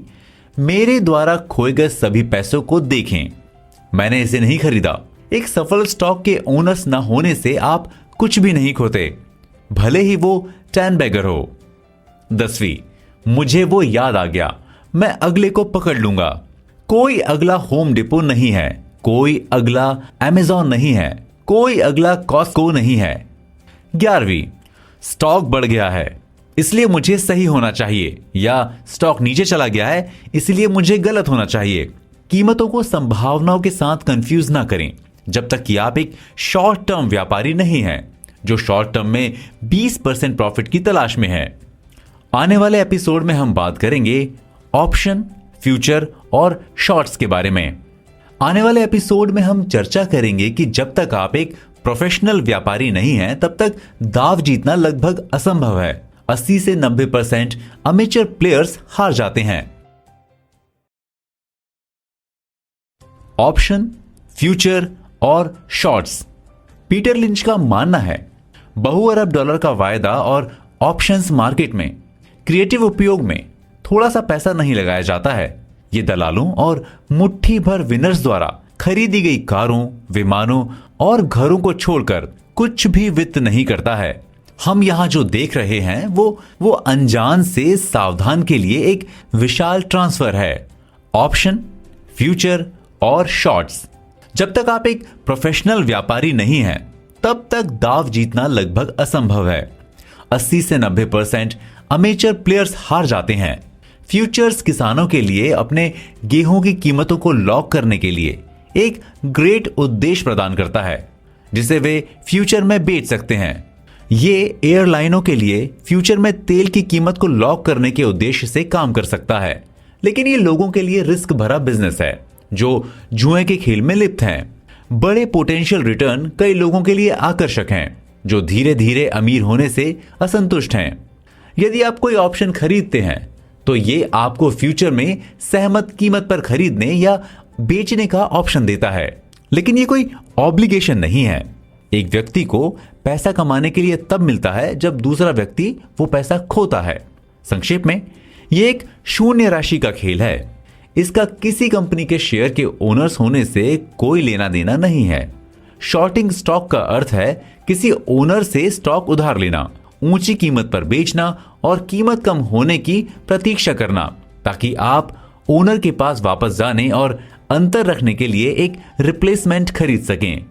मेरे द्वारा खोए गए सभी पैसों को देखें, मैंने इसे नहीं खरीदा। एक सफल स्टॉक के ओनर्स न होने से आप कुछ भी नहीं खोते, भले ही वो 10 बैगर हो। 10वीं, मुझे वो याद आ गया, मैं अगले को पकड़ लूंगा। कोई अगला होम डिपो नहीं है, कोई अगला अमेज़न नहीं है, कोई अगला कॉस्को नहीं है। 11वीं, स्टॉक बढ़ गया है इसलिए मुझे सही होना चाहिए, या स्टॉक नीचे चला गया है इसलिए मुझे गलत होना चाहिए। कीमतों को संभावनाओं के साथ कंफ्यूज ना करें जब तक कि आप एक शॉर्ट टर्म व्यापारी नहीं हैं जो शॉर्ट टर्म में 20% प्रॉफिट की तलाश में है। आने वाले एपिसोड में हम बात करेंगे ऑप्शन, फ्यूचर और शॉर्ट्स के बारे में। आने वाले एपिसोड में हम चर्चा करेंगे कि जब तक आप एक प्रोफेशनल व्यापारी नहीं हैं तब तक दाव जीतना लगभग असंभव है। 80 से 90% अमेचर प्लेयर्स हार जाते हैं। ऑप्शन, फ्यूचर और शॉर्ट्स। पीटर लिंच का मानना है बहु अरब डॉलर का वायदा और ऑप्शंस मार्केट में क्रिएटिव उपयोग में थोड़ा सा पैसा नहीं लगाया जाता है। ये दलालों और मुट्ठी भर विनर्स द्वारा खरीदी गई कारों, विमानों और घरों को छोड़कर कुछ भी वित्त नहीं करता है। हम यहां जो देख रहे हैं वो अनजान से सावधान के लिए एक विशाल ट्रांसफर है। ऑप्शन, फ्यूचर और शॉर्ट्स। जब तक आप एक प्रोफेशनल व्यापारी नहीं हैं, तब तक दाव जीतना लगभग असंभव है। 80 से 90% अमेचर प्लेयर्स हार जाते हैं। फ्यूचर्स किसानों के लिए अपने गेहूं की कीमतों को लॉक करने के लिए एक ग्रेट उद्देश्य प्रदान करता है, जिसे वे फ्यूचर में बेच सकते हैं। ये एयरलाइनों के लिए फ्यूचर में तेल की कीमत को लॉक करने के उद्देश्य से काम कर सकता है, लेकिन ये लोगों के लिए रिस्क भरा बिजनेस है जो जुए के खेल में लिप्त हैं। बड़े पोटेंशियल रिटर्न कई लोगों के लिए आकर्षक हैं, जो धीरे धीरे अमीर होने से असंतुष्ट हैं। यदि आप कोई ऑप्शन खरीदते हैं तो ये आपको फ्यूचर में सहमत कीमत पर खरीदने या बेचने का ऑप्शन देता है, लेकिन ये कोई ऑब्लिगेशन नहीं है। एक व्यक्ति को पैसा कमाने के लिए तब मिलता है जब दूसरा व्यक्ति वो पैसा खोता है। संक्षेप में, ये एक शून्य राशि का खेल है। इसका किसी कंपनी के शेयर के ओनर्स होने से कोई लेना देना नहीं है। शॉर्टिंग स्टॉक का अर्थ है किसी ओनर से स्टॉक उधार लेना, ऊंची कीमत पर बेचना और कीमत कम होने की प्रतीक्षा करना, ताकि आप ओनर के पास वापस जाने और अंतर रखने के लिए एक रिप्लेसमेंट खरीद सकें।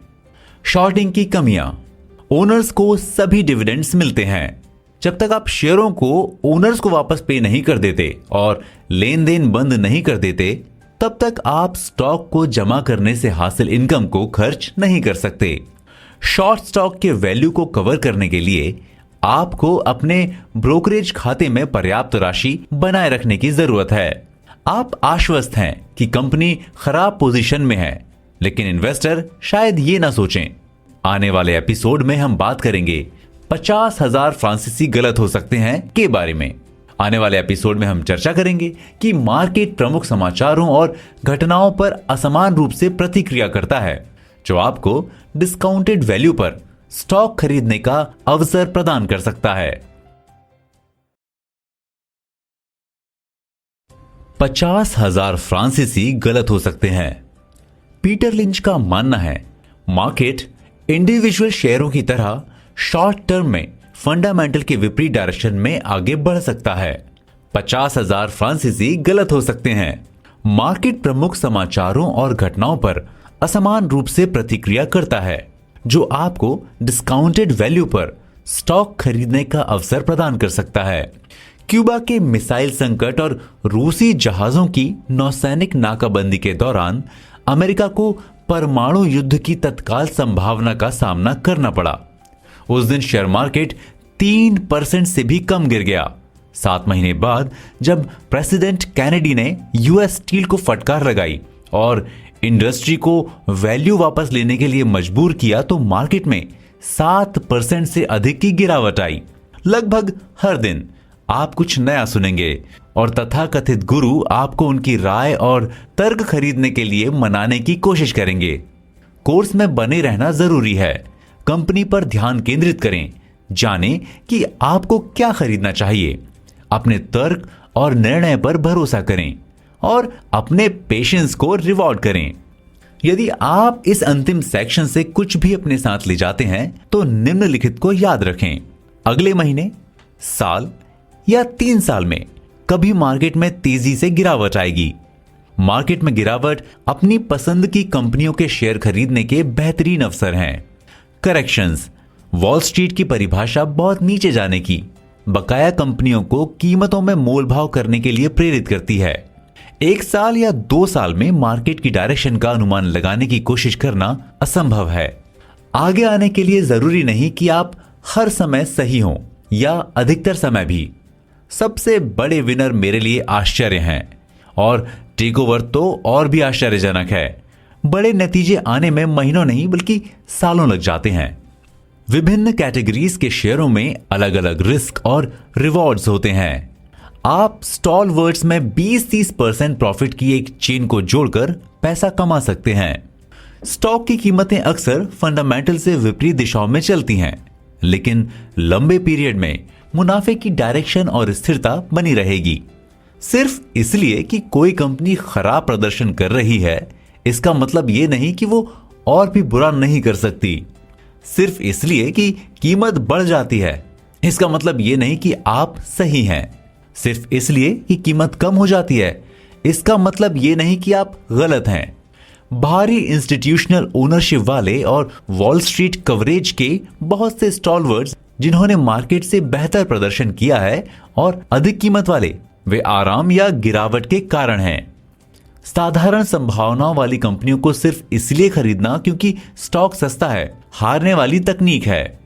शॉर्टिंग की कमियां। ओनर्स को सभी डिविडेंड्स मिलते हैं। जब तक आप शेयरों को ओनर्स को वापस पे नहीं कर देते और लेन देन बंद नहीं कर देते, तब तक आप स्टॉक को जमा करने से हासिल इनकम को खर्च नहीं कर सकते। शॉर्ट स्टॉक के वैल्यू को कवर करने के लिए आपको अपने ब्रोकरेज खाते में पर्याप्त राशि बनाए रखने की जरूरत है। आप आश्वस्त हैं कि कंपनी खराब पोजीशन में है, लेकिन इन्वेस्टर शायद ये ना सोचें। आने वाले एपिसोड में हम बात करेंगे 50,000 फ्रांसीसी गलत हो सकते हैं के बारे में। आने वाले एपिसोड में हम चर्चा करेंगे कि मार्केट प्रमुख समाचारों और घटनाओं पर असमान रूप से प्रतिक्रिया करता है, जो आपको डिस्काउंटेड वैल्यू पर स्टॉक खरीदने का अवसर प्रदान कर सकता है। 50,000 फ्रांसीसी गलत हो सकते हैं। पीटर लिंच का मानना है, मार्केट इंडिविजुअल शेयरों की तरह शॉर्ट टर्म में फंडामेंटल के विपरीत डायरेक्शन में आगे बढ़ सकता है। 50,000 फ्रांसीसी गलत हो सकते हैं। मार्केट प्रमुख समाचारों और घटनाओं पर असमान रूप से प्रतिक्रिया करता है, जो आपको डिस्काउंटेड वैल्यू पर स्टॉक खरीदने का अवसर प्रदान कर सकता है। क्यूबा के मिसाइल संकट और रूसी जहाजों की नौसैनिक नाकाबंदी के दौरान अमेरिका को परमाणु युद्ध की तत्काल संभावना का सामना करना पड़ा। उस दिन शेयर मार्केट 3% से भी कम गिर गया। 7 महीने बाद जब प्रेसिडेंट कैनेडी ने यूएस स्टील को फटकार लगाई और इंडस्ट्री को वैल्यू वापस लेने के लिए मजबूर किया, तो मार्केट में 7% से अधिक की गिरावट आई। लगभग हर दिन आप कुछ नया सुनेंगे और तथाकथित गुरु आपको उनकी राय और तर्क खरीदने के लिए मनाने की कोशिश करेंगे। कोर्स में बने रहना जरूरी है। कंपनी पर ध्यान केंद्रित करें, जानें कि आपको क्या खरीदना चाहिए, अपने तर्क और निर्णय पर भरोसा करें और अपने पेशेंस को रिवॉर्ड करें। यदि आप इस अंतिम सेक्शन से कुछ भी अपने साथ ले जाते हैं तो निम्नलिखित को याद रखें। अगले महीने, साल या 3 साल में कभी मार्केट में तेजी से गिरावट आएगी। मार्केट में गिरावट अपनी पसंद की कंपनियों के शेयर खरीदने के बेहतरीन अवसर हैं। करेक्शंस, वॉल स्ट्रीट की परिभाषा बहुत नीचे जाने की, बकाया कंपनियों को कीमतों में मोल भाव करने के लिए प्रेरित करती है। 1 साल या 2 साल में मार्केट की डायरेक्शन का अनुमान लगाने की कोशिश करना असंभव है। आगे आने के लिए जरूरी नहीं कि आप हर समय सही हों या अधिकतर समय भी। सबसे बड़े विनर मेरे लिए आश्चर्य हैं और टेकओवर तो और भी आश्चर्यजनक है। बड़े नतीजे आने में महीनों नहीं बल्कि सालों लग जाते हैं। विभिन्न कैटेगरीज के शेयरों में अलग अलग रिस्क और रिवॉर्ड्स होते हैं। आप स्टॉलवर्ड्स में 20-30% प्रॉफिट की एक चेन को जोड़कर पैसा कमा सकते हैं। स्टॉक की कीमतें अक्सर फंडामेंटल से विपरीत दिशाओं में चलती हैं, लेकिन लंबे पीरियड में मुनाफे की डायरेक्शन और स्थिरता बनी रहेगी। सिर्फ इसलिए कि कोई कंपनी खराब प्रदर्शन कर रही है, इसका मतलब यह नहीं कि वो और भी बुरा नहीं कर सकती। सिर्फ इसलिए कि कीमत बढ़ जाती है, इसका मतलब ये नहीं कि आप सही हैं। सिर्फ इसलिए कि कीमत कम हो जाती है, इसका मतलब ये नहीं कि आप गलत हैं। भारी इंस्टीट्यूशनल ओनरशिप वाले और वॉल स्ट्रीट कवरेज के बहुत से स्टॉलवर्ड्स जिन्होंने मार्केट से बेहतर प्रदर्शन किया है और अधिक कीमत वाले, वे आराम या गिरावट के कारण हैं। साधारण संभावनाओं वाली कंपनियों को सिर्फ इसलिए खरीदना क्योंकि स्टॉक सस्ता है, हारने वाली तकनीक है।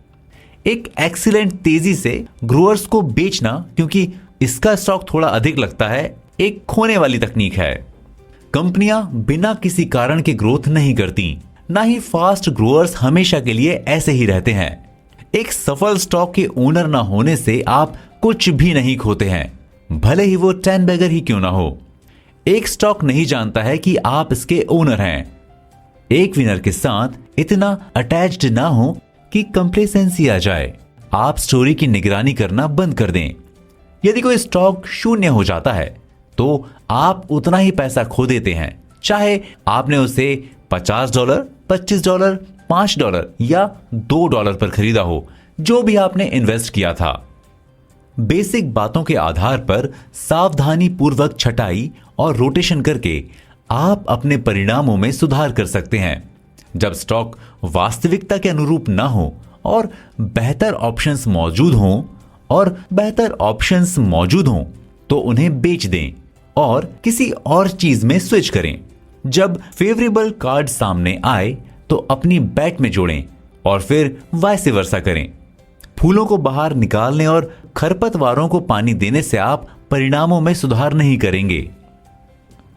एक एक्सीलेंट तेजी से ग्रोअर्स को बेचना क्योंकि इसका स्टॉक थोड़ा अधिक लगता है, एक खोने वाली तकनीक है। कंपनियां बिना किसी कारण के ग्रोथ नहीं करती, ना ही फास्ट ग्रोअर्स हमेशा के लिए ऐसे ही रहते हैं। एक सफल स्टॉक के ओनर ना होने से आप कुछ भी नहीं खोते हैं, भले ही वो 10 बैगर ही क्यों ना हो। एक स्टॉक नहीं जानता है कि आप इसके ओनर हैं। एक विनर के साथ इतना अटैच्ड ना हो कि कंप्लेसेंसी आ जाए। आप स्टोरी की निगरानी करना बंद कर दें। यदि कोई स्टॉक शून्य हो जाता है तो आप उतना ही पैसा खो देते हैं, चाहे आपने उसे $50, $25, $5 या $2 पर खरीदा हो, जो भी आपने इन्वेस्ट किया था। बेसिक बातों के आधार पर सावधानी पूर्वक छटाई और रोटेशन करके आप अपने परिणामों में सुधार कर सकते हैं। जब स्टॉक वास्तविकता के अनुरूप ना हो और बेहतर ऑप्शंस मौजूद हों तो उन्हें बेच दें और किसी और चीज में स्विच करें। जब फेवरेबल कार्ड सामने आए तो अपनी बैट में जोड़ें और फिर वाइस वर्सा करें। फूलों को बाहर निकालने और खरपतवारों को पानी देने से आप परिणामों में सुधार नहीं करेंगे।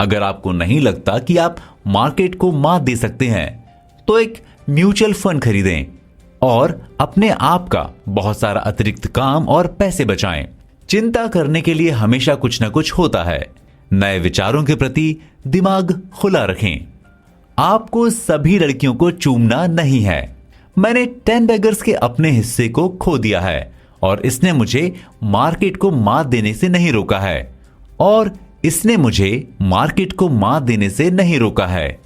अगर आपको नहीं लगता कि आप मार्केट को मात दे सकते हैं तो एक म्यूचुअल फंड खरीदें और अपने आप का बहुत सारा अतिरिक्त काम और पैसे बचाएं। चिंता करने के लिए हमेशा कुछ न कुछ होता है। नए विचारों के प्रति दिमाग खुला रखें। आपको सभी लड़कियों को चूमना नहीं है। मैंने 10 बैगर्स के अपने हिस्से को खो दिया है और इसने मुझे मार्केट को मात देने से नहीं रोका है।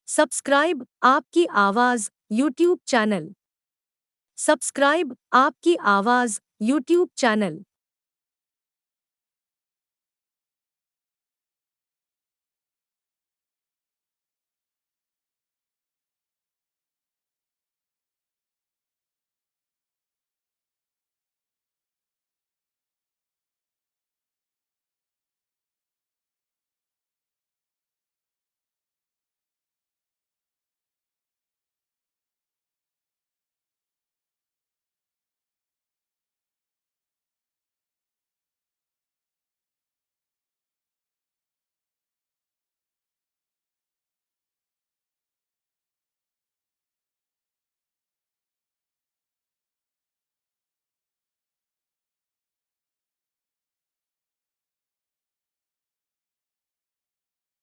सब्सक्राइब आपकी आवाज यूट्यूब चैनल।